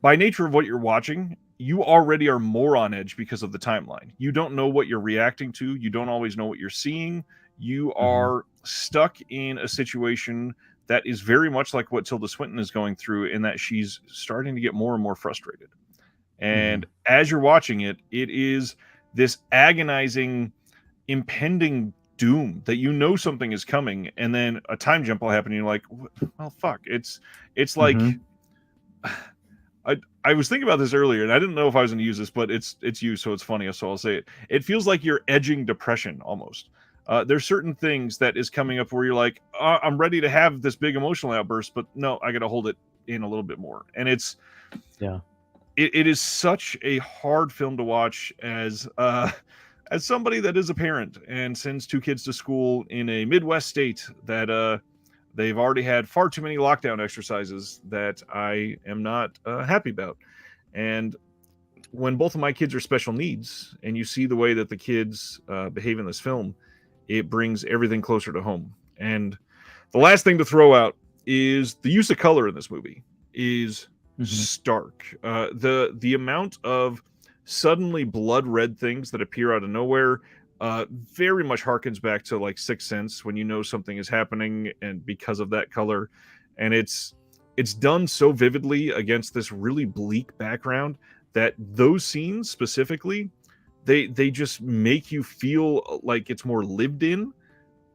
by nature of what you're watching, you already are more on edge because of the timeline. You don't know what you're reacting to. You don't always know what you're seeing. You are stuck in a situation that is very much like what Tilda Swinton is going through, in that she's starting to get more and more frustrated. And as you're watching it, it is this agonizing, impending doom that you know something is coming, and then a time jump will happen, and you're like, well, fuck. It's like, I was thinking about this earlier, and I didn't know if I was going to use this, but it's you, so it's funny, so I'll say it. It feels like you're edging depression almost. There's certain things that is coming up where you're like, I'm ready to have this big emotional outburst, but no, I got to hold it in a little bit more. And it's, it is such a hard film to watch as somebody that is a parent and sends 2 kids to school in a Midwest state that they've already had far too many lockdown exercises that I am not happy about. And when both of my kids are special needs, and you see the way that the kids behave in this film, it brings everything closer to home. And the last thing to throw out is the use of color in this movie is stark. The amount of suddenly blood red things that appear out of nowhere very much harkens back to like Sixth Sense, when you know something is happening and because of that color. And it's done so vividly against this really bleak background that those scenes specifically, they just make you feel like it's more lived in,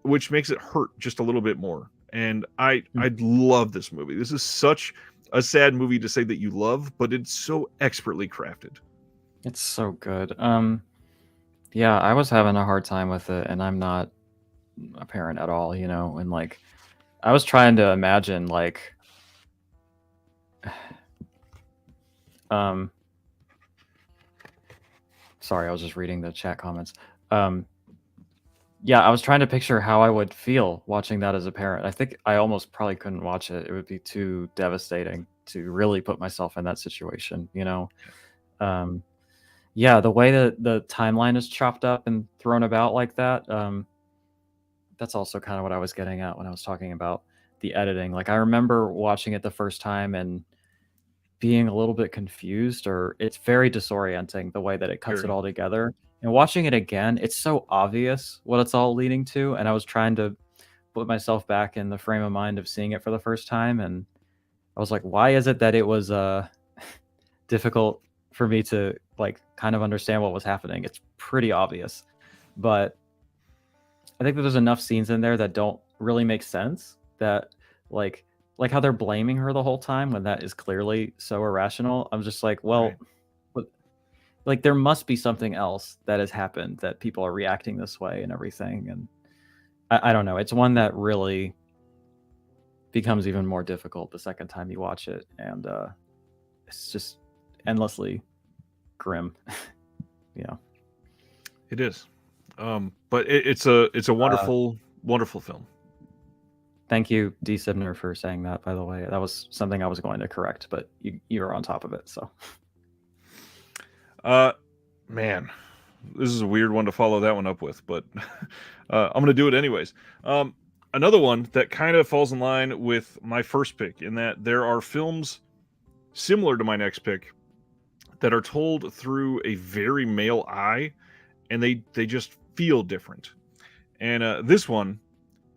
which makes it hurt just a little bit more. And I love this movie. This is such a sad movie to say that you love, but it's so expertly crafted. It's so good. Yeah, I was having a hard time with it, and I'm not a parent at all, you know, and like I was trying to imagine like sorry, I was just reading the chat comments. Yeah, I was trying to picture how I would feel watching that as a parent. I think I almost probably couldn't watch it. It would be too devastating to really put myself in that situation, you know. Yeah, the way that the timeline is chopped up and thrown about like that, that's also kind of what I was getting at when I was talking about the editing. Like I remember watching it the first time and being a little bit confused, or it's very disorienting the way that it cuts it all together. And watching it again, it's so obvious what it's all leading to, and I was trying to put myself back in the frame of mind of seeing it for the first time, and I was like, why is it that it was difficult for me to like kind of understand what was happening? It's pretty obvious, but I think that there's enough scenes in there that don't really make sense, that like how they're blaming her the whole time when that is clearly so irrational. I'm just like, well, like there must be something else that has happened that people are reacting this way and everything. And I don't know. It's one that really becomes even more difficult the second time you watch it, and it's just endlessly grim. Yeah, it is. But it's a wonderful, wonderful film. Thank you, D. Sibner, for saying that, by the way. That was something I was going to correct, but you were on top of it, so. Man, this is a weird one to follow that one up with, but I'm going to do it anyways. Another one that kind of falls in line with my first pick, in that there are films similar to my next pick that are told through a very male eye, and they just feel different. And this one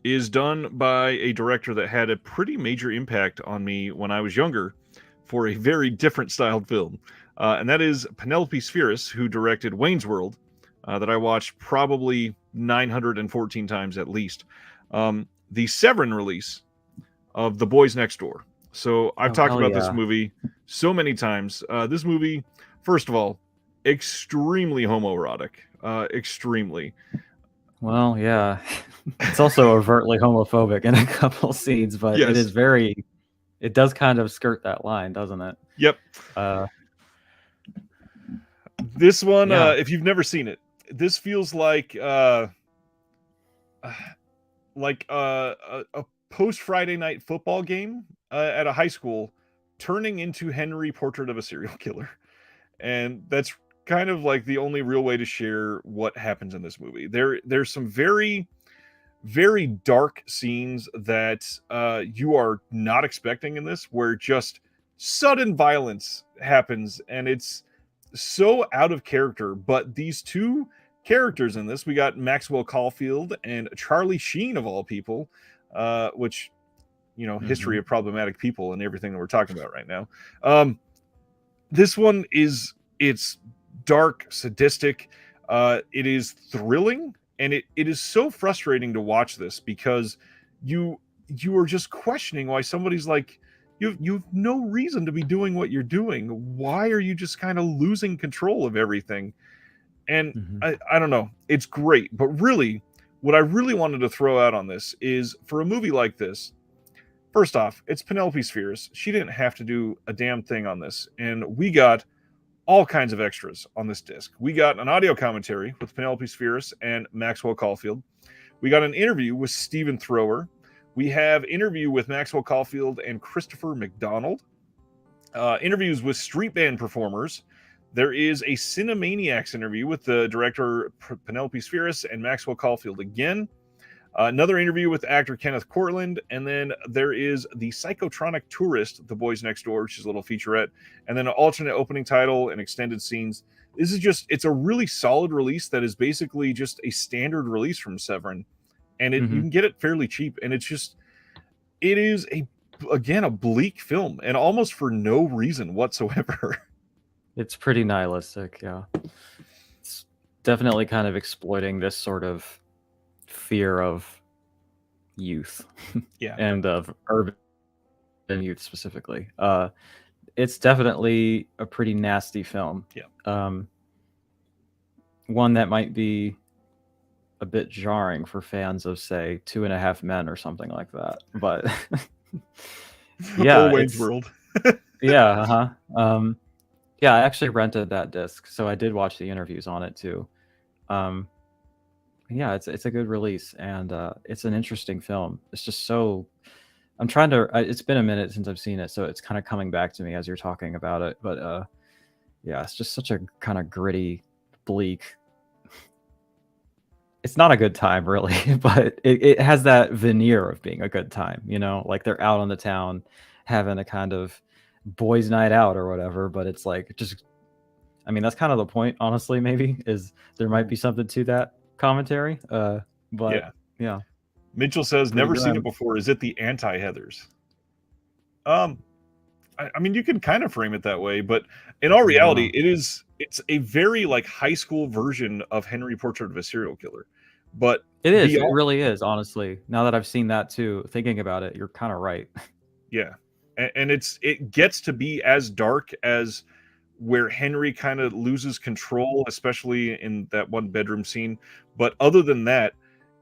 is done by a director that had a pretty major impact on me when I was younger for a very different styled film. And that is Penelope Spheris, who directed Wayne's World, that I watched probably 914 times at least. The Severin release of The Boys Next Door. So I've talked about this movie so many times. This movie, first of all, extremely homoerotic. Extremely. Well, yeah. It's also overtly homophobic in a couple scenes, but it is it does kind of skirt that line, doesn't it? Yep. This one, if you've never seen it, this feels like a post Friday night football game at a high school turning into Henry Portrait of a Serial Killer. And that's kind of like the only real way to share what happens in this movie. There's some very, very dark scenes that you are not expecting in this, where just sudden violence happens, and it's so out of character. But these two characters in this, we got Maxwell Caulfield and Charlie Sheen of all people, which history of problematic people and everything that we're talking about right now. This one it's dark, sadistic. It is thrilling, and it is so frustrating to watch this because you are just questioning why somebody's like, you've no reason to be doing what you're doing. Why are you just kind of losing control of everything? And I don't know. It's great, but really, what I really wanted to throw out on this is, for a movie like this, first off, it's Penelope Spheres. She didn't have to do a damn thing on this, and we got all kinds of extras on this disc. We got an audio commentary with Penelope Spheres and Maxwell Caulfield. We got an interview with Stephen Thrower. We have interview with Maxwell Caulfield and Christopher McDonald. Interviews with street band performers. There is a Cinemaniacs interview with the director Penelope Spheres and Maxwell Caulfield again. Another interview with actor Kenneth Courtland, and then there is the Psychotronic Tourist, The Boys Next Door, which is a little featurette, and then an alternate opening title and extended scenes. This is it's a really solid release that is basically just a standard release from Severin, and you can get it fairly cheap, and it is a bleak film, and almost for no reason whatsoever. It's pretty nihilistic, yeah. It's definitely kind of exploiting this sort of fear of youth, yeah, and of urban youth specifically. It's definitely a pretty nasty film. Yeah. One that might be a bit jarring for fans of, say, 2.5 Men or something like that. But yeah, Wayne's World. yeah, yeah, I actually rented that disc, so I did watch the interviews on it too. Yeah, it's a good release, and it's an interesting film. It's just so, I'm trying to, it's been a minute since I've seen it, so it's kind of coming back to me as you're talking about it. But yeah, it's just such a kind of gritty, bleak. It's not a good time, really, but it has that veneer of being a good time, like they're out on the town having a kind of boys' night out or whatever, but it's like, just, I mean, that's kind of the point, honestly, maybe, is there might be something to that commentary. But yeah. Mitchell says, never seen it before. Is it the anti-Heathers? I mean, you can kind of frame it that way, but in all reality, it's a very like high school version of Henry Portrait of a Serial Killer. But it really is, honestly. Now that I've seen that too, thinking about it, you're kind of right. Yeah. And it gets to be as dark as where Henry kind of loses control, especially in that one bedroom scene. But other than that,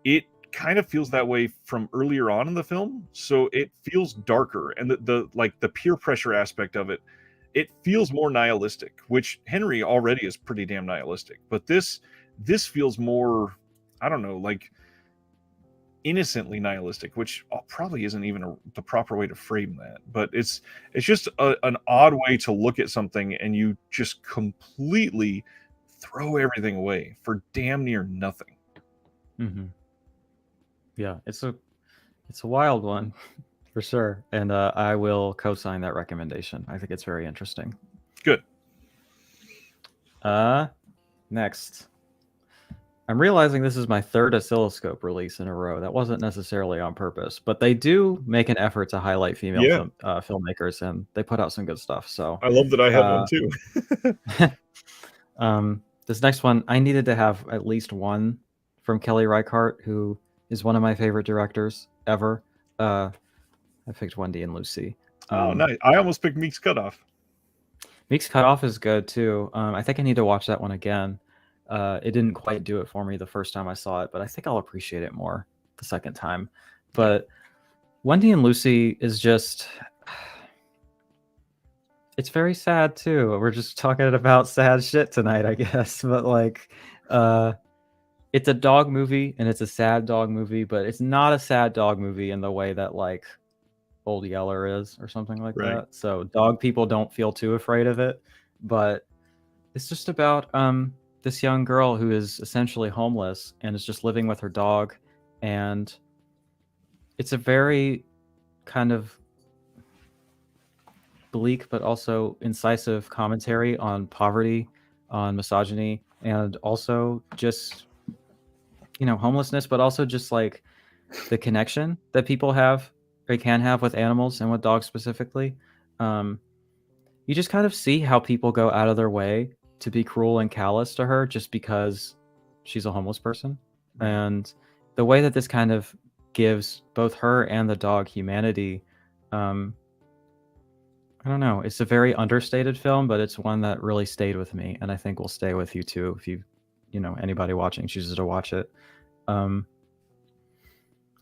it kind of feels that way from earlier on in the film. So it feels darker, and the peer pressure aspect of it feels more nihilistic, which Henry already is pretty damn nihilistic. But this feels more, I don't know, like innocently nihilistic, which probably isn't even the proper way to frame that, but it's just an odd way to look at something, and you just completely throw everything away for damn near nothing. Yeah, it's a wild one for sure, and I will co-sign that recommendation. I think it's very interesting. Good. Next, I'm realizing this is my third oscilloscope release in a row. That wasn't necessarily on purpose, but they do make an effort to highlight female filmmakers, and they put out some good stuff. So I love that I have one too. This next one, I needed to have at least one from Kelly Reichardt, who is one of my favorite directors ever. I picked Wendy and Lucy. Oh, nice. I almost picked Meek's Cutoff. Meek's Cutoff is good too. I think I need to watch that one again. It didn't quite do it for me the first time I saw it, but I think I'll appreciate it more the second time. But Wendy and Lucy is just, it's very sad too. We're just talking about sad shit tonight, I guess. But like, it's a dog movie, and it's a sad dog movie, but it's not a sad dog movie in the way that like Old Yeller is or something like that. So dog people don't feel too afraid of it, but it's just about this young girl who is essentially homeless and is just living with her dog, and it's a very kind of bleak but also incisive commentary on poverty, on misogyny, and also just, homelessness, but also just like the connection that people have they can have with animals and with dogs specifically. You just kind of see how people go out of their way to be cruel and callous to her just because she's a homeless person. Right. And the way that this kind of gives both her and the dog humanity, I don't know. It's a very understated film, but it's one that really stayed with me, and I think will stay with you too if anybody watching chooses to watch it.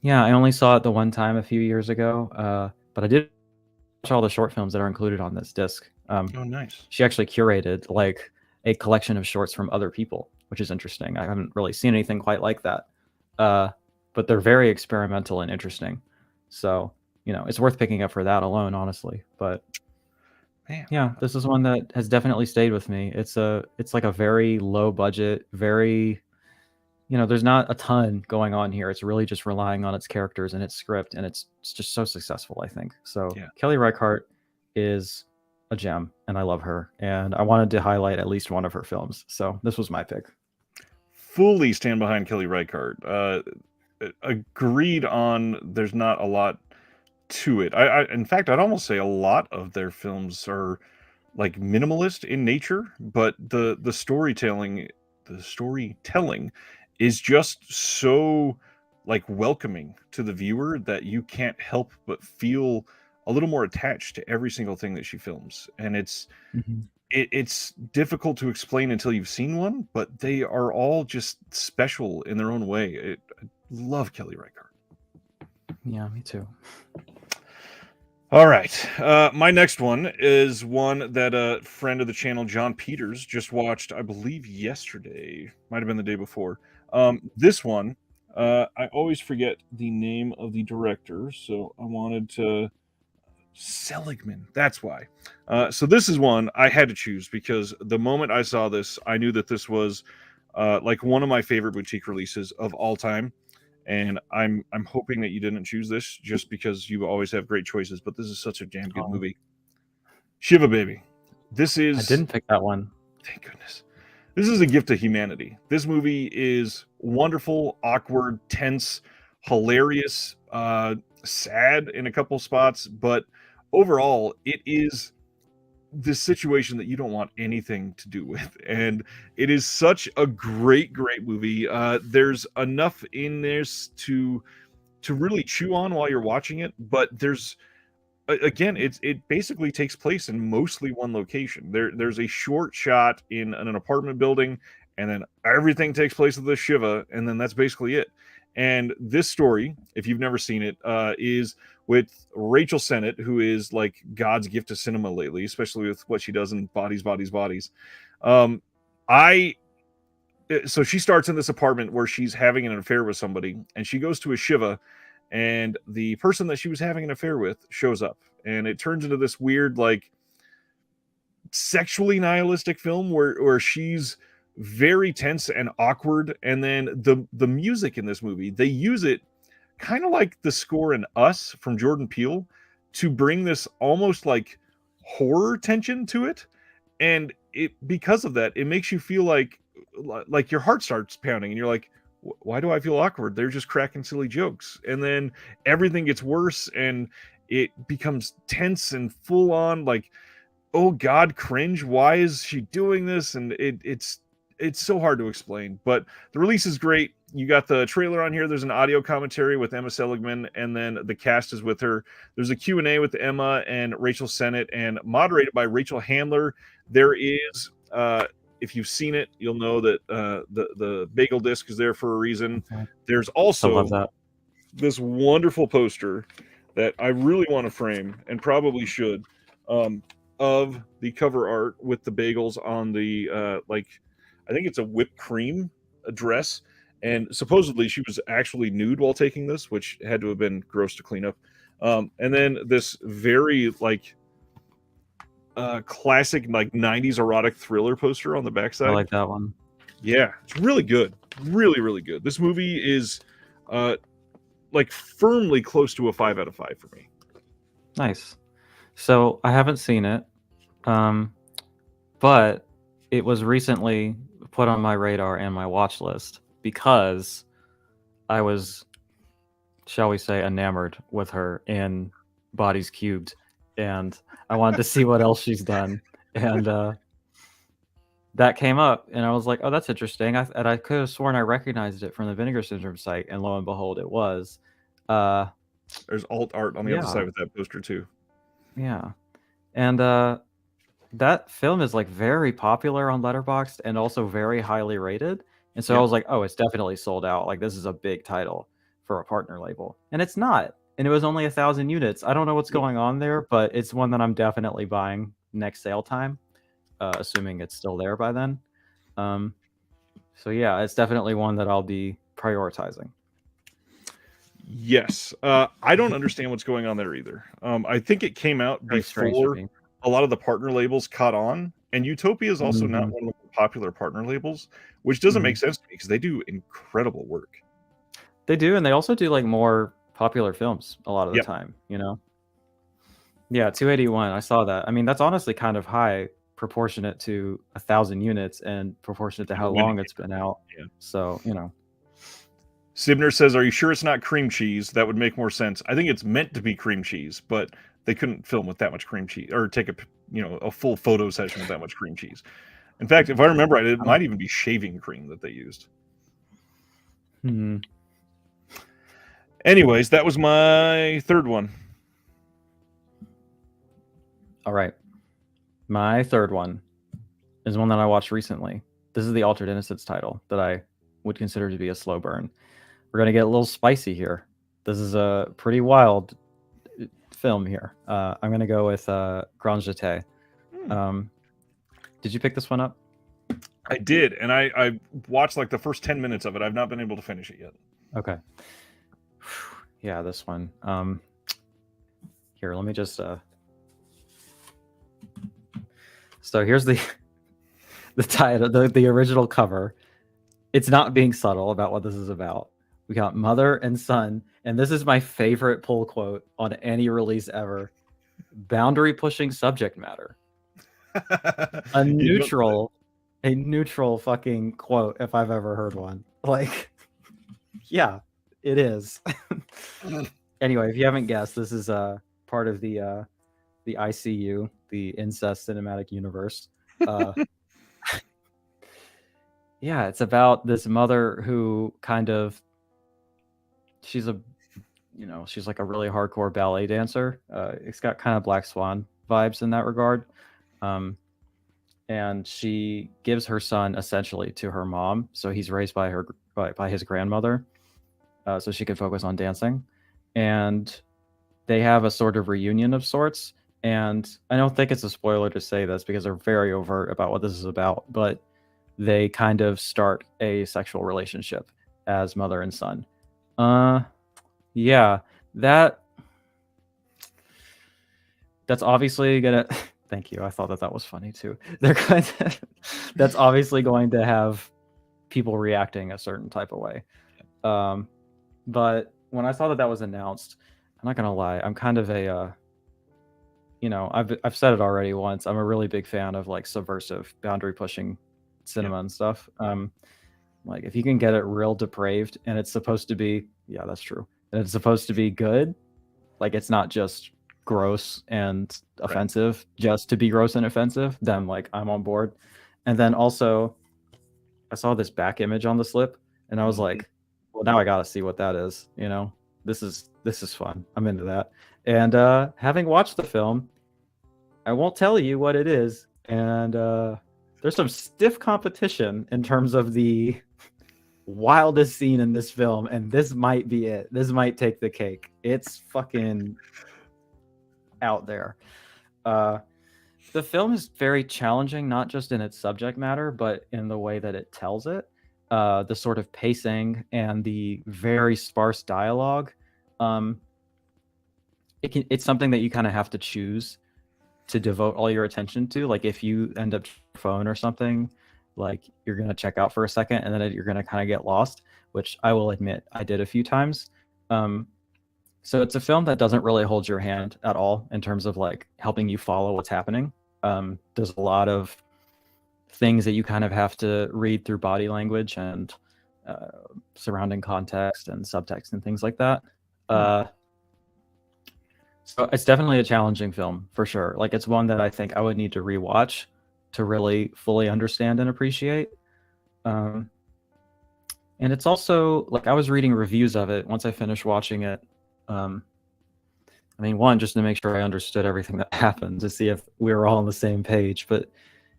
Yeah, I only saw it the one time a few years ago, but I did watch all the short films that are included on this disc. Oh, nice. She actually curated like a collection of shorts from other people, which is interesting. I haven't really seen anything quite like that, but they're very experimental and interesting. So it's worth picking up for that alone, honestly. But Man. yeah, this is one that has definitely stayed with me. It's like a very low budget, very there's not a ton going on here. It's really just relying on its characters and its script, and it's just so successful, I think. So Yeah. Kelly Reichardt is a gem, and I love her. And I wanted to highlight at least one of her films. So this was my pick. Fully stand behind Kelly Reichardt. Agreed on there's not a lot to it. In fact, I'd almost say a lot of their films are like minimalist in nature, but the storytelling is just so like welcoming to the viewer that you can't help but feel a little more attached to every single thing that she films. And it's difficult to explain until you've seen one, but they are all just special in their own way. I love Kelly Reichardt. Yeah, me too. All right. My next one is one that a friend of the channel, John Peters, just watched, I believe, yesterday. Might have been the day before. This one, I always forget the name of the director, so I wanted to... Seligman. That's why. So this is one I had to choose because the moment I saw this, I knew that this was like one of my favorite boutique releases of all time. And I'm hoping that you didn't choose this just because you always have great choices, but this is such a damn good movie. Shiva Baby. This is... I didn't pick that one. Thank goodness. This is a gift to humanity. This movie is wonderful, awkward, tense, hilarious, sad in a couple spots, but overall, it is this situation that you don't want anything to do with, and it is such a great movie. There's enough in this to really chew on while you're watching it, but there's again, it basically takes place in mostly one location. There's a short shot in an apartment building, and then everything takes place at the Shiva, and then that's basically it. And this story, if you've never seen it, is with Rachel Sennett, who is like God's gift to cinema lately, especially with what she does in Bodies. So she starts in this apartment where she's having an affair with somebody, and she goes to a Shiva, and the person that she was having an affair with shows up, and it turns into this weird, like, sexually nihilistic film where she's very tense and awkward. And then the music in this movie, they use it kind of like the score in Us from Jordan Peele to bring this almost like horror tension to it. And because of that, it makes you feel like your heart starts pounding, and you're like, why do I feel awkward? They're just cracking silly jokes. And then everything gets worse, and it becomes tense and full on, like, oh God, cringe. Why is she doing this? And it's so hard to explain, but the release is great. You got the trailer on here. There's an audio commentary with Emma Seligman, and then the cast is with her. There's a Q&A with Emma and Rachel Sennett, and moderated by Rachel Handler. There is, if you've seen it, you'll know that the bagel disc is there for a reason. Okay. There's also I love that. this wonderful poster that I really want to frame, and probably should, of the cover art with the bagels on the I think it's a whipped cream dress, and supposedly she was actually nude while taking this, which had to have been gross to clean up. And then this very like classic like 90s erotic thriller poster on the backside. I like that one. Yeah, it's really good. Really good. This movie is like firmly close to a 5 out of 5 for me. Nice. So I haven't seen it, but it was recently put on my radar and my watch list because I was shall we say, enamored with her in Bodies Cubed, and I wanted to see what else she's done, and that came up, and I was like, "Oh, that's interesting." And I could have sworn I recognized it from the Vinegar Syndrome site, and lo and behold, it was. There's alt art on the other Yeah. side with that poster too. Yeah, and that film is like very popular on Letterboxd and also very highly rated. And so I Yep. was like, "Oh, it's definitely sold out. Like this is a big title for a partner label," and it's not. And it was only 1,000 units. I don't know what's Yep. going on there, but it's one that I'm definitely buying next sale time, assuming it's still there by then. So yeah, it's definitely one that I'll be prioritizing. Yes. I don't understand what's going on there either. I think it came out Very strange to before me. a lot of the partner labels caught on, and Utopia is also not Mhm. one of the popular partner labels, which doesn't make Mhm. sense to me because they do incredible work. They do, and they also do like more popular films a lot of the Yep. time, you know? Yeah, 281. I saw that. I mean, that's honestly kind of high, proportionate to 1,000 units and proportionate to And how when it long it's came been out. out. Yeah. So, you know. Sibner says, "Are you sure it's not cream cheese? That would make more sense." I think it's meant to be cream cheese, but they couldn't film with that much cream cheese or take a full photo session with that much cream cheese. In fact, if I remember right, it I don't. might even be shaving cream that they used. Hmm. Anyways, that was my third one. All right. My third one is one that I watched recently. This is the Altered Innocence title that I would consider to be a slow burn. We're going to get a little spicy here. This is a pretty wild film here. I'm going to go with Grand Jeté. Did you pick this one up? I did, and I watched like the first 10 minutes of it. I've not been able to finish it yet. Okay. Yeah, this one. Here, let me just so here's the title, the original cover. It's not being subtle about what this is about. We got mother and son, and this is my favorite pull quote on any release ever. Boundary pushing subject matter. A neutral fucking quote if I've ever heard one. Like, yeah, it is. Anyway, if you haven't guessed, this is part of the ICU, the Incest Cinematic Universe. Yeah, it's about this mother who kind of she's like a really hardcore ballet dancer. It's got kind of Black Swan vibes in that regard. And she gives her son essentially to her mom, so he's raised by his grandmother, so she can focus on dancing. And they have a sort of reunion of sorts. And I don't think it's a spoiler to say this because they're very overt about what this is about, but they kind of start a sexual relationship as mother and son. Yeah, that's obviously gonna. Thank you. I thought that was funny too. They're kind of, that's obviously going to have people reacting a certain type of way. But when I saw that was announced, I'm not gonna lie, I'm kind of a I've said it already once. I'm a really big fan of like subversive, boundary pushing cinema and stuff. Like if you can get it real depraved and it's supposed to be, yeah, that's true. And it's supposed to be good. Like it's not just gross and offensive just to be gross and offensive, then like I'm on board. And then also I saw this back image on the slip and I was like, well, now I gotta see what that is. This is fun. I'm into that. And having watched the film, I won't tell you what it is. And there's some stiff competition in terms of the wildest scene in this film, and this might be it. This might take the cake. It's fucking out there. The film is very challenging, not just in its subject matter, but in the way that it tells it. The sort of pacing and the very sparse dialogue. It's something that you kind of have to choose to devote all your attention to. Like if you end up your phone or something, like you're gonna check out for a second and then you're gonna kind of get lost, which I will admit I did a few times. So it's a film that doesn't really hold your hand at all in terms of like helping you follow what's happening. There's a lot of things that you kind of have to read through body language and surrounding context and subtext and things like that. So it's definitely a challenging film for sure. Like it's one that I think I would need to rewatch to really fully understand and appreciate. And it's also like I was reading reviews of it once I finished watching it. I mean, one, just to make sure I understood everything that happened, to see if we were all on the same page. But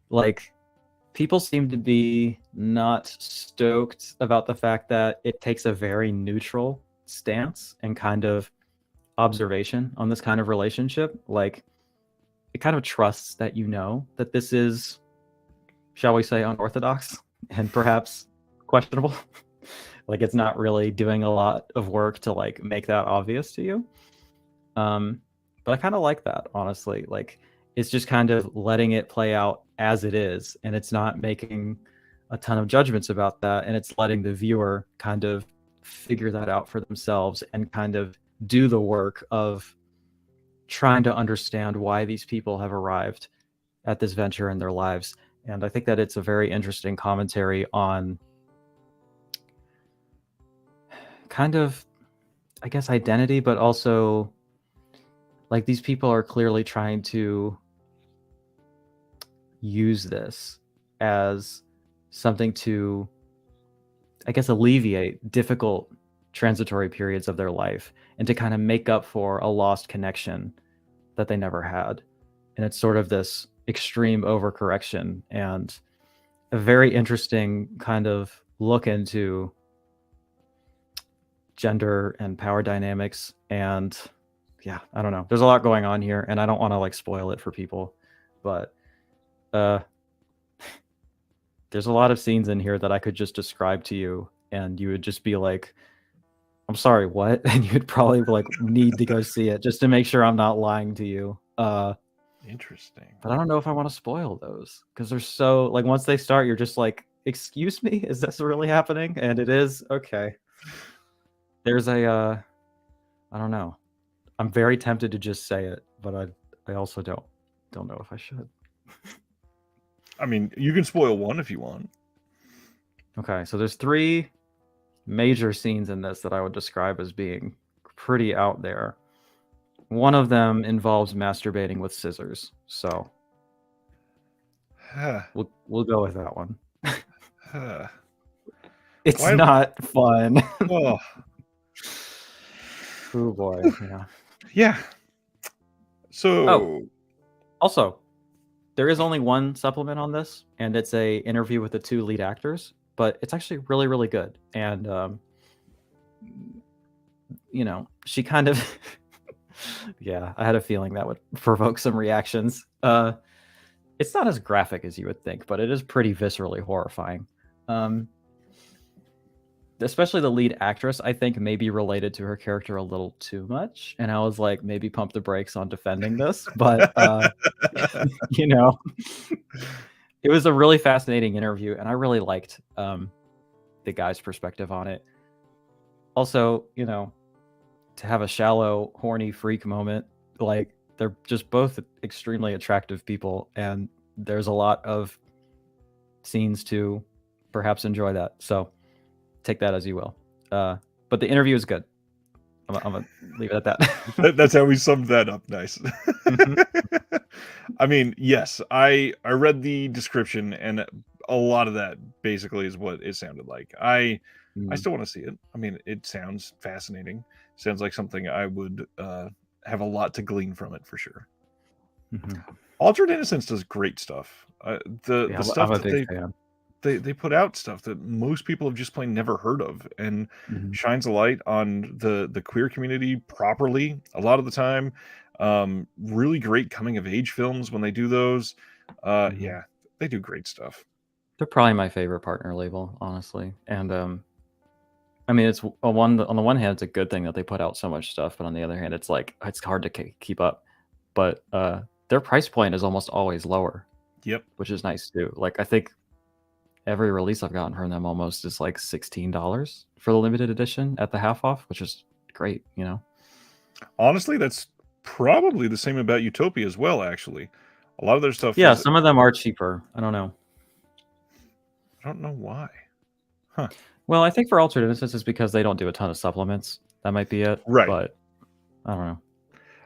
like, people seem to be not stoked about the fact that it takes a very neutral stance and kind of observation on this kind of relationship. Like, it kind of trusts that you know that this is, shall we say, unorthodox and perhaps questionable. Like, it's not really doing a lot of work to like make that obvious to you. But I kind of like that, honestly. Like, it's just kind of letting it play out as it is, and it's not making a ton of judgments about that, and it's letting the viewer kind of figure that out for themselves and kind of do the work of trying to understand why these people have arrived at this venture in their lives. And I think that it's a very interesting commentary on kind of, I guess, identity, but also like these people are clearly trying to use this as something to, I guess, alleviate difficult transitory periods of their life and to kind of make up for a lost connection that they never had. And it's sort of this extreme overcorrection and a very interesting kind of look into gender and power dynamics. And yeah, I don't know. There's a lot going on here, and I don't want to like spoil it for people, but there's a lot of scenes in here that I could just describe to you, and you would just be like, "I'm sorry, what?" And you'd probably like need to go see it just to make sure I'm not lying to you. Interesting. But I don't know if I want to spoil those because they're so like once they start, you're just like, "Excuse me, is this really happening?" And it is. Okay. There's a I don't know. I'm very tempted to just say it, but I also don't know if I should. I mean, you can spoil one if you want. Okay, so there's 3 major scenes in this that I would describe as being pretty out there. One of them involves masturbating with scissors, so we'll go with that one. It's not fun. Oh. Oh boy, yeah. Yeah. So also, there is only one supplement on this, and it's a interview with the 2 lead actors, but it's actually really, really good. And you know, she kind of yeah, I had a feeling that would provoke some reactions. It's not as graphic as you would think, but it is pretty viscerally horrifying. Especially the lead actress, I think, may be related to her character a little too much. And I was like, maybe pump the brakes on defending this. But, you know, it was a really fascinating interview. And I really liked the guy's perspective on it. Also, you know, to have a shallow, horny freak moment, like they're just both extremely attractive people. And there's a lot of scenes to perhaps enjoy that. So take that as you will. But the interview is good. I'm gonna leave it at that. That's how we summed that up. Nice. Mm-hmm. I mean, yes, I read the description, and a lot of that basically is what it sounded like. I still want to see it. I mean, it sounds fascinating. Sounds like something I would have a lot to glean from it for sure. Mm-hmm. Altered Innocence does great stuff. The stuff that they put out stuff that most people have just plain never heard of, and shines a light on the queer community properly a lot of the time. Really great coming of age films when they do those. Yeah, they do great stuff. They're probably my favorite partner label, honestly. And I mean, it's on the one hand, it's a good thing that they put out so much stuff, but on the other hand, it's like it's hard to keep up. But their price point is almost always lower. Yep, which is nice too. Like I think every release I've gotten from them almost is like $16 for the limited edition at the half off, which is great, you know. Honestly, that's probably the same about Utopia as well, actually. A lot of their stuff. Yeah, some of them are cheaper. I don't know. I don't know why. Huh. Well, I think for Altered Innocence is because they don't do a ton of supplements. That might be it. Right. But I don't know.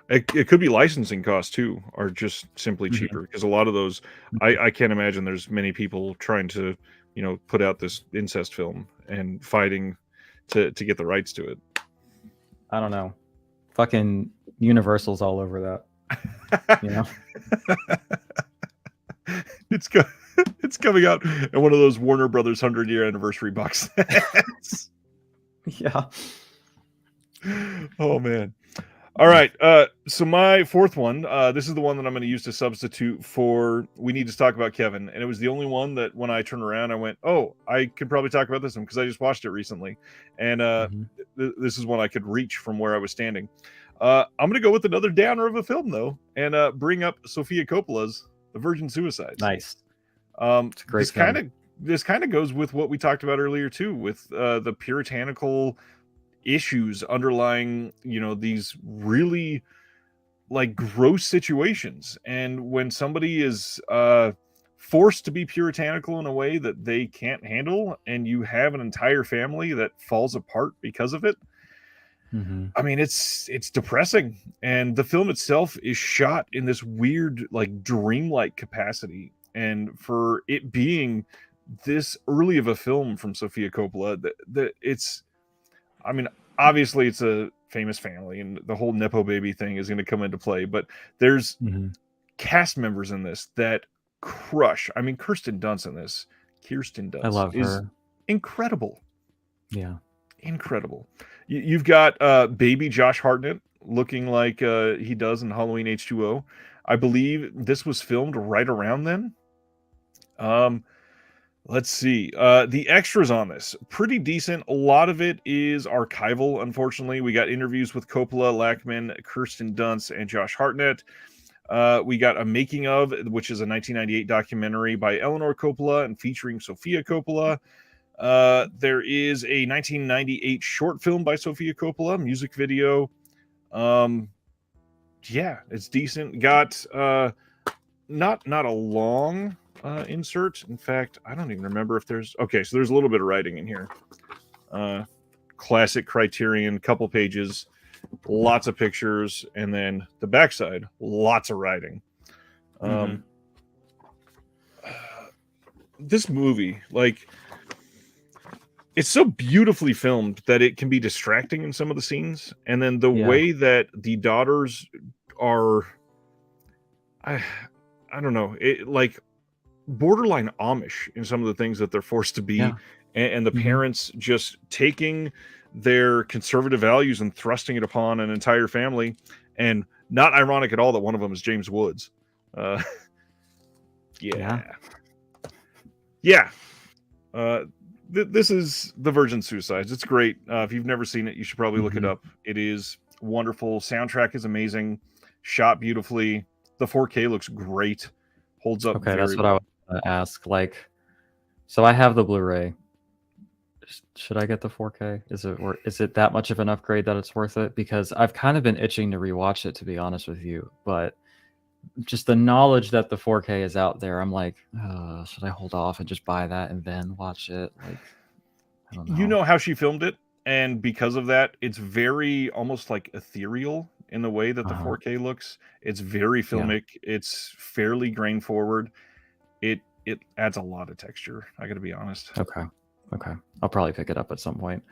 It could be licensing costs too, are just simply cheaper, because a lot of those, I can't imagine there's many people trying to, put out this incest film and fighting to get the rights to it. I don't know. Fucking Universal's all over that. You know? It's coming out in one of those Warner Brothers 100-year anniversary box sets. Yeah. Oh man. All right. So my fourth one, this is the one that I'm going to use to substitute for We Need to Talk About Kevin. And it was the only one that when I turned around, I went, oh, I could probably talk about this one because I just watched it recently. And this is one I could reach from where I was standing. I'm going to go with another downer of a film, though, and bring up Sofia Coppola's The Virgin Suicides. Nice. It's a great film. This kind of goes with what we talked about earlier, too, with the puritanical issues underlying, these really like gross situations. And when somebody is forced to be puritanical in a way that they can't handle, and you have an entire family that falls apart because of it, I mean, it's depressing. And the film itself is shot in this weird, like, dreamlike capacity. And for it being this early of a film from Sofia Coppola, that it's, I mean, obviously it's a famous family and the whole Nepo baby thing is going to come into play, but there's cast members in this that crush. I mean, Kirsten Dunst in this. Kirsten Dunst. I love is her. Incredible. Yeah. Incredible. You've got baby Josh Hartnett looking like he does in Halloween H2O. I believe this was filmed right around then. Let's see. The extras on this, pretty decent. A lot of it is archival, unfortunately. We got interviews with Coppola, Lackman, Kirsten Dunst, and Josh Hartnett. We got a making of, which is a 1998 documentary by Eleanor Coppola and featuring Sofia Coppola. There is a 1998 short film by Sofia Coppola, music video. Yeah, it's decent. Got not a long insert. In fact, I don't even remember if there's... Okay, so there's a little bit of writing in here. Classic Criterion, couple pages, lots of pictures, and then the backside, lots of writing. This movie, like, it's so beautifully filmed that it can be distracting in some of the scenes, and then the way that the daughters are, I don't know, it like borderline Amish in some of the things that they're forced to be, and the parents just taking their conservative values and thrusting it upon an entire family. And not ironic at all that one of them is James Woods. This is The Virgin Suicides. It's great. If you've never seen it, you should probably look it up. It is wonderful. Soundtrack is amazing. Shot beautifully. The 4K looks great. Holds up. Okay, that's what I was going to ask. Like, so I have the Blu-ray. Should I get the 4K? Is it that much of an upgrade that it's worth it? Because I've kind of been itching to rewatch it, to be honest with you. But just the knowledge that the 4K is out there, I'm like, should I hold off and just buy that and then watch it? Like, I don't know. You know how she filmed it, and because of that, it's very almost like ethereal in the way that the 4K looks. It's very filmic. It's fairly grain forward. It adds a lot of texture, I gotta be honest. Okay. I'll probably pick it up at some point.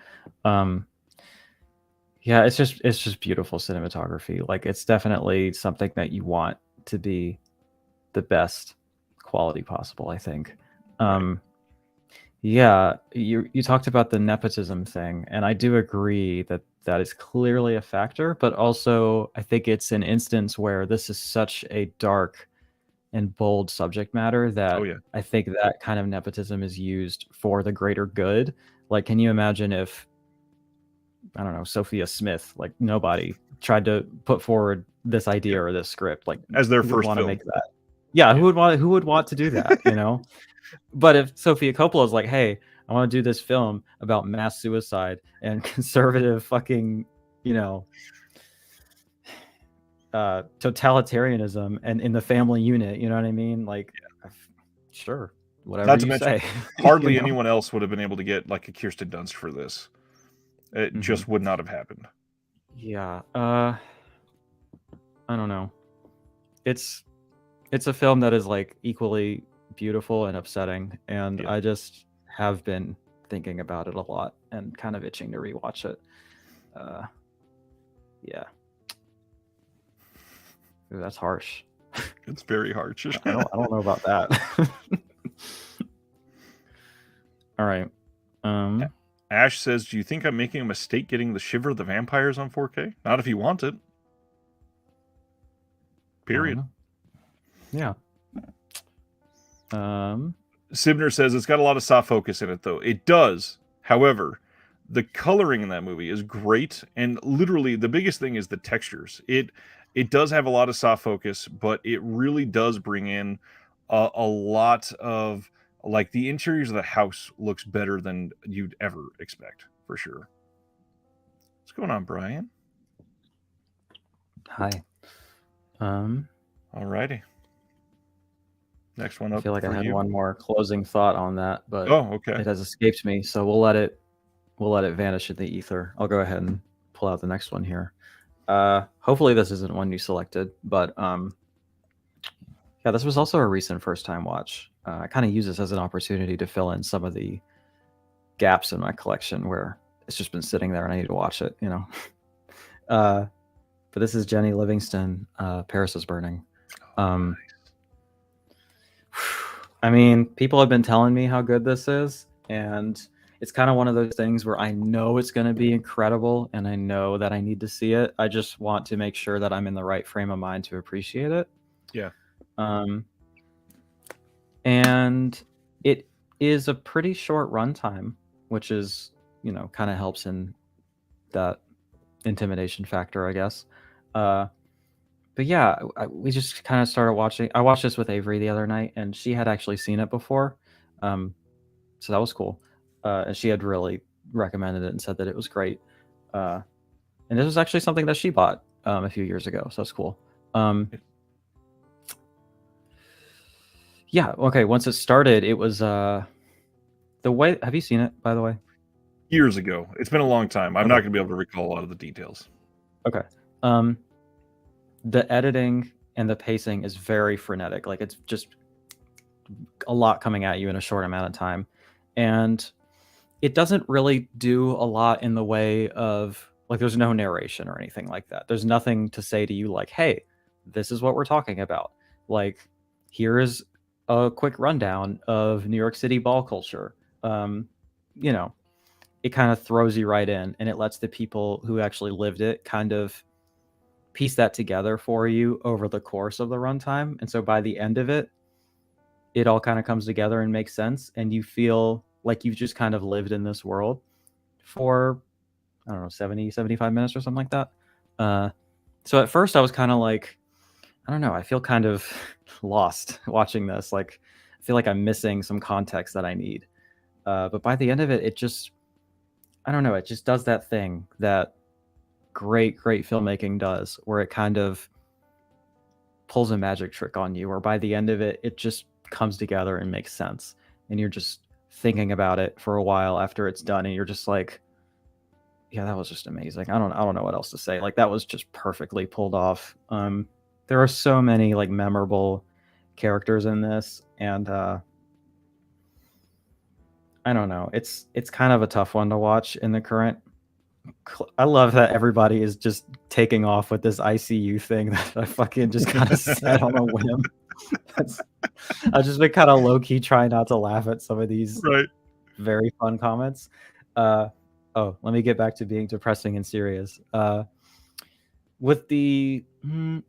Yeah, it's just beautiful cinematography. Like, it's definitely something that you want to be the best quality possible, I think. Yeah, you talked about the nepotism thing, and I do agree that that is clearly a factor, but also I think it's an instance where this is such a dark and bold subject matter that I think that kind of nepotism is used for the greater good. Like, can you imagine if, I don't know, Sophia Smith, like, nobody tried to put forward this idea or this script, like, as their first want film. to make that? Who would want to do that, you know? But if Sofia Coppola is like, hey, I want to do this film about mass suicide and conservative fucking, you know, totalitarianism and in the family unit, you know what I mean? Like, sure, whatever. Not to mention, hardly anyone else would have been able to get like a Kirsten Dunst for this. It just would not have happened. Yeah. I don't know. It's a film that is like equally beautiful and upsetting, and Yeah. I just have been thinking about it a lot and kind of itching to rewatch it. Yeah. Ooh, that's harsh. It's very harsh. I don't know about that. All right. Ash says, "Do you think I'm making a mistake getting the Shiver of the Vampires on 4K? Not if you want it. Period." Yeah. Sibner says it's got a lot of soft focus in it, though. It does. However, the coloring in that movie is great, and literally the biggest thing is the textures. It does have a lot of soft focus, but it really does bring in a lot of, like, the interiors of the house looks better than you'd ever expect, for sure. What's going on, Brian? Hi. Alrighty. Next one up. I feel like for I had you. one more closing thought on that, but okay. it has escaped me. So we'll let it vanish in the ether. I'll go ahead and pull out the next one here. Hopefully this isn't one you selected, but yeah, this was also a recent first time watch. I kind of use this as an opportunity to fill in some of the gaps in my collection where it's just been sitting there and I need to watch it, but this is Jenny Livingston, Paris is Burning. Nice. I mean, people have been telling me how good this is, and it's kind of one of those things where I know it's going to be incredible and I know that I need to see it. I just want to make sure that I'm in the right frame of mind to appreciate it. Yeah. And it is a pretty short runtime, which is, kind of helps in that intimidation factor, I guess. But yeah, we just kind of started watching. I watched this with Avery the other night, and she had actually seen it before. So that was cool. And she had really recommended it and said that it was great. And this was actually something that she bought a few years ago. So that's cool. Yeah. Okay. Once it started, it was the way. Have you seen it, by the way? Years ago. It's been a long time. I'm not going to be able to recall a lot of the details. Okay. The editing and the pacing is very frenetic. Like, it's just a lot coming at you in a short amount of time. And it doesn't really do a lot in the way of, like, there's no narration or anything like that. There's nothing to say to you like, hey, this is what we're talking about. Like, here is a quick rundown of New York City ball culture. It kind of throws you right in, and it lets the people who actually lived it kind of piece that together for you over the course of the runtime. And so by the end of it, it all kind of comes together and makes sense. And you feel like you've just kind of lived in this world for, I don't know, 70, 75 minutes or something like that. So at first I was kind of like, I don't know, I feel kind of lost watching this. Like, I feel like I'm missing some context that I need. But by the end of it, it just, I don't know, it just does that thing that great filmmaking does, where it kind of pulls a magic trick on you, or by the end of it, it just comes together and makes sense. And you're just thinking about it for a while after it's done, and you're just like, yeah, that was just amazing. I don't know what else to say. Like, that was just perfectly pulled off. There are so many like memorable characters in this, and I don't know. It's kind of a tough one to watch in the current. I love that everybody is just taking off with this ICU thing that I fucking just kind of said on a whim. I've just been kind of low key trying not to laugh at some of these very fun comments. Let me get back to being depressing and serious. With the,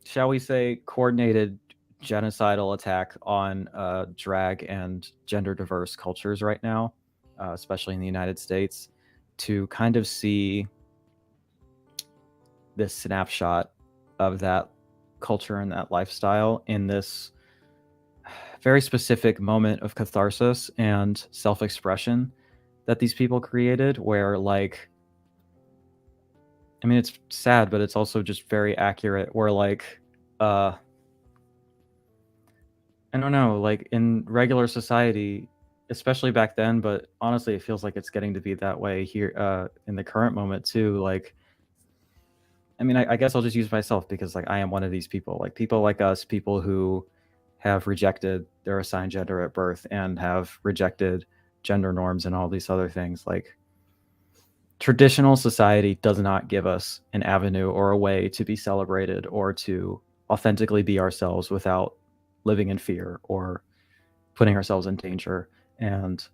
shall we say, coordinated genocidal attack on drag and gender diverse cultures right now, especially in the United States, to kind of see this snapshot of that culture and that lifestyle in this very specific moment of catharsis and self-expression that these people created, where, like, I mean, it's sad, but it's also just very accurate, where, like, I don't know, like, in regular society, especially back then, but honestly, it feels like it's getting to be that way here in the current moment too. Like, I mean, I guess I'll just use myself because like I am one of these people. Like people like us, people who have rejected their assigned gender at birth and have rejected gender norms and all these other things. Like traditional society does not give us an avenue or a way to be celebrated or to authentically be ourselves without living in fear or putting ourselves in danger. And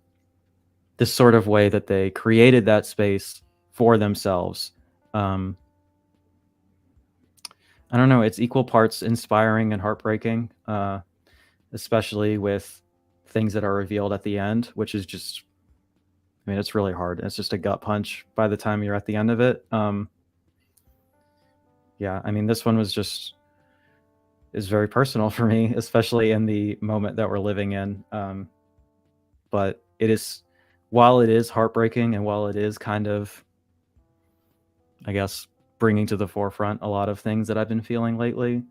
this sort of way that they created that space for themselves, I don't know, it's equal parts inspiring and heartbreaking, especially with things that are revealed at the end, which is just, I mean, it's really hard. It's just a gut punch by the time you're at the end of it. Yeah, I mean, this one is very personal for me, especially in the moment that we're living in. But it is, while it is heartbreaking and while it is kind of, I guess, bringing to the forefront a lot of things that I've been feeling lately,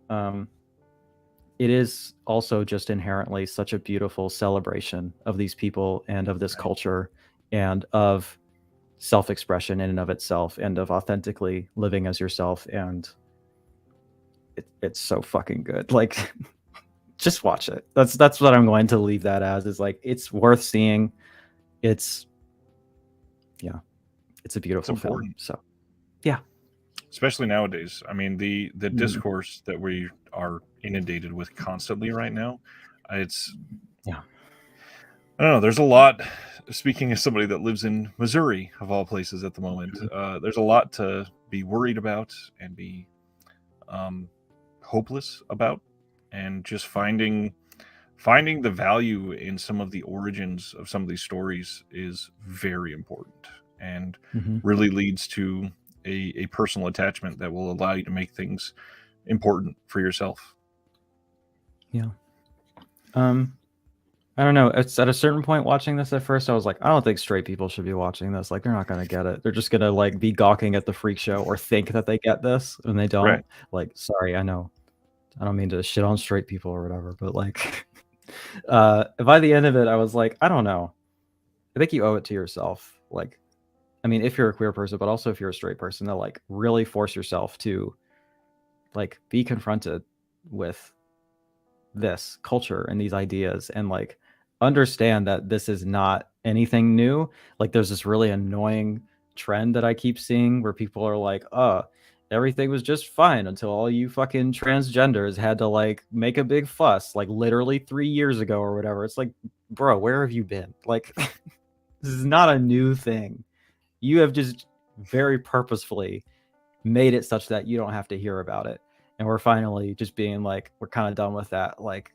it is also just inherently such a beautiful celebration of these people and of this culture and of self-expression in and of itself and of authentically living as yourself. And it's so fucking good. Like, just watch it. That's what I'm going to leave that as, is like, it's worth seeing. It's a beautiful film. So yeah. Especially nowadays. I mean, the discourse that we are inundated with constantly right now, it's, I don't know, there's a lot. Speaking as somebody that lives in Missouri, of all places at the moment, there's a lot to be worried about and be hopeless about, and just finding the value in some of the origins of some of these stories is very important, and really leads to a personal attachment that will allow you to make things important for yourself. Yeah. I don't know. It's at a certain point watching this at first, I was like, I don't think straight people should be watching this. Like, they're not going to get it. They're just going to like be gawking at the freak show or think that they get this and they don't. Right. Like, sorry, I know. I don't mean to shit on straight people or whatever, but like, by the end of it, I was like, I don't know. I think you owe it to yourself. Like, I mean, if you're a queer person, but also if you're a straight person, to like really force yourself to like be confronted with this culture and these ideas and like understand that this is not anything new. Like, there's this really annoying trend that I keep seeing where people are like, everything was just fine until all you fucking transgenders had to like make a big fuss like literally 3 years ago or whatever. It's like, bro, where have you been? Like, this is not a new thing. You have just very purposefully made it such that you don't have to hear about it. And we're finally just being like, we're kind of done with that. Like,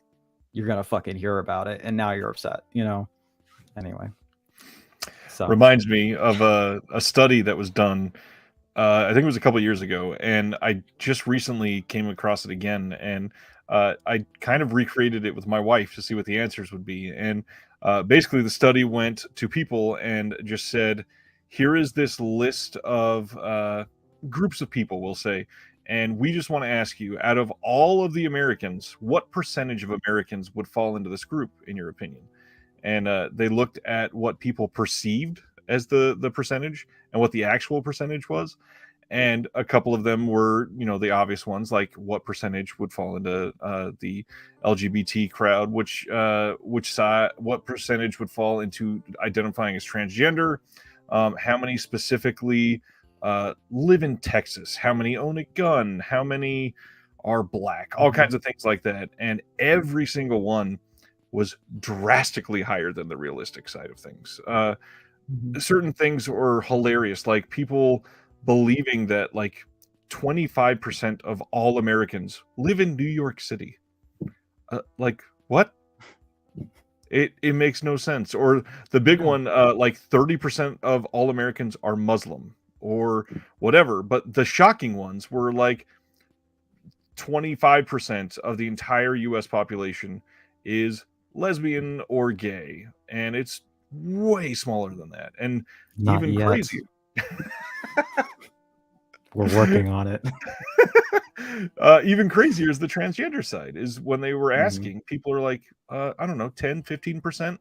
you're going to fucking hear about it. And now you're upset, you know? Anyway. So. Reminds me of a study that was done, I think it was a couple of years ago, and I just recently came across it again, and I kind of recreated it with my wife to see what the answers would be. And basically, the study went to people and just said, here is this list of groups of people, we'll say, and we just want to ask you, out of all of the Americans, what percentage of Americans would fall into this group, in your opinion? And they looked at what people perceived as the percentage and what the actual percentage was. And a couple of them were, the obvious ones, like what percentage would fall into the LGBT crowd, which side, what percentage would fall into identifying as transgender, how many specifically live in Texas, how many own a gun, how many are black, all kinds of things like that. And every single one was drastically higher than the realistic side of things. Certain things were hilarious, like people believing that like 25% of all Americans live in New York City. Like, what? It makes no sense. Or the big one, like 30% of all Americans are Muslim or whatever. But the shocking ones were like 25% of the entire US population is lesbian or gay, and it's way smaller than that. And Not even yet. crazier. We're working on it. Even crazier is the transgender side, is when they were asking, people are like, I don't know, 10, 15%.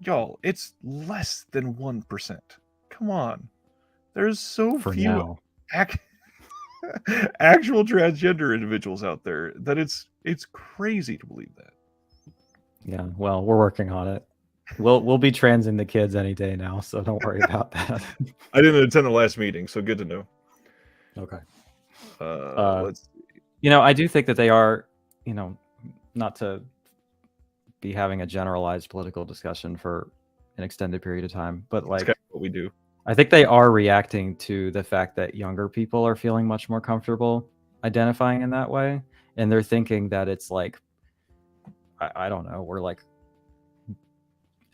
y'all, it's less than 1%. Come on. There's so For few now. actual transgender individuals out there that it's crazy to believe that. Yeah, well, we're working on it. We'll be transing the kids any day now, so don't worry about that. I didn't attend the last meeting, so good to know. Okay. Let's see. You know, I do think that they are, you know, not to be having a generalized political discussion for an extended period of time, but That's like kind of what we do. I think they are reacting to the fact that younger people are feeling much more comfortable identifying in that way, and they're thinking that it's like I don't know, we're like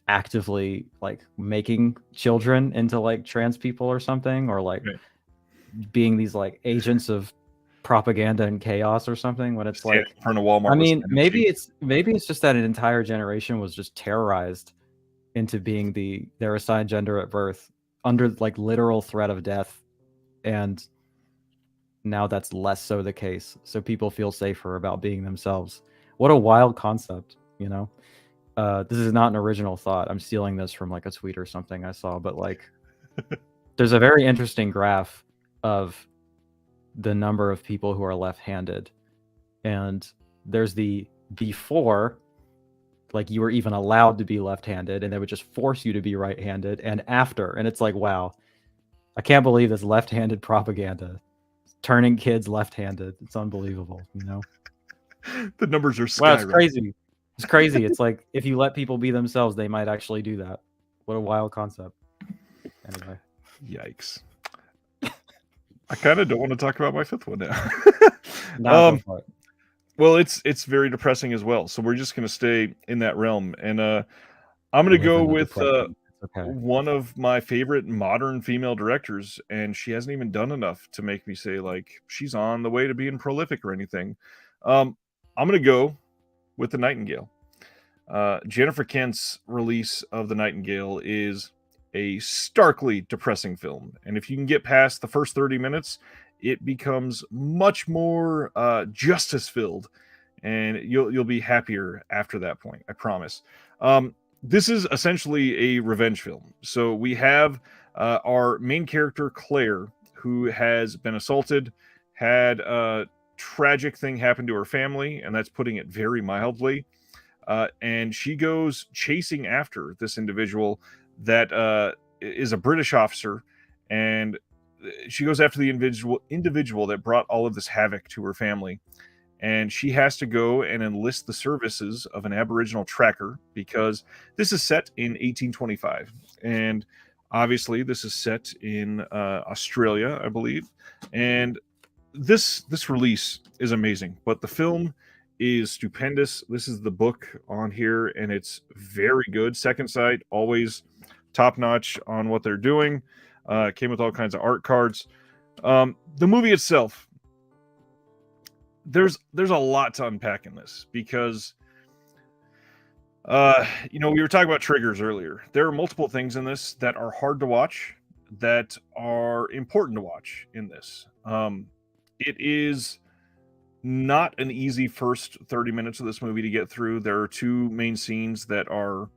actively like making children into like trans people or something, or like Right. being these like agents of propaganda and chaos or something, when it's Stand like in front of Walmart. I with mean, stand-up cheeks. maybe it's just that an entire generation was just terrorized into being their assigned gender at birth under like literal threat of death, and now that's less so the case, so people feel safer about being themselves. What a wild concept, you know. This is not an original thought. I'm stealing this from like a tweet or something I saw, but like there's a very interesting graph of the number of people who are left-handed, and there's the before, like you were even allowed to be left-handed and they would just force you to be right-handed, and after, and it's like, wow, I can't believe this left-handed propaganda turning kids left-handed. It's unbelievable, you know. The numbers are Wow, it's skyrocketing. crazy. It's crazy. It's like if you let people be themselves, they might actually do that. What a wild concept. Anyway, Yikes. I kind of don't want to talk about my fifth one now. go for it. Well, it's very depressing as well. So we're just going to stay in that realm, and I'm going to go with one of my favorite modern female directors, and she hasn't even done enough to make me say like she's on the way to being prolific or anything. I'm going to go with The Nightingale. Jennifer Kent's release of The Nightingale is a starkly depressing film, and if you can get past the first 30 minutes, it becomes much more justice filled, and you'll be happier after that point. I promise. This is essentially a revenge film. So we have our main character Claire, who has been assaulted, had a tragic thing happen to her family, and that's putting it very mildly. And she goes chasing after this individual that is a British officer, and she goes after the individual that brought all of this havoc to her family. And she has to go and enlist the services of an Aboriginal tracker, because this is set in 1825, and obviously this is set in Australia, I believe. And this release is amazing, but the film is stupendous. This is the book on here, and it's very good. Second Sight, always top notch on what they're doing. Came with all kinds of art cards. The movie itself, there's a lot to unpack in this, because we were talking about triggers earlier. There are multiple things in this that are hard to watch, that are important to watch in this. It is not an easy first 30 minutes of this movie to get through. There are two main scenes that are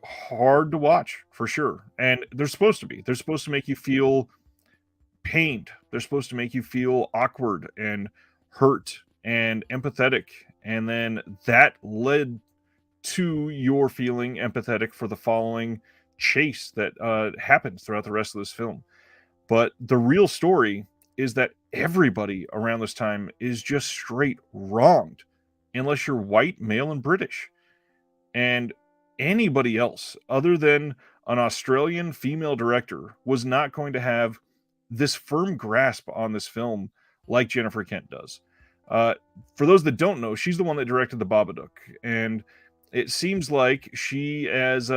hard to watch for sure, and they're supposed to be. They're supposed to make you feel pained. They're supposed to make you feel awkward and hurt and empathetic, and then that led to your feeling empathetic for the following chase that happens throughout the rest of this film. But the real story is that everybody around this time is just straight wronged, unless you're white, male, and British. And anybody else other than an Australian female director was not going to have this firm grasp on this film like Jennifer Kent does. For those that don't know, she's the one that directed The Babadook, and it seems like she has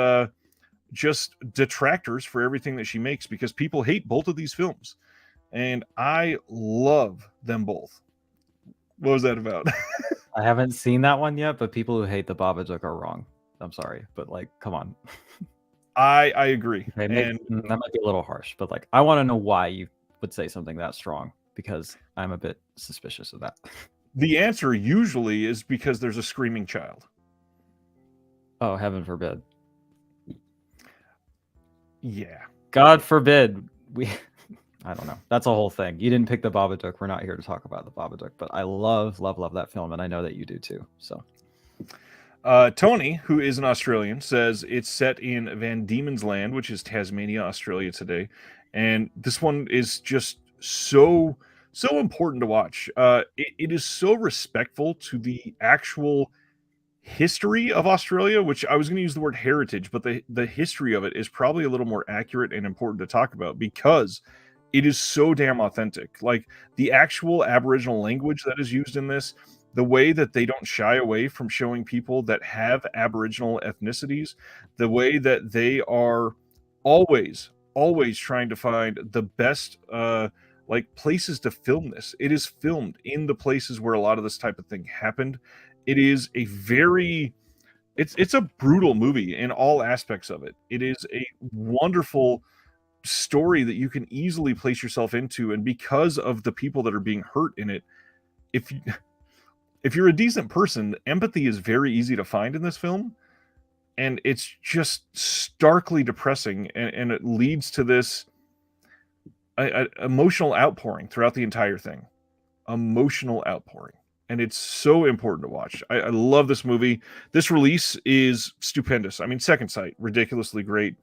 just detractors for everything that she makes, because people hate both of these films, and I love them both. What was that about? I haven't seen that one yet, but people who hate The Babadook are wrong. I'm sorry, but like, come on. I agree. Okay, And that might be a little harsh, but like, I want to know why you would say something that strong, because I'm a bit suspicious of that. the answer usually is because there's a screaming child. Oh, heaven forbid. Yeah. God forbid we. I don't know. That's a whole thing. You didn't pick the Babadook. We're not here to talk about the Babadook, but I love that film, and I know that you do too. So, Tony, who is an Australian, says it's set in Van Diemen's Land, which is Tasmania, Australia today, and this one is just so important to watch. It is so respectful to the actual history of Australia, which I was going to use the word heritage, but the history of it is probably a little more accurate and important to talk about because it is so damn authentic. Like the actual Aboriginal language that is used in this, the way that they don't shy away from showing people that have Aboriginal ethnicities, the way that they are always trying to find the best like places to film this. It is filmed in the places where a lot of this type of thing happened. It is a very it's a brutal movie in all aspects of it. It is a wonderful story that you can easily place yourself into, and because of the people that are being hurt in it, if you if you're a decent person, empathy is very easy to find in this film, and it's just starkly depressing, and it leads to this emotional outpouring throughout the entire thing. Emotional outpouring. And it's so important to watch. I love this movie. This release is stupendous. I mean, Second Sight, ridiculously great.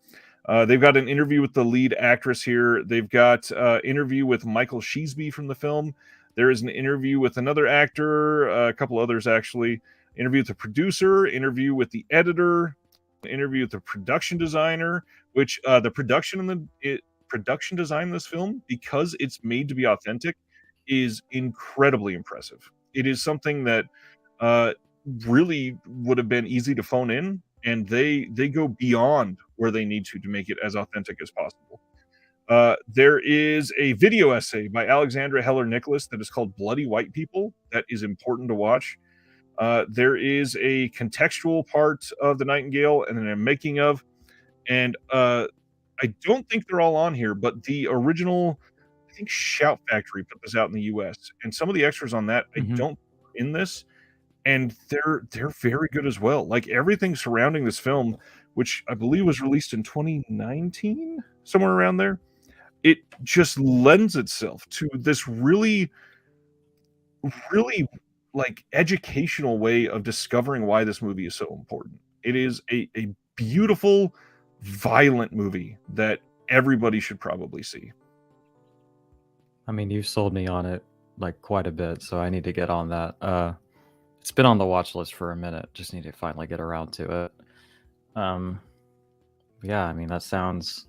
They've got an interview with the lead actress here. They've got interview with Michael Sheesby from the film. There is an interview with another actor, a couple others actually. Interview with the producer, interview with the editor, interview with the production designer, which the production design in this film, because it's made to be authentic, is incredibly impressive. It is something that uh, really would have been easy to phone in, and they go beyond where they need to make it as authentic as possible. There is a video essay by Alexandra Heller Nicholas that is called Bloody White People that is important to watch. There is a contextual part of The Nightingale and then a making of, and I don't think they're all on here, but the original, I think Shout Factory put this out in the US, and some of the extras on that I Mhm. don't in this, and they're very good as well. Like everything surrounding this film, which I believe was released in 2019, somewhere around there, it just lends itself to this really like educational way of discovering why this movie is so important. It is a beautiful, violent movie that everybody should probably see. I mean, you've sold me on it like quite a bit, so I need to get on that. It's been on the watch list for a minute. Just need to finally get around to it. Yeah, I mean that sounds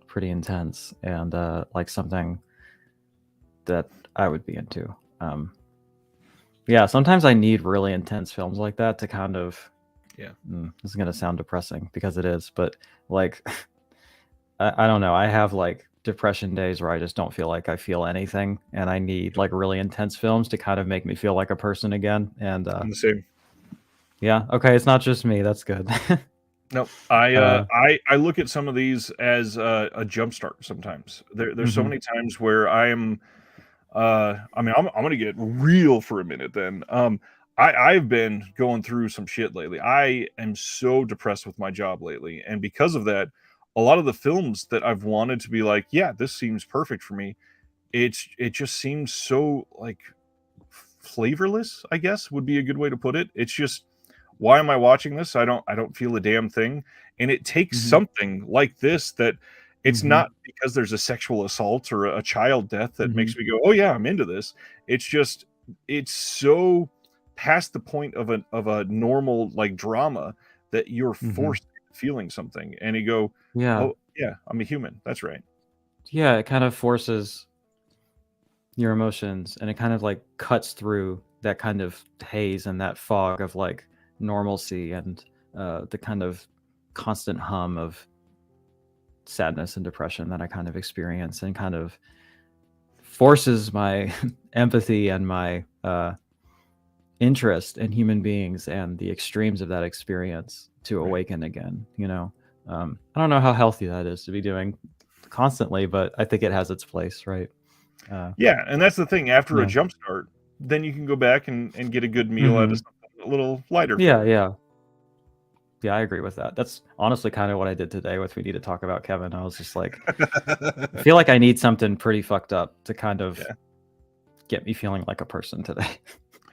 pretty intense and like something that I would be into. Yeah, sometimes I need really intense films like that to kind of. Yeah. This is gonna sound depressing because it is, but like, I don't know. I have like depression days where I just don't feel like I feel anything, and I need like really intense films to kind of make me feel like a person again. And I'm the same. yeah, okay, it's not just me. That's good. No, Uh, I look at some of these as a jump start sometimes. There's so mhm. many times where I am I mean, I'm gonna get real for a minute then. I've been going through some shit lately. I am so depressed with my job lately, and because of that, a lot of the films that I've wanted to be like, yeah, this seems perfect for me. It just seems so like flavorless, I guess would be a good way to put it. It's just why am I watching this? I don't feel a damn thing. And it takes Mhm. something like this that it's Mhm. not because there's a sexual assault or a child death that Mhm. makes me go, "Oh yeah, I'm into this." It's just it's so past the point of a normal like drama that you're Mhm. forced into feeling something and you go, Yeah. "Oh yeah, I'm a human." That's right. Yeah, it kind of forces your emotions, and it kind of like cuts through that kind of haze and that fog of like normalcy and the kind of constant hum of sadness and depression that I kind of experience, and kind of forces my empathy and my interest in human beings and the extremes of that experience to Right. awaken again. I don't know how healthy that is to be doing constantly, but I think it has its place, right? Uh, Yeah, and that's the thing, after a yeah. jump start, then you can go back and get a good meal out of Hmm. something a little lighter for Yeah, you. yeah. Yeah, I agree with that. That's honestly kind of what I did today with We Need to Talk About Kevin. I was just like, I feel like I need something pretty fucked up to kind of get me feeling like a person today.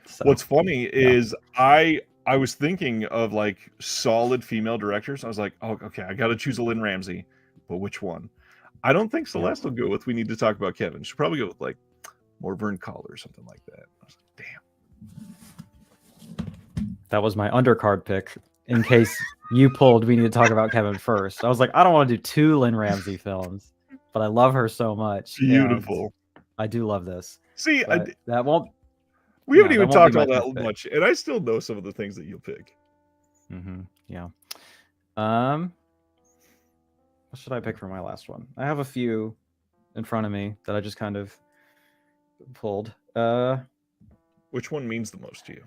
So, What's funny is I was thinking of like solid female directors. I was like, oh, okay, I got to choose a Lynn Ramsey, but which one? I don't think Celeste will go with We Need to Talk About Kevin. She'll probably go with like more Vern Collar or something like that. I was like, damn. That was my undercard pick in case you pulled We Need to Talk About Kevin first. I was like, I don't want to do 2 Lynn Ramsey films, but I love her so much. Beautiful. I do love this. See, that won't. We haven't even talked all my that much, and I still know some of the things that you'll pick. Yeah. What should I pick for my last one? I have a few in front of me that I just kind of pulled. Which one means the most to you?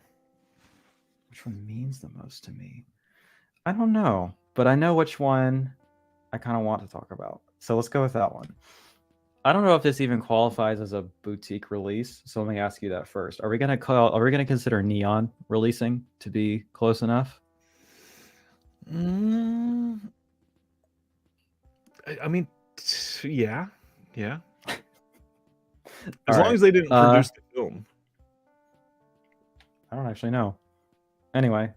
Which one means the most to me? I don't know, but I know which one I kind of want to talk about. So let's go with that one. I don't know if this even qualifies as a boutique release, so let me ask you that first. Are we gonna consider Neon releasing to be close enough? I mean, yeah. As long as they didn't produce the film. I don't actually know. Anyway,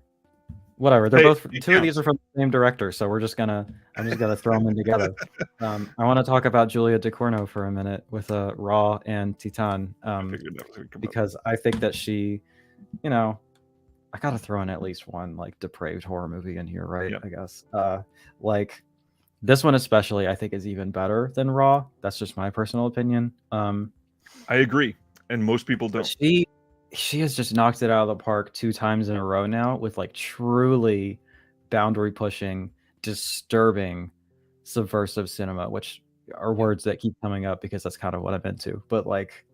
whatever. They're both 2 of these are from the same director, so I'm just gonna throw them in together. I want to talk about Julia Ducournau for a minute with Raw and Titan, because I think that she, I gotta throw in at least one like depraved horror movie in here, right? Yep. I guess. Like this one especially, I think is even better than Raw. That's just my personal opinion. I agree, and most people don't. She has just knocked it out of the park 2 times in a row now with like truly boundary pushing, disturbing, subversive cinema, which are words that keep coming up because that's kind of what I'm into. But like,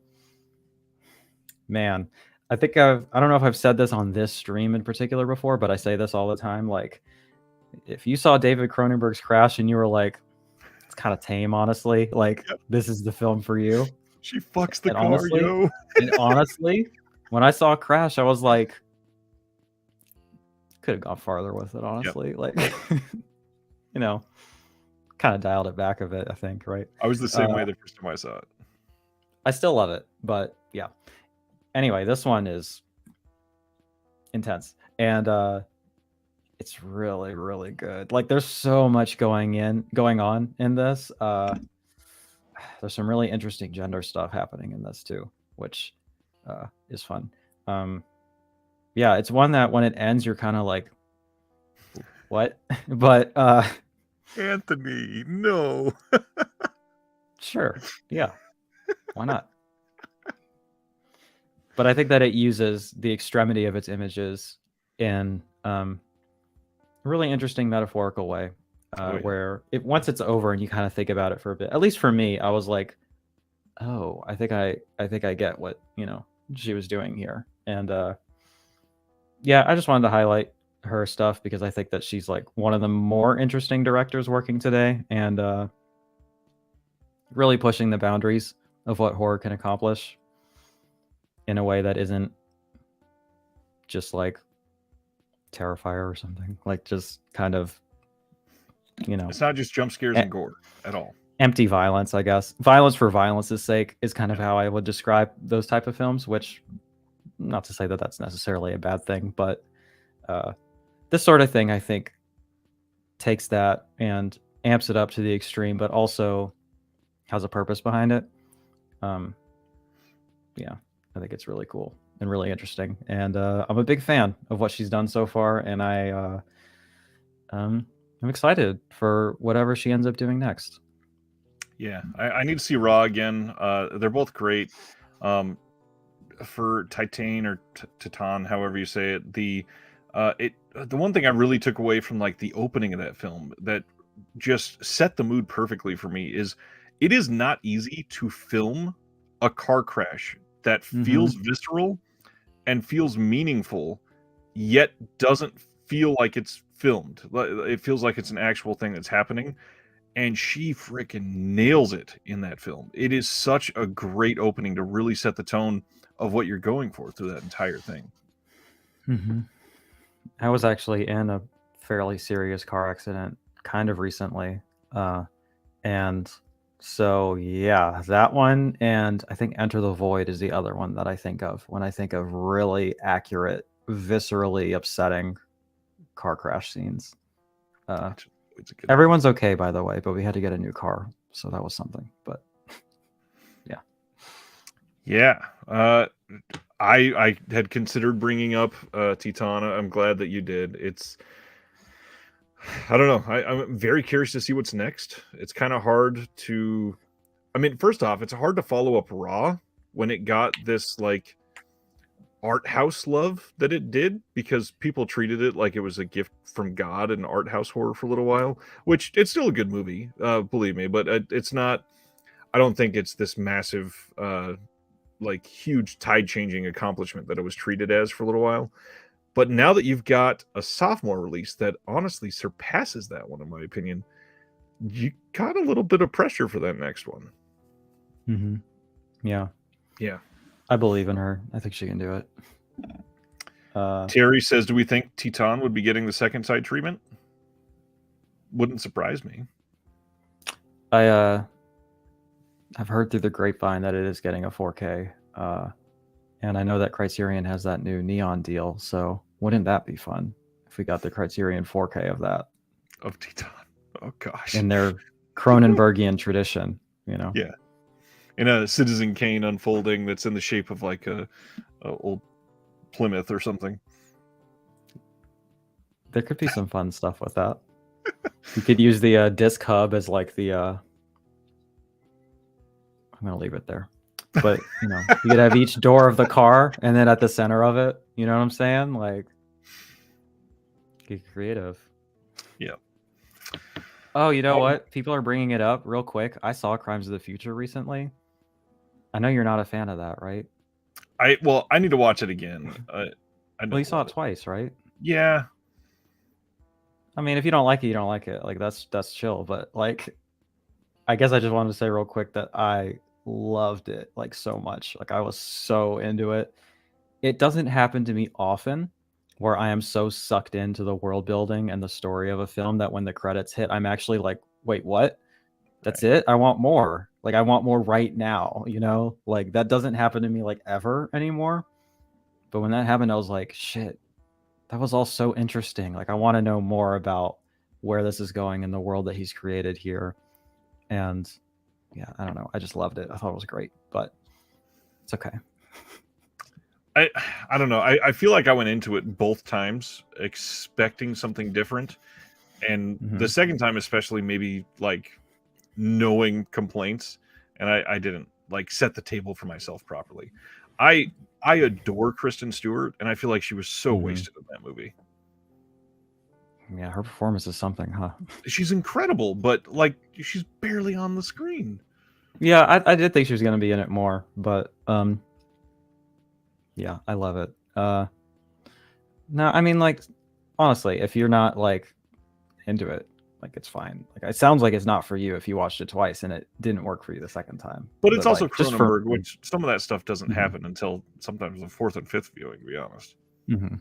man, I think I don't know if I've said this on this stream in particular before, but I say this all the time. Like, if you saw David Cronenberg's Crash and you were like, it's kind of tame, honestly, like this is the film for you. She fucks the car, honestly, yo. And honestly, when I saw Crash, I was like, could have gone farther with it, honestly. Like, kind of dialed it back a bit, I think, right? I was the same way the first time I saw it. I still love it, but yeah. Anyway, this one is intense, and it's really, really good. Like, there's so much going on in this. There's some really interesting gender stuff happening in this too, which is fun. Yeah, it's one that when it ends, you're kind of like, what? But Anthony, no. Sure, yeah, why not? But I think that it uses the extremity of its images in a really interesting metaphorical way, where once it's over and you kind of think about it for a bit. At least for me, I was like, oh, I think I get what she was doing here. And yeah, I just wanted to highlight her stuff because I think that she's like one of the more interesting directors working today, and really pushing the boundaries of what horror can accomplish in a way that isn't just like Terrifier or something. Like, just kind of, it's not just jump scares and gore at all. Empty violence, I guess. Violence for violence's sake is kind of how I would describe those type of films, which, not to say that that's necessarily a bad thing, but this sort of thing, I think, takes that and amps it up to the extreme, but also has a purpose behind it. Yeah, I think it's really cool and really interesting, and I'm a big fan of what she's done so far, and I'm excited for whatever she ends up doing next. Yeah, I need to see Raw again. They're both great. For Titan or Titan, however you say it, the one thing I really took away from like the opening of that film that just set the mood perfectly for me is it is not easy to film a car crash that feels visceral and feels meaningful, yet doesn't feel like it's filmed. It feels like it's an actual thing that's happening. And she freaking nails it in that film. It is such a great opening to really set the tone of what you're going for through that entire thing. I was actually in a fairly serious car accident kind of recently. And so, yeah, that one. And I think Enter the Void is the other one that I think of when I think of really accurate, viscerally upsetting car crash scenes. Everyone's okay, by the way, but we had to get a new car. So that was something. But yeah. Yeah. I had considered bringing up Titana. I'm glad that you did. I don't know. I'm very curious to see what's next. It's kind of hard to. I mean, first off, it's hard to follow up Raw when it got this like art house love that it did, because people treated it like it was a gift from God and art house horror for a little while, which it's still a good movie, believe me, but it's not. I don't think it's this massive, like huge tide changing accomplishment that it was treated as for a little while. But now that you've got a sophomore release that honestly surpasses that one, in my opinion, you got a little bit of pressure for that next one. Mm-hmm. Yeah. Yeah. I believe in her. I think she can do it. Terry says, do we think Titan would be getting the second side treatment? Wouldn't surprise me. I've heard through the grapevine that it is getting a 4K. And I know that Criterion has that new Neon deal, so wouldn't that be fun if we got the Criterion 4K of that? Of Titan. Oh, gosh. In their Cronenbergian tradition, you know? Yeah. In a Citizen Kane unfolding that's in the shape of like a old Plymouth or something. There could be some fun stuff with that. You could use the disc hub as like the... I'm going to leave it there. But, you know, you could have each door of the car and then at the center of it, you know what I'm saying? Like, get creative. Yeah. Oh, you know what? People are bringing it up real quick. I saw Crimes of the Future recently. I know you're not a fan of that, right? I need to watch it again. Well, you saw it twice, right? Yeah. I mean, if you don't like it, you don't like it. Like, that's chill. But, like, I guess I just wanted to say real quick that I loved it, like, so much. Like, I was so into it. It doesn't happen to me often where I am so sucked into the world building and the story of a film that when the credits hit, I'm actually like, wait, what? That's it? I want more. Like, I want more right now, you know? Like, that doesn't happen to me, like, ever anymore. But when that happened, I was like, shit, that was all so interesting. Like, I want to know more about where this is going in the world that he's created here. And yeah, I don't know. I just loved it. I thought it was great, but it's okay. I don't know. I feel like I went into it both times expecting something different. And the second time, especially, maybe like knowing complaints, and I didn't like set the table for myself properly. I adore Kristen Stewart, and I feel like she was so wasted in that movie. Yeah, her performance is something, huh? She's incredible, but like she's barely on the screen. Yeah, I did think she was going to be in it more, but yeah, I love it. No, I mean, like, honestly, if you're not like into it, like, it's fine. Like, it sounds like it's not for you if you watched it twice and it didn't work for you the second time. But it's also like, Cronenberg, which some of that stuff doesn't happen until sometimes the fourth and fifth viewing, to be honest. Yeah.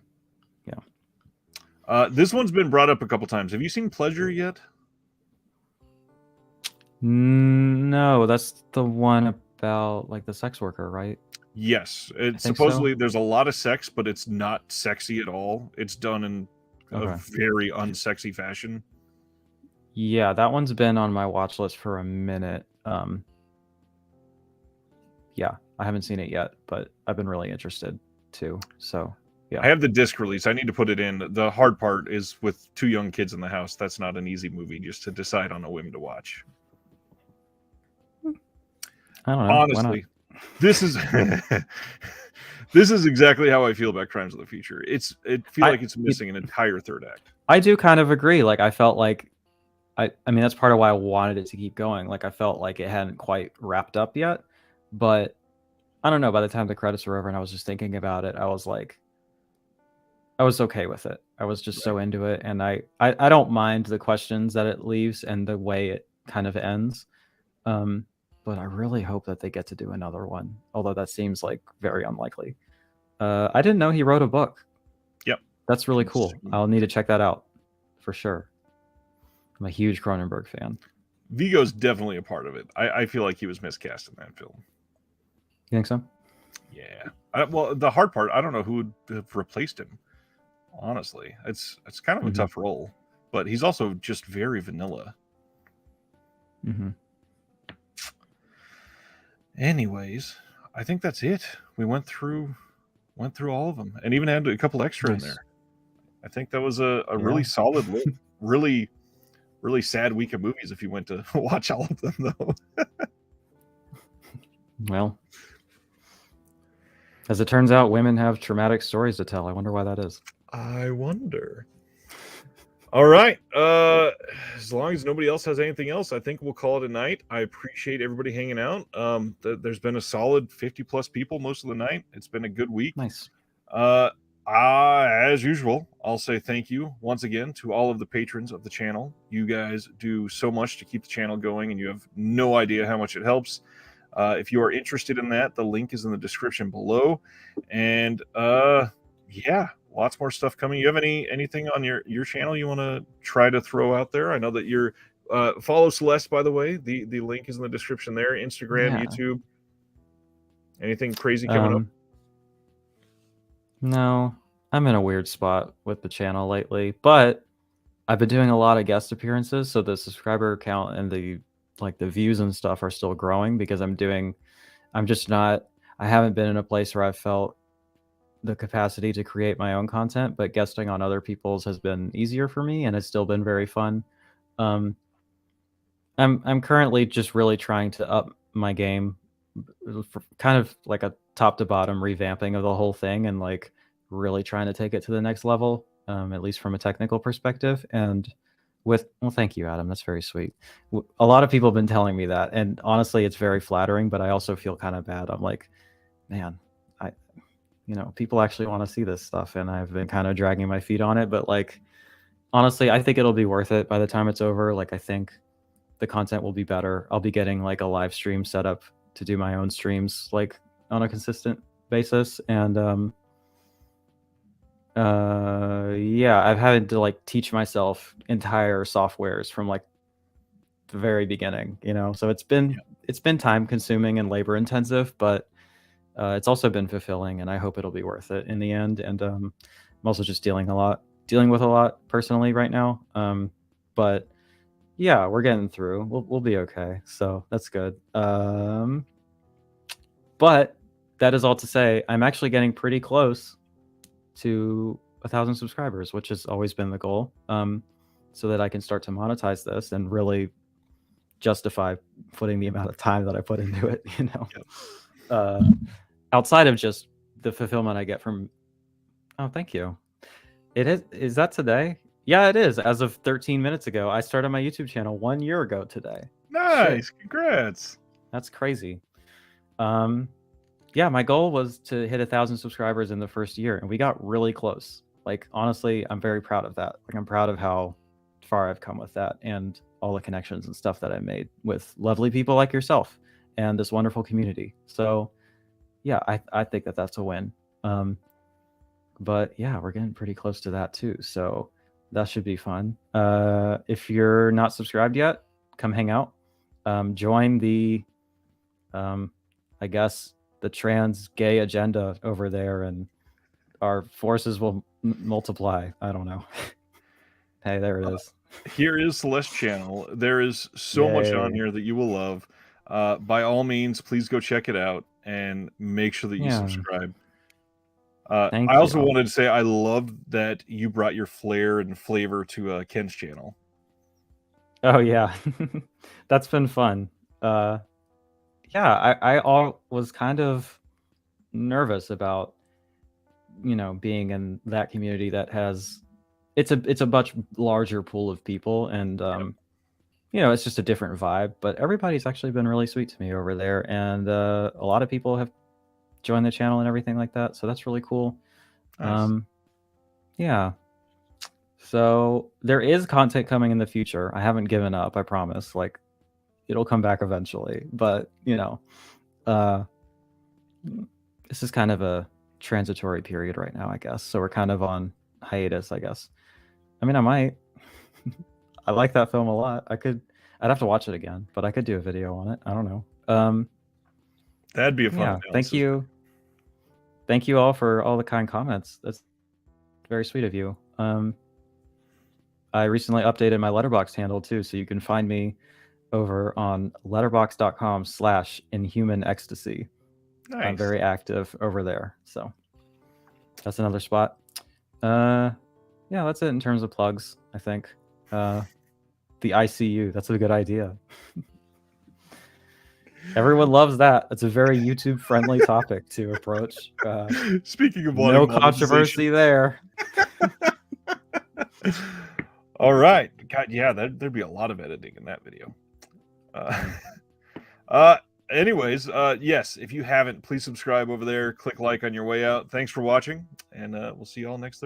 This one's been brought up a couple times. Have you seen Pleasure yet? No, that's the one about like the sex worker, right? Yes. It's supposedly there's a lot of sex, but it's not sexy at all. It's done in a very unsexy fashion. Yeah, that one's been on my watch list for a minute. Yeah, I haven't seen it yet, but I've been really interested too. So yeah. I have the disc release. I need to put it in. The hard part is with two young kids in the house. That's not an easy movie just to decide on a whim to watch. I don't know. Honestly, this is this is exactly how I feel about Crimes of the Future. I feel like it's missing an entire third act. I do kind of agree. Like, I felt like I mean, that's part of why I wanted it to keep going. Like, I felt like it hadn't quite wrapped up yet, but I don't know. By the time the credits were over and I was just thinking about it, I was like, I was okay with it. I was just so into it, and I don't mind the questions that it leaves and the way it kind of ends. But I really hope that they get to do another one, although that seems like very unlikely. I didn't know he wrote a book. Yep. That's really cool. I'll need to check that out for sure. I'm a huge Cronenberg fan. Vigo's definitely a part of it. I feel like he was miscast in that film. You think so? Yeah. Well, the hard part, I don't know who would have replaced him. Honestly, it's kind of a tough role, but he's also just very vanilla. Anyways, I think that's it. We went through all of them, and even had a couple extra in there. I think that was a really solid list. Really, really sad week of movies if you went to watch all of them, though. Well, as it turns out, women have traumatic stories to tell. I wonder why that is. I wonder. All right. As long as nobody else has anything else, I think we'll call it a night. I appreciate everybody hanging out. There's been a solid 50 plus people most of the night. It's been a good week. Nice. As usual, I'll say thank you once again to all of the patrons of the channel. You guys do so much to keep the channel going, and you have no idea how much it helps. If you are interested in that, the link is in the description below. And yeah, lots more stuff coming. You have anything on your channel you want to try to throw out there? I know that you're follow Celeste, by the way. The link is in the description there. Instagram, YouTube. Anything crazy coming up? No, I'm in a weird spot with the channel lately, but I've been doing a lot of guest appearances, so the subscriber count and the views and stuff are still growing because I haven't been in a place where I've felt the capacity to create my own content, but guesting on other people's has been easier for me, and it's still been very fun. I'm currently just really trying to up my game, for kind of like a top to bottom revamping of the whole thing, and like really trying to take it to the next level, at least from a technical perspective. And well, thank you, Adam. That's very sweet. A lot of people have been telling me that, and honestly, it's very flattering. But I also feel kind of bad. I'm like, man, people actually want to see this stuff, and I've been kind of dragging my feet on it. But like, honestly, I think it'll be worth it by the time it's over. Like, I think the content will be better. I'll be getting like a live stream set up to do my own streams like on a consistent basis, and yeah, I've had to like teach myself entire softwares from like the very beginning, so it's been time consuming and labor intensive, but it's also been fulfilling, and I hope it'll be worth it in the end. And I'm also just dealing with a lot personally right now, but yeah, we're getting through. We'll be okay, so that's good. But that is all to say, I'm actually getting pretty close to 1,000 subscribers, which has always been the goal, so that I can start to monetize this and really justify putting the amount of time that I put into it, outside of just the fulfillment I get from. Oh, thank you. Is that today? Yeah, it is. As of 13 minutes ago, I started my YouTube channel 1 year ago today. Nice. Shit. Congrats. That's crazy. Yeah, my goal was to hit 1,000 subscribers in the first year, and we got really close. Like, honestly, I'm very proud of that. Like, I'm proud of how far I've come with that, and all the connections and stuff that I made with lovely people like yourself and this wonderful community. So yeah, I think that that's a win. But yeah, we're getting pretty close to that too, so that should be fun. If you're not subscribed yet, come hang out. Join the I guess the trans gay agenda over there, and our forces will multiply. I don't know. Hey, there it is. Here is Celeste channel. There is so much on here that you will love. By all means, please go check it out and make sure that you subscribe. I also wanted to say I love that you brought your flair and flavor to Ken's channel. Oh yeah, that's been fun. Yeah, I was kind of nervous about being in that community that has it's a much larger pool of people, and it's just a different vibe. But everybody's actually been really sweet to me over there, and a lot of people have joined the channel and everything like that, so that's really cool. Nice. Yeah, so there is content coming in the future. I haven't given up, I promise. Like, it'll come back eventually, but this is kind of a transitory period right now, I guess. So we're kind of on hiatus, I guess. I mean, I might I like that film a lot. I'd have to watch it again, but I could do a video on it. I don't know. That'd be a fun Yeah, analysis. thank you. Thank you all for all the kind comments. That's very sweet of you. I recently updated my Letterboxd handle too, so you can find me over on letterboxd.com/inhumanecstasy. Nice. I'm very active over there, so that's another spot. Yeah, that's it in terms of plugs, I think. The ICU, that's a good idea. Everyone loves that. It's a very YouTube friendly topic to approach. Speaking of no controversy there. All right. God, yeah, there'd be a lot of editing in that video. Anyways, yes, if you haven't, please subscribe over there. Click like on your way out. Thanks for watching, and we'll see you all next Thursday.